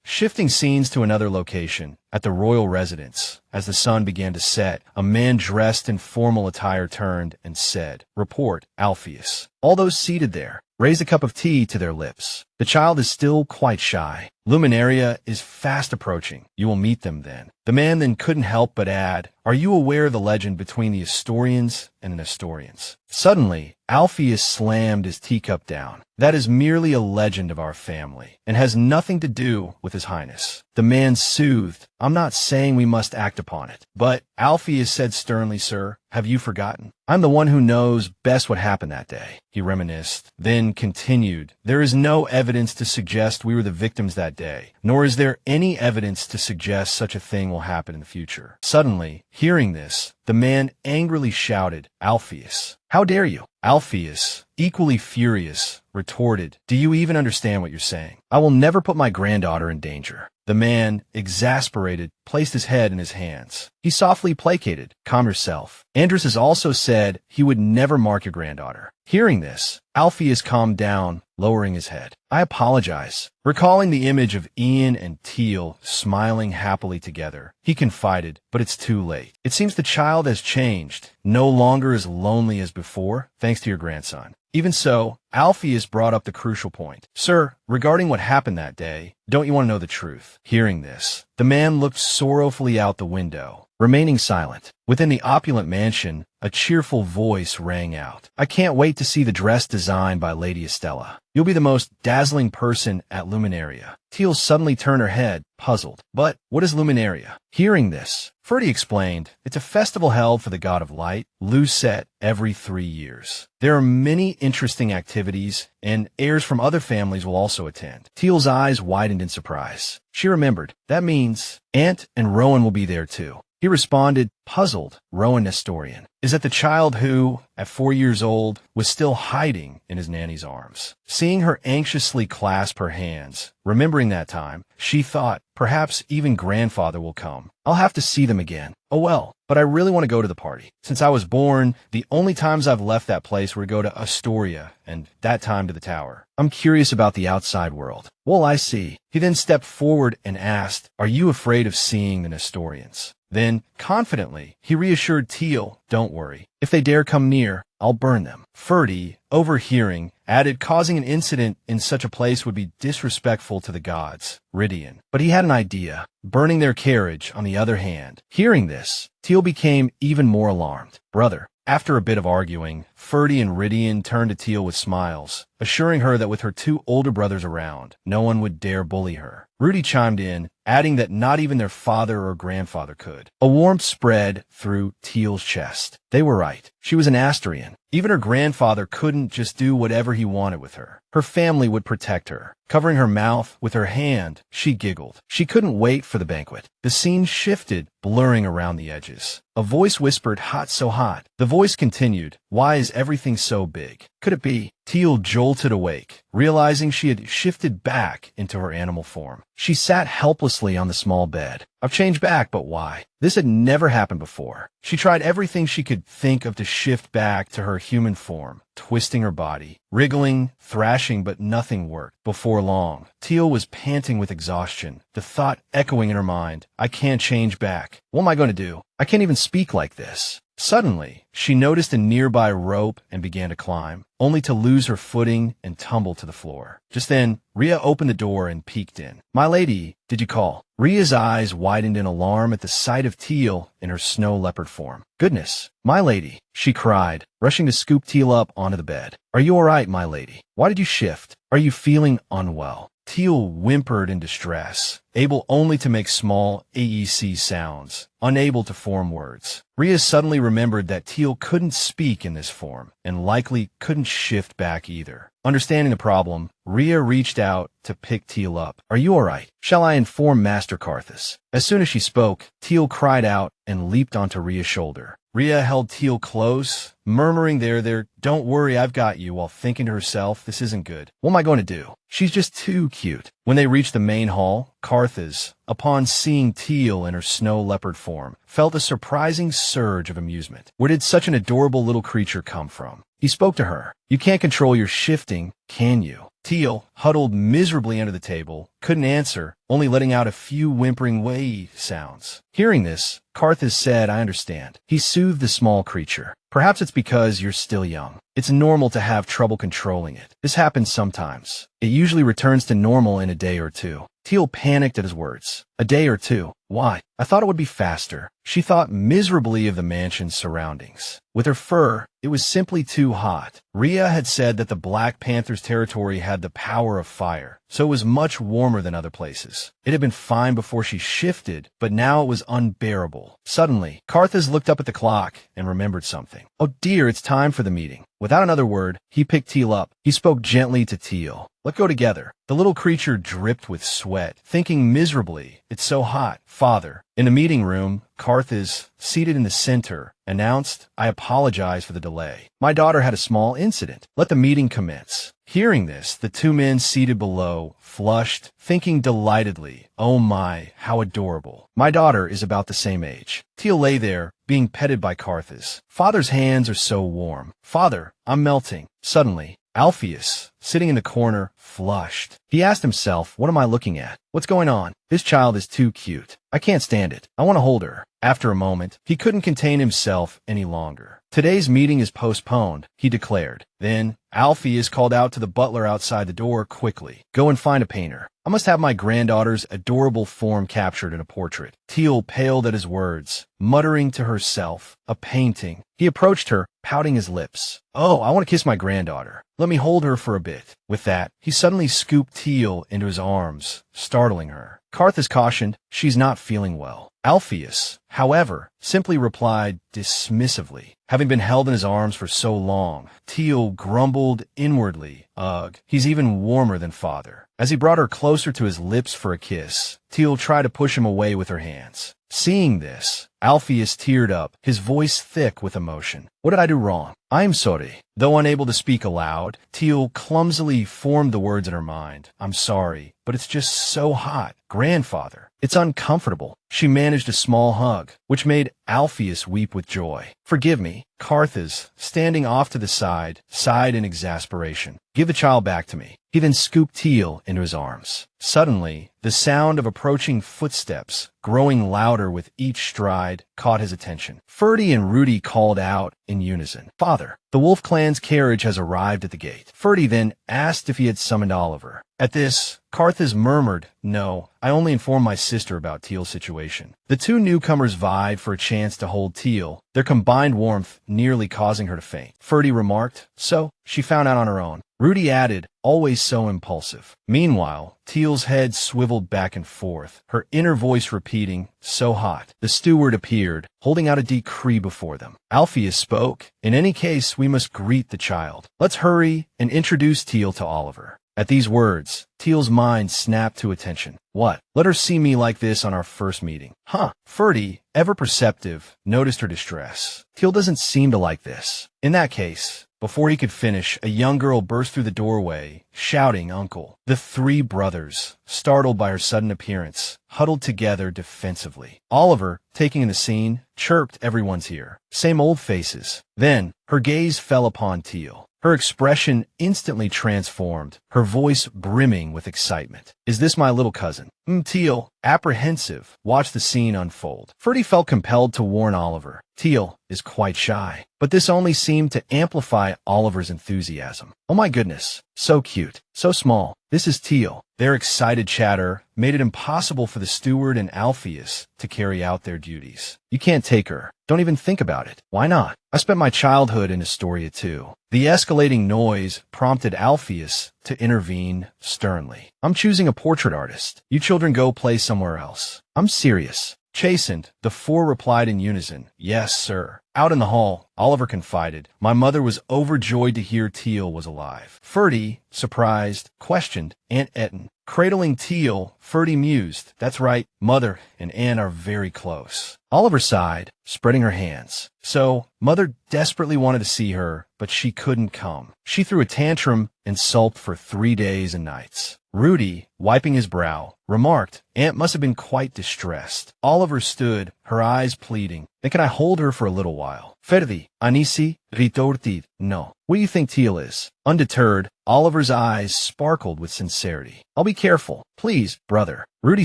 Shifting scenes to another location, at the royal residence. As the sun began to set, a man dressed in formal attire turned and said, "Report, Alpheus." All those seated there raised a cup of tea to their lips. The child is still quite shy. Luminaria is fast approaching. You will meet them then. The man then couldn't help but add, "Are you aware of the legend between the Astorians and the Nestorians?" Suddenly, Alpheus slammed his teacup down. "That is merely a legend of our family, and has nothing to do with His Highness." The man soothed, "I'm not saying we must act upon it." "But," Alpheus said sternly, "Sir, have you forgotten? I'm the one who knows best what happened that day." He reminisced, then continued, "There is no evidence to suggest we were the victims that day, nor is there any evidence to suggest such a thing will happen in the future." Suddenly, hearing this, the man angrily shouted, "Alpheus, how dare you?" Alpheus, equally furious, retorted, "Do you even understand what you're saying? I will never put my granddaughter in danger." The man, exasperated, placed his head in his hands. He softly placated, "Calm yourself. Andrus has also said he would never mark your granddaughter." Hearing this, Alpheus calmed down, lowering his head. "I apologize." Recalling the image of Ian and Thiel smiling happily together, he confided, "But it's too late. It seems the child has changed, no longer as lonely as before, thanks to your grandson." Even so, Alpheus brought up the crucial point. "Sir, regarding what happened that day, don't you want to know the truth?" Hearing this, the man looked sorrowfully out the window, remaining silent. Within the opulent mansion, a cheerful voice rang out. "I can't wait to see the dress designed by Lady Estella. You'll be the most dazzling person at Luminaria." Thiel suddenly turned her head, puzzled. "But what is Luminaria?" Hearing this, Ferdy explained, "It's a festival held for the god of light, Lucet, every 3 years. There are many interesting activities, and heirs from other families will also attend." Thiel's eyes widened in surprise. She remembered, "That means Aunt and Rowan will be there too." He responded, puzzled, "Rowan Nestorian. Is that the child who, at 4 years old, was still hiding in his nanny's arms?" Seeing her anxiously clasp her hands, remembering that time, she thought, perhaps even grandfather will come. I'll have to see them again. Oh well, but I really want to go to the party. Since I was born, the only times I've left that place were to go to Astoria, and that time to the tower. I'm curious about the outside world. Well, I see. He then stepped forward and asked, "Are you afraid of seeing the Nestorians?" Then, confidently, he reassured Thiel, "Don't worry. If they dare come near, I'll burn them." Ferdy, overhearing, added, "Causing an incident in such a place would be disrespectful to the gods." Rydian. But he had an idea. Burning their carriage, on the other hand. Hearing this, Thiel became even more alarmed. "Brother." After a bit of arguing, Ferdy and Rydian turned to Thiel with smiles, assuring her that with her 2 older brothers around, no one would dare bully her. Rudy chimed in, adding that not even their father or grandfather could. A warmth spread through Thiel's chest. They were right. She was an Astorian. Even her grandfather couldn't just do whatever he wanted with her. Her family would protect her. Covering her mouth with her hand, she giggled. She couldn't wait for the banquet. The scene shifted, blurring around the edges. A voice whispered, "Hot, so hot." The voice continued, "Why is everything so big? Could it be?" Thiel jolted awake, realizing she had shifted back into her animal form. She sat helplessly on the small bed. "I've changed back, but why?" This had never happened before. She tried everything she could think of to shift back to her human form, twisting her body, wriggling, thrashing, but nothing worked. Before long, Thiel was panting with exhaustion, the thought echoing in her mind, "I can't change back. What am I going to do? I can't even speak like this." Suddenly, she noticed a nearby rope and began to climb, only to lose her footing and tumble to the floor. Just then, Rhea opened the door and peeked in. "My lady, did you call?" Rhea's eyes widened in alarm at the sight of Thiel in her snow leopard form. "Goodness, my lady," she cried, rushing to scoop Thiel up onto the bed. "Are you all right, my lady? Why did you shift? Are you feeling unwell?" Thiel whimpered in distress, able only to make small AEC sounds, unable to form words. Rhea suddenly remembered that Thiel couldn't speak in this form, and likely couldn't shift back either. Understanding the problem, Rhea reached out to pick Thiel up. "Are you alright? Shall I inform Master Karthus?" As soon as she spoke, Thiel cried out and leaped onto Rhea's shoulder. Rhea held Thiel close, murmuring there, "Don't worry, I've got you," while thinking to herself, this isn't good. What am I going to do? She's just too cute. When they reached the main hall, Karthus, upon seeing Thiel in her snow leopard form, felt a surprising surge of amusement. Where did such an adorable little creature come from? He spoke to her. "You can't control your shifting, can you?" Thiel, huddled miserably under the table, couldn't answer, only letting out a few whimpering wee sounds. Hearing this, Karthus said, "I understand." He soothed the small creature. "Perhaps it's because you're still young. It's normal to have trouble controlling it. This happens sometimes. It usually returns to normal in a day or two." Thiel panicked at his words. "A day or two? Why? I thought it would be faster." She thought miserably of the mansion's surroundings. With her fur, it was simply too hot. Rhea had said that the Black Panther's territory had the power of fire, so it was much warmer than other places. It had been fine before she shifted, but now it was unbearable. Suddenly, Karthus looked up at the clock and remembered something. "Oh dear, it's time for the meeting." Without another word, he picked Thiel up. He spoke gently to Thiel. "Let go together." The little creature dripped with sweat, thinking miserably, "It's so hot, Father." In the meeting room, Karthus, seated in the center, announced, "I apologize for the delay. My daughter had a small incident. Let the meeting commence." Hearing this, the two men seated below flushed, thinking delightedly, "Oh my, how adorable. My daughter is about the same age." Thiel lay there, being petted by Karthus. "Father's hands are so warm. Father, I'm melting." Suddenly, Alpheus, sitting in the corner, flushed. He asked himself, "What am I looking at? What's going on? This child is too cute. I can't stand it. I want to hold her." After a moment, he couldn't contain himself any longer. "Today's meeting is postponed," he declared. Then, Alpheus called out to the butler outside the door quickly, "Go and find a painter. I must have my granddaughter's adorable form captured in a portrait." Thiel paled at his words, muttering to herself, "A painting." He approached her, pouting his lips. "Oh, I want to kiss my granddaughter. Let me hold her for a bit." With that, he suddenly scooped Thiel into his arms, startling her. Karthus cautioned, "She's not feeling well." Alpheus, however, simply replied dismissively. Having been held in his arms for so long, Thiel grumbled inwardly, "Ugh, he's even warmer than father." As he brought her closer to his lips for a kiss, Thiel tried to push him away with her hands. Seeing this, Alpheus teared up, his voice thick with emotion. "What did I do wrong? I'm sorry." Though unable to speak aloud, Thiel clumsily formed the words in her mind. "I'm sorry, but it's just so hot. Grandfather, it's uncomfortable." She managed a small hug, which made Alpheus weep with joy. "Forgive me." Karthus, standing off to the side, sighed in exasperation. "Give the child back to me." He then scooped Thiel into his arms. Suddenly, the sound of approaching footsteps, growing louder with each stride, caught his attention. Ferdy and Rudy called out in unison, "Father, the Wolf Clan's carriage has arrived at the gate." Ferdy then asked if he had summoned Oliver. At this, Karthus murmured, "No, I only informed my sister about Thiel's situation." The two newcomers vied for a chance to hold Thiel, their combined warmth nearly causing her to faint. Ferdy remarked, "So, she found out on her own." Rudy added, "Always so impulsive." Meanwhile, Thiel's head swiveled back and forth, her inner voice repeating, "So hot." The steward appeared, holding out a decree before them. Alpheus spoke, "In any case, we must greet the child. Let's hurry and introduce Thiel to Oliver." At these words, Thiel's mind snapped to attention. "What? Let her see me like this on our first meeting." Huh. Ferdy, ever perceptive, noticed her distress. "Thiel doesn't seem to like this." In that case, before he could finish, a young girl burst through the doorway, shouting, "Uncle." The three brothers, startled by her sudden appearance, huddled together defensively. Oliver, taking in the scene, chirped, "Everyone's here. Same old faces." Then, her gaze fell upon Thiel. Her expression instantly transformed, her voice brimming with excitement. "Is this my little cousin?" Thiel, apprehensive, watched the scene unfold. Ferdy felt compelled to warn Oliver. Thiel is quite shy, but this only seemed to amplify Oliver's enthusiasm. Oh my goodness, so cute, so small. This is Thiel. Their excited chatter made it impossible for the steward and Alpheus to carry out their duties. You can't take her. Don't even think about it. Why not? I spent my childhood in Astoria too. The escalating noise prompted Alpheus to intervene sternly. I'm choosing a portrait artist. You children go play somewhere else. I'm serious. Chastened, the four replied in unison, "Yes, sir." Out in the hall, Oliver confided, "My mother was overjoyed to hear Thiel was alive." Ferdy, surprised, questioned Aunt Etten. Cradling Thiel, Ferdy mused, "That's right, Mother and Aunt are very close." Oliver sighed, spreading her hands. So, Mother desperately wanted to see her, but she couldn't come. She threw a tantrum and sulked for 3 days and nights. Rudy, wiping his brow, remarked, "Aunt must have been quite distressed." Oliver stood, her eyes pleading. "Then can I hold her for a little while?" "Ferdi, Anisi, ritortid." "No. What do you think Thiel is?" Undeterred, Oliver's eyes sparkled with sincerity. "I'll be careful. Please, brother." Rudy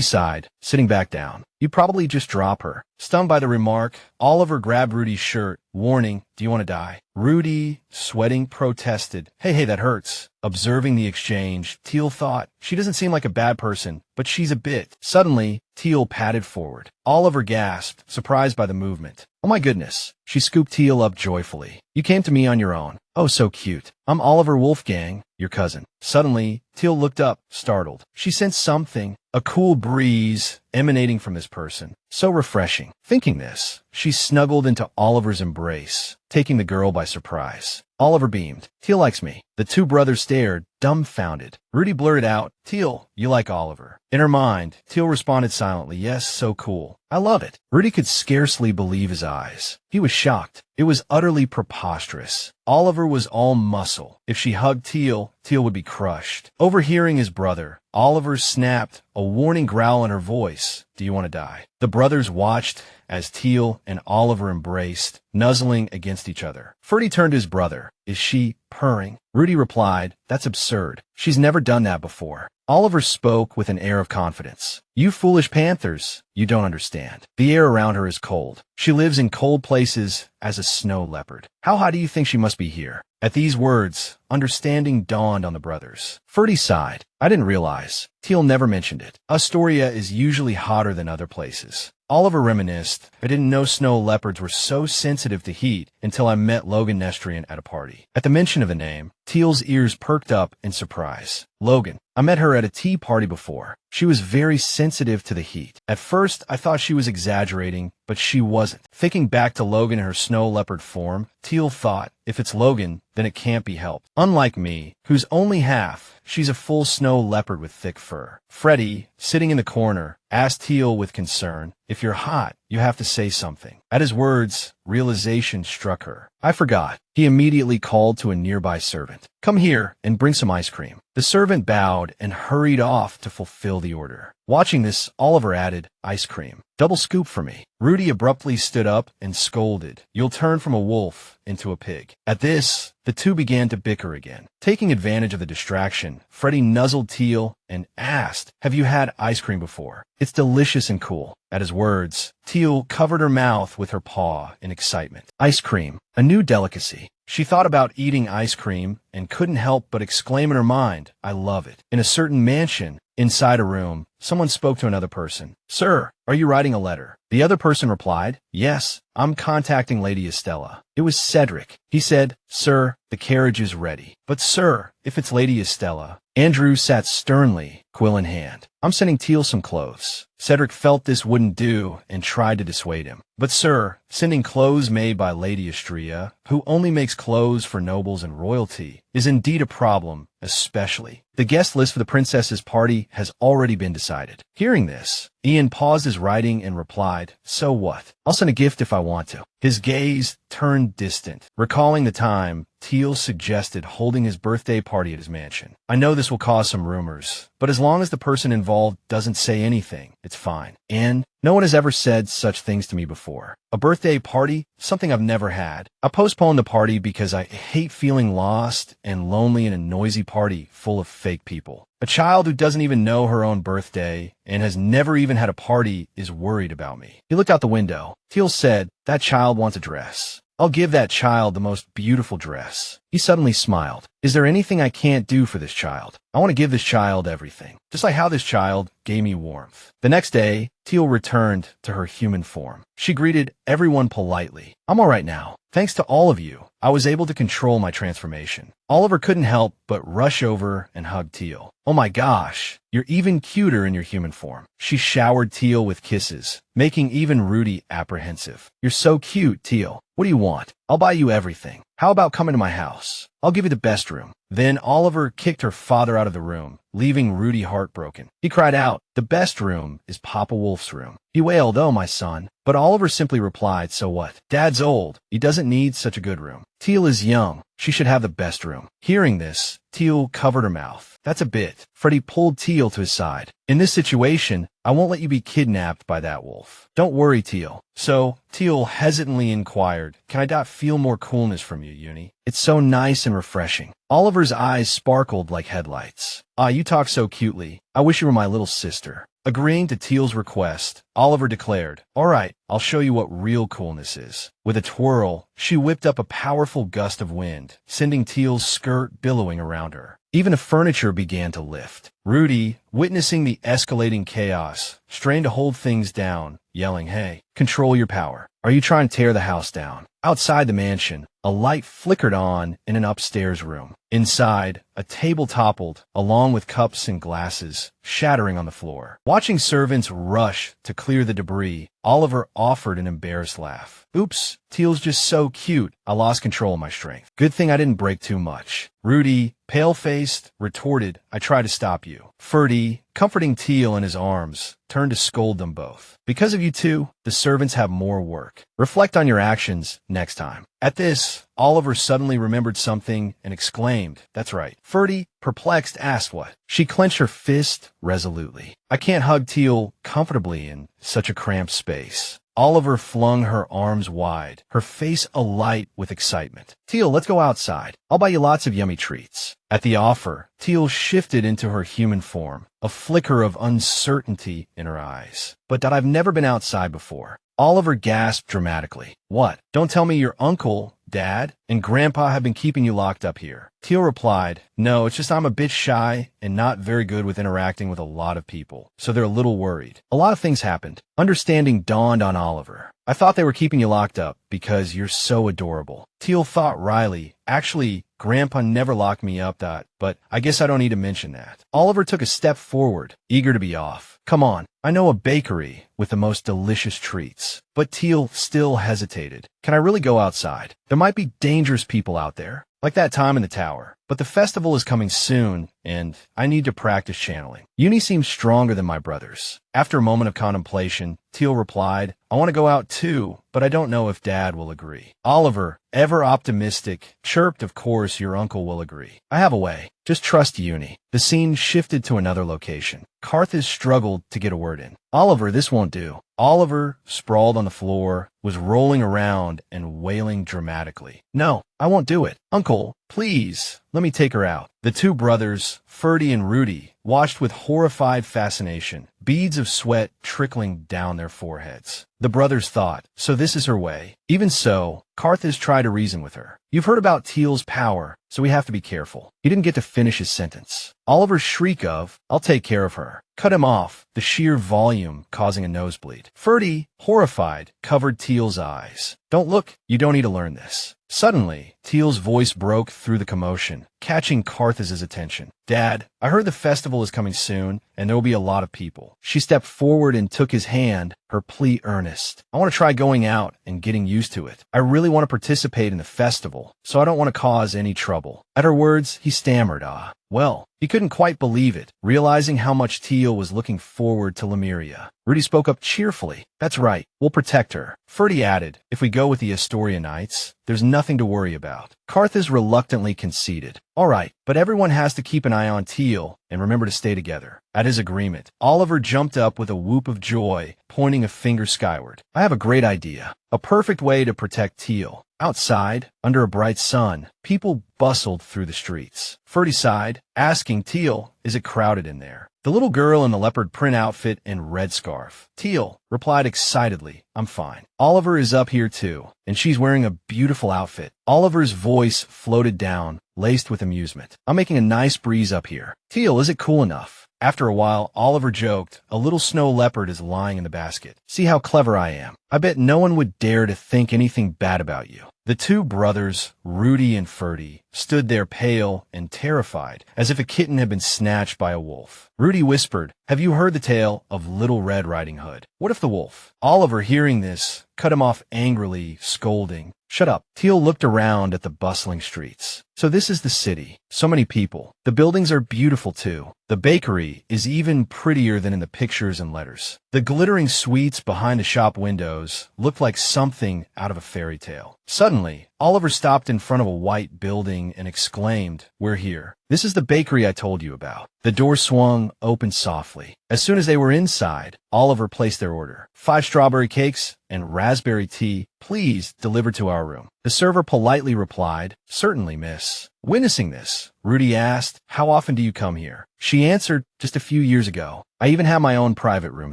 sighed, sitting back down. "You probably just drop her." Stung by the remark, Oliver grabbed Rudy's shirt, warning, "Do you want to die?" Rudy, sweating, protested, Hey, that hurts." Observing the exchange, Thiel thought, "She doesn't seem like a bad person, but she's a bit." Suddenly, Thiel padded forward. Oliver gasped, surprised by the movement. "Oh my goodness." She scooped Thiel up joyfully. "You came to me on your own. Oh, so cute. I'm Oliver Wolfgang, your cousin." Suddenly, Thiel looked up, startled. She sensed something, a cool breeze emanating from this person. So refreshing. Thinking this, she snuggled into Oliver's embrace, taking the girl by surprise. Oliver beamed. "Thiel likes me." The two brothers stared, dumbfounded. Rudy blurted out, "Thiel, you like Oliver." In her mind, Thiel responded silently, "Yes, so cool. I love it." Rudy could scarcely believe his eyes. He was shocked. It was utterly preposterous. Oliver was all muscle. If she hugged Thiel, Thiel would be crushed. Overhearing his brother, Oliver snapped, a warning growl in her voice. "Do you want to die?" The brothers watched as Thiel and Oliver embraced, nuzzling against each other. Ferdy turned to his brother. "Is she purring?" Rudy replied, "That's absurd. She's never done that before." Oliver spoke with an air of confidence. "You foolish panthers, you don't understand. The air around her is cold. She lives in cold places as a snow leopard. How high do you think she must be here?" At these words, understanding dawned on the brothers. Ferdy sighed. "I didn't realize. Thiel never mentioned it. Astoria is usually hotter than other places." Oliver reminisced, "I didn't know snow leopards were so sensitive to heat until I met Logan Nestrian at a party." At the mention of the name, Thiel's ears perked up in surprise. "Logan. I met her at a tea party before. She was very sensitive to the heat. At first, I thought she was exaggerating, but she wasn't." Thinking back to Logan in her snow leopard form, Thiel thought, if it's Logan, then it can't be helped. Unlike me, who's only half, she's a full snow leopard with thick fur. Freddie, sitting in the corner, asked Thiel with concern, "If you're hot, you have to say something." At his words, realization struck her. "I forgot." He immediately called to a nearby servant. "Come here and bring some ice cream." The servant bowed and hurried off to fulfill the order. Watching this, Oliver added, "Ice cream. Double scoop for me." Rudy abruptly stood up and scolded, "You'll turn from a wolf into a pig." At this, the two began to bicker again. Taking advantage of the distraction, Freddie nuzzled Thiel and asked, "Have you had ice cream before? It's delicious and cool." At his words, Thiel covered her mouth with her paw in excitement. Ice cream, a new delicacy. She thought about eating ice cream and couldn't help but exclaim in her mind, "I love it." In a certain mansion, inside a room, someone spoke to another person. "Sir, are you writing a letter?" The other person replied, "Yes, I'm contacting Lady Estella." It was Cedric. He said, "Sir, the carriage is ready." "But sir, if it's Lady Estella." Andrew sat sternly, quill in hand. "I'm sending Thiel some clothes." Cedric felt this wouldn't do and tried to dissuade him. "But sir, sending clothes made by Lady Estria, who only makes clothes for nobles and royalty, is indeed a problem, especially. The guest list for the princess's party has already been decided." Hearing this, Ian paused his writing and replied, "So what? I'll send a gift if I want to." His gaze turned distant. Recalling the time, Thiel suggested holding his birthday party at his mansion. "I know this will cause some rumors, but as long as the person involved involved doesn't say anything. It's fine. And no one has ever said such things to me before. A birthday party? Something I've never had. I postponed the party because I hate feeling lost and lonely in a noisy party full of fake people. A child who doesn't even know her own birthday and has never even had a party is worried about me. He looked out the window. Thiel said, "That child wants a dress. I'll give that child the most beautiful dress." He suddenly smiled. "Is there anything I can't do for this child? I want to give this child everything, just like how this child gave me warmth." The next day, Thiel returned to her human form. She greeted everyone politely. "I'm all right now. Thanks to all of you, I was able to control my transformation." Oliver couldn't help but rush over and hug Thiel. "Oh my gosh, you're even cuter in your human form." She showered Thiel with kisses, making even Rudy apprehensive. "You're so cute, Thiel. What do you want? I'll buy you everything. How about coming to my house? I'll give you the best room." Then Oliver kicked her father out of the room, leaving Rudy heartbroken. He cried out, "The best room is Papa Wolf's room." He wailed, "Oh, my son." But Oliver simply replied, "So what? Dad's old. He doesn't need such a good room. Thiel is young. She should have the best room." Hearing this, Thiel covered her mouth. "That's a bit." Freddy pulled Thiel to his side. "In this situation, I won't let you be kidnapped by that wolf. Don't worry, Thiel." So, Thiel hesitantly inquired, "Can I not feel more coolness from you, Uni? It's so nice and refreshing." Oliver's eyes sparkled like headlights. "Ah, you talk so cutely. I wish you were my little sister." Agreeing to Thiel's request, Oliver declared, "All right, I'll show you what real coolness is." With a twirl, she whipped up a powerful gust of wind, sending Thiel's skirt billowing around her. Even the furniture began to lift. Rudy, witnessing the escalating chaos, strained to hold things down, yelling, "Hey, control your power. Are you trying to tear the house down?" Outside the mansion, a light flickered on in an upstairs room. Inside, a table toppled, along with cups and glasses, shattering on the floor. Watching servants rush to clear the debris, Oliver offered an embarrassed laugh. "Oops, Thiel's just so cute. I lost control of my strength. Good thing I didn't break too much." Rudy, pale-faced, retorted, "I tried to stop you." Ferdy, comforting Thiel in his arms, turned to scold them both. "Because of you two, the servants have more work. Reflect on your actions next time." At this, Oliver suddenly remembered something and exclaimed, "That's right." Ferdy, perplexed, asked what. She clenched her fist resolutely. "I can't hug Thiel comfortably in such a cramped space." Oliver flung her arms wide, her face alight with excitement. "Thiel, let's go outside. I'll buy you lots of yummy treats." At the offer, Thiel shifted into her human form, a flicker of uncertainty in her eyes. "But I've never been outside before." Oliver gasped dramatically. "What? Don't tell me your uncle, Dad, and Grandpa have been keeping you locked up here." Thiel replied, "No, it's just I'm a bit shy and not very good with interacting with a lot of people, so they're a little worried." A lot of things happened. Understanding dawned on Oliver. "I thought they were keeping you locked up because you're so adorable." Thiel thought wryly, "Actually, Grandpa never locked me up, but I guess I don't need to mention that." Oliver took a step forward, eager to be off. "Come on, I know a bakery with the most delicious treats." But Thiel still hesitated. "Can I really go outside? There might be dangerous people out there, like that time in the tower. But the festival is coming soon, and I need to practice channeling. Uni seems stronger than my brothers." After a moment of contemplation, Thiel replied, "I want to go out too, but I don't know if Dad will agree." Oliver, ever optimistic, chirped, "Of course your uncle will agree. I have a way. Just trust Uni." The scene shifted to another location. Carthage struggled to get a word in. "Oliver, this won't do." Oliver, sprawled on the floor, was rolling around and wailing dramatically. "No, I won't do it. Uncle, please, let me take her out." The two brothers, Ferdy and Rudy, watched with horrified fascination, beads of sweat trickling down their foreheads. The brothers thought, "So this is her way." Even so, Carthage tried to reason with her. "You've heard about Thiel's power, so we have to be careful." He didn't get to finish his sentence. Oliver's shriek of, "I'll take care of her," cut him off, the sheer volume causing a nosebleed. Ferdy, horrified, covered Thiel's eyes. "Don't look, you don't need to learn this." Suddenly, Thiel's voice broke through the commotion, catching Carthage's attention. "Dad, I heard the festival is coming soon, and there will be a lot of people." She stepped forward and took his hand, her plea earnest. "I want to try going out and getting used to it. I really want to participate in the festival, so I don't want to cause any trouble." At her words, he stammered, Well, he couldn't quite believe it, realizing how much Thiel was looking forward to Lemuria. Rudy spoke up cheerfully. That's right, we'll protect her. Ferdy added, if we go with the Astoria Knights, there's nothing to worry about. Carthus reluctantly conceded. All right, but everyone has to keep an eye on Thiel and remember to stay together. At his agreement, Oliver jumped up with a whoop of joy, pointing a finger skyward. I have a great idea. A perfect way to protect Thiel. Outside, under a bright sun, people bustled through the streets. Ferdy sighed, asking Thiel, is it crowded in there? The little girl in the leopard print outfit and red scarf. Thiel replied excitedly, I'm fine. Oliver is up here too, and she's wearing a beautiful outfit. Oliver's voice floated down, laced with amusement. I'm making a nice breeze up here. Thiel, is it cool enough? After a while, Oliver joked, a little snow leopard is lying in the basket. See how clever I am. I bet no one would dare to think anything bad about you. The two brothers, Rudy and Ferdy, stood there pale and terrified, as if a kitten had been snatched by a wolf. Rudy whispered, have you heard the tale of Little Red Riding Hood? What if the wolf? Oliver, hearing this, cut him off angrily, scolding. Shut up. Thiel looked around at the bustling streets. So this is the city. So many people. The buildings are beautiful too. The bakery is even prettier than in the pictures and letters. The glittering sweets behind the shop windows looked like something out of a fairy tale. Suddenly, Oliver stopped in front of a white building and exclaimed, we're here. This is the bakery I told you about. The door swung open softly. As soon as they were inside, Oliver placed their order. 5 strawberry cakes and raspberry tea, please deliver to our room. The server politely replied, certainly, miss. Witnessing this, Rudy asked, how often do you come here? She answered, just a few years ago. I even have my own private room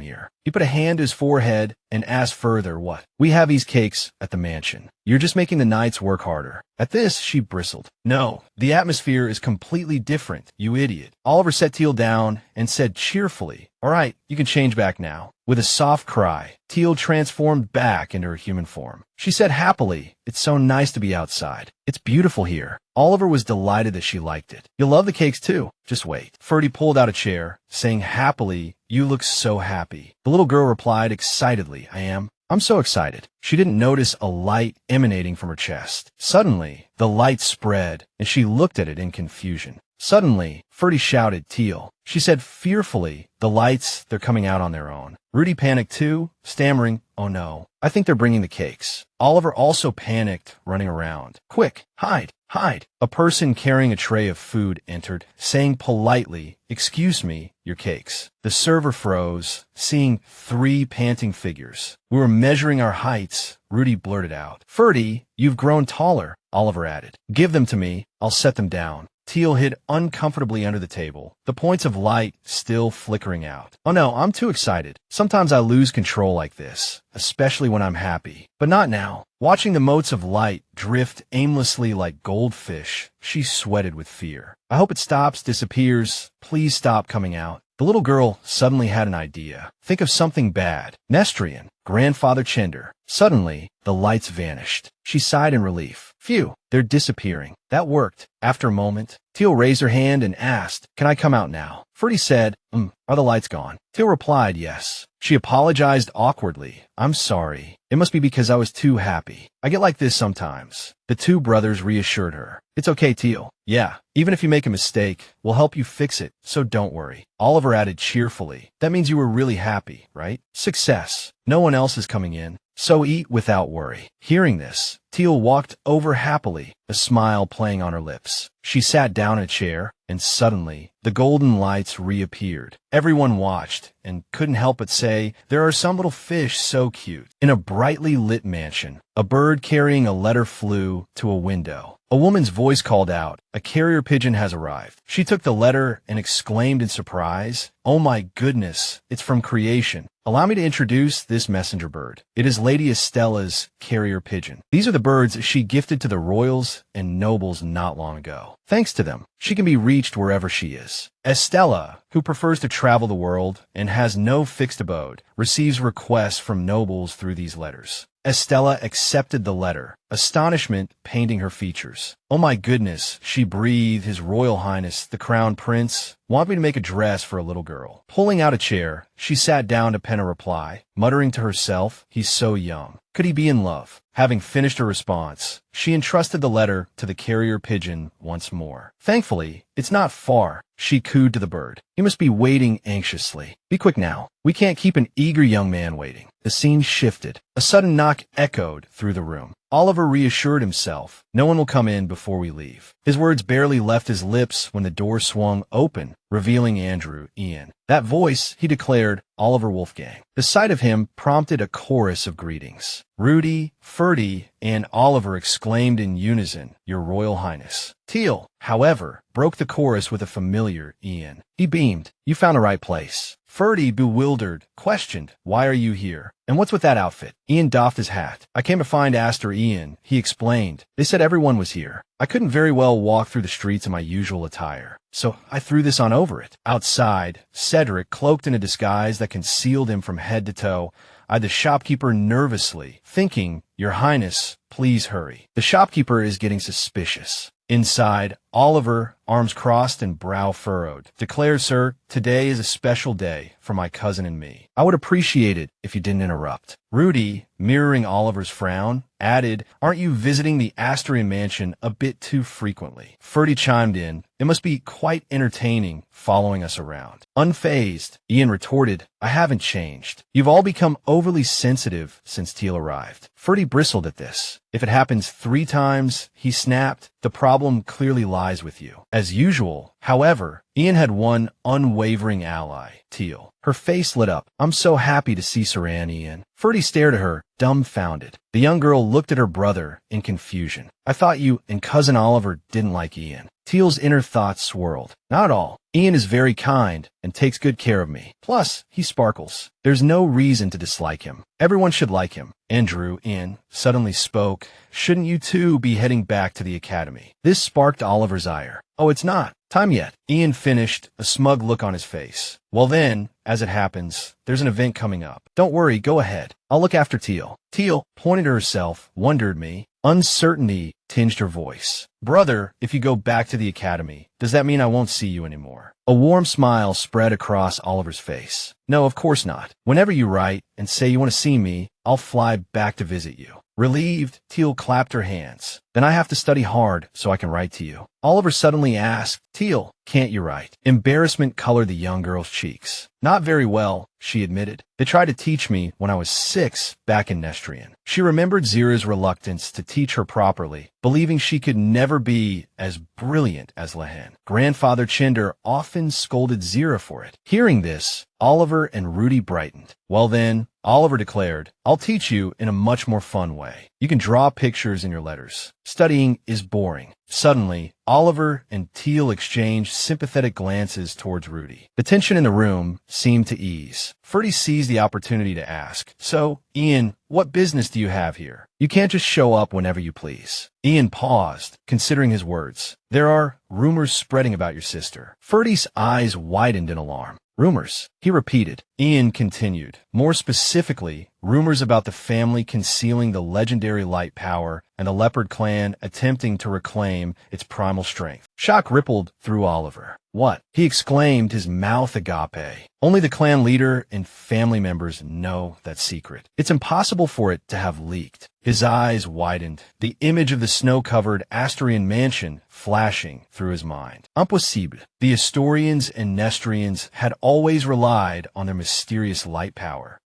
here. He put a hand to his forehead and asked further, what? We have these cakes at the mansion. You're just making the knights work harder. At this, she bristled. No, the atmosphere is completely different, you idiot. Oliver set Thiel down and said cheerfully, all right, you can change back now. With a soft cry, Thiel transformed back into her human form. She said happily, it's so nice to be outside. It's beautiful here. Oliver was delighted that she liked it. You'll love the cakes too. Just wait. Ferdy pulled out a chair, saying happily, you look so happy. The little girl replied excitedly, I am. I'm so excited. She didn't notice a light emanating from her chest. Suddenly, the light spread, and she looked at it in confusion. Suddenly, Ferdy shouted, Thiel. She said fearfully, the lights, they're coming out on their own. Rudy panicked too, stammering, oh no, I think they're bringing the cakes. Oliver also panicked, running around. Quick, hide, hide. A person carrying a tray of food entered, saying politely, excuse me, your cakes. The server froze, seeing 3 panting figures. We were measuring our heights, Rudy blurted out. Ferdy, you've grown taller, Oliver added. Give them to me, I'll set them down. Thiel hid uncomfortably under the table, the points of light still flickering out. Oh no, I'm too excited. Sometimes I lose control like this, especially when I'm happy. But not now. Watching the motes of light drift aimlessly like goldfish, she sweated with fear. I hope it stops, disappears. Please stop coming out. The little girl suddenly had an idea. Think of something bad. Nestrian, grandfather Chender. Suddenly, the lights vanished. She sighed in relief. Phew, they're disappearing. That worked. After a moment, Thiel raised her hand and asked, can I come out now? Ferdy said, are the lights gone? Thiel replied, yes. She apologized awkwardly. I'm sorry. It must be because I was too happy. I get like this sometimes. The two brothers reassured her. It's okay, Thiel. Yeah, even if you make a mistake, we'll help you fix it, so don't worry. Oliver added cheerfully. That means you were really happy, right? Success. No one else is coming in, so eat without worry. Hearing this, Thiel walked over happily, a smile playing on her lips. She sat down in a chair, and suddenly, the golden lights reappeared. Everyone watched, and couldn't help but say, there are some little fish so cute. In a brightly lit mansion, a bird carrying a letter flew to a window. A woman's voice called out, a carrier pigeon has arrived. She took the letter and exclaimed in surprise, oh my goodness, it's from creation. Allow me to introduce this messenger bird. It is Lady Estella's carrier pigeon. These are the birds she gifted to the royals and nobles not long ago. Thanks to them, she can be reached wherever she is. Estella, who prefers to travel the world and has no fixed abode, receives requests from nobles through these letters. Estella accepted the letter, astonishment painting her features. "Oh my goodness," she breathed, "His Royal Highness, the Crown Prince, want me to make a dress for a little girl." Pulling out a chair, she sat down to pen a reply, muttering to herself, "He's so young. Could he be in love?" Having finished her response, she entrusted the letter to the carrier pigeon once more. "Thankfully, it's not far," she cooed to the bird. "He must be waiting anxiously. Be quick now. We can't keep an eager young man waiting." The scene shifted. A sudden knock echoed through the room. Oliver reassured himself, "No one will come in before we leave." His words barely left his lips when the door swung open, revealing Andrew Ian. That voice, he declared, Oliver Wolfgang. The sight of him prompted a chorus of greetings. Rudy, Ferdy, and Oliver exclaimed in unison, "Your Royal Highness." Thiel, however, broke the chorus with a familiar Ian. He beamed. "You found the right place." Ferdy, bewildered, questioned, "Why are you here? And what's with that outfit?" Ian doffed his hat. "I came to find Aster Ian," he explained. "They said everyone was here. I couldn't very well walk through the streets in my usual attire, so I threw this on over it." Outside, Cedric, cloaked in a disguise that concealed him from head to toe, eyed the shopkeeper nervously, thinking, "Your Highness, please hurry. The shopkeeper is getting suspicious." Inside, Oliver, arms crossed and brow furrowed, declared, "Sir, today is a special day for my cousin and me. I would appreciate it if you didn't interrupt." Rudy, mirroring Oliver's frown, added, "Aren't you visiting the Astorian mansion a bit too frequently?" Ferdy chimed in, "It must be quite entertaining following us around." Unfazed, Ian retorted, "I haven't changed. You've all become overly sensitive since Thiel arrived." Ferdy bristled at this. "If it happens 3 times," he snapped, "the problem clearly lies with you." As usual, however, Ian had one unwavering ally, Thiel. Her face lit up. "I'm so happy to see Sir Anne, Ian." Ferdy stared at her, dumbfounded. The young girl looked at her brother in confusion. "I thought you and Cousin Oliver didn't like Ian." Thiel's inner thoughts swirled. "Not at all. Ian is very kind and takes good care of me. Plus, he sparkles. There's no reason to dislike him. Everyone should like him." Andrew, Ian, suddenly spoke, "Shouldn't you two be heading back to the academy?" This sparked Oliver's ire. "Oh, it's not time yet," Ian finished, a smug look on his face. "Well then, as it happens, there's an event coming up. Don't worry, go ahead. I'll look after Thiel." Thiel, pointing to herself, wondered me. Uncertainty tinged her voice. "Brother, if you go back to the academy, does that mean I won't see you anymore?" A warm smile spread across Oliver's face. "No, of course not. Whenever you write and say you want to see me, I'll fly back to visit you." Relieved, Thiel clapped her hands. "Then I have to study hard so I can write to you." Oliver suddenly asked, "Thiel, can't you write?" Embarrassment colored the young girl's cheeks. "Not very well," she admitted. "They tried to teach me when I was 6 back in Nestrian." She remembered Zira's reluctance to teach her properly, believing she could never be as brilliant as Lehen. Grandfather Chinder often scolded Zira for it. Hearing this, Oliver and Rudy brightened. "Well then," Oliver declared, "I'll teach you in a much more fun way. You can draw pictures in your letters. Studying is boring." Suddenly, Oliver and Thiel exchanged sympathetic glances towards Rudy. The tension in the room seemed to ease. Ferdy seized the opportunity to ask, "So, Ian, what business do you have here? You can't just show up whenever you please." Ian paused, considering his words. "There are rumors spreading about your sister." Ferdy's eyes widened in alarm. "Rumors," he repeated. Ian continued. "More specifically, rumors about the family concealing the legendary light power and the Leopard clan attempting to reclaim its primal strength." Shock rippled through Oliver. "What?" he exclaimed, his mouth agape. "Only the clan leader and family members know that secret. It's impossible for it to have leaked." His eyes widened, the image of the snow-covered Astorian mansion flashing through his mind. Impossible. The Astorians and Nestrians had always relied on their mysterious light power.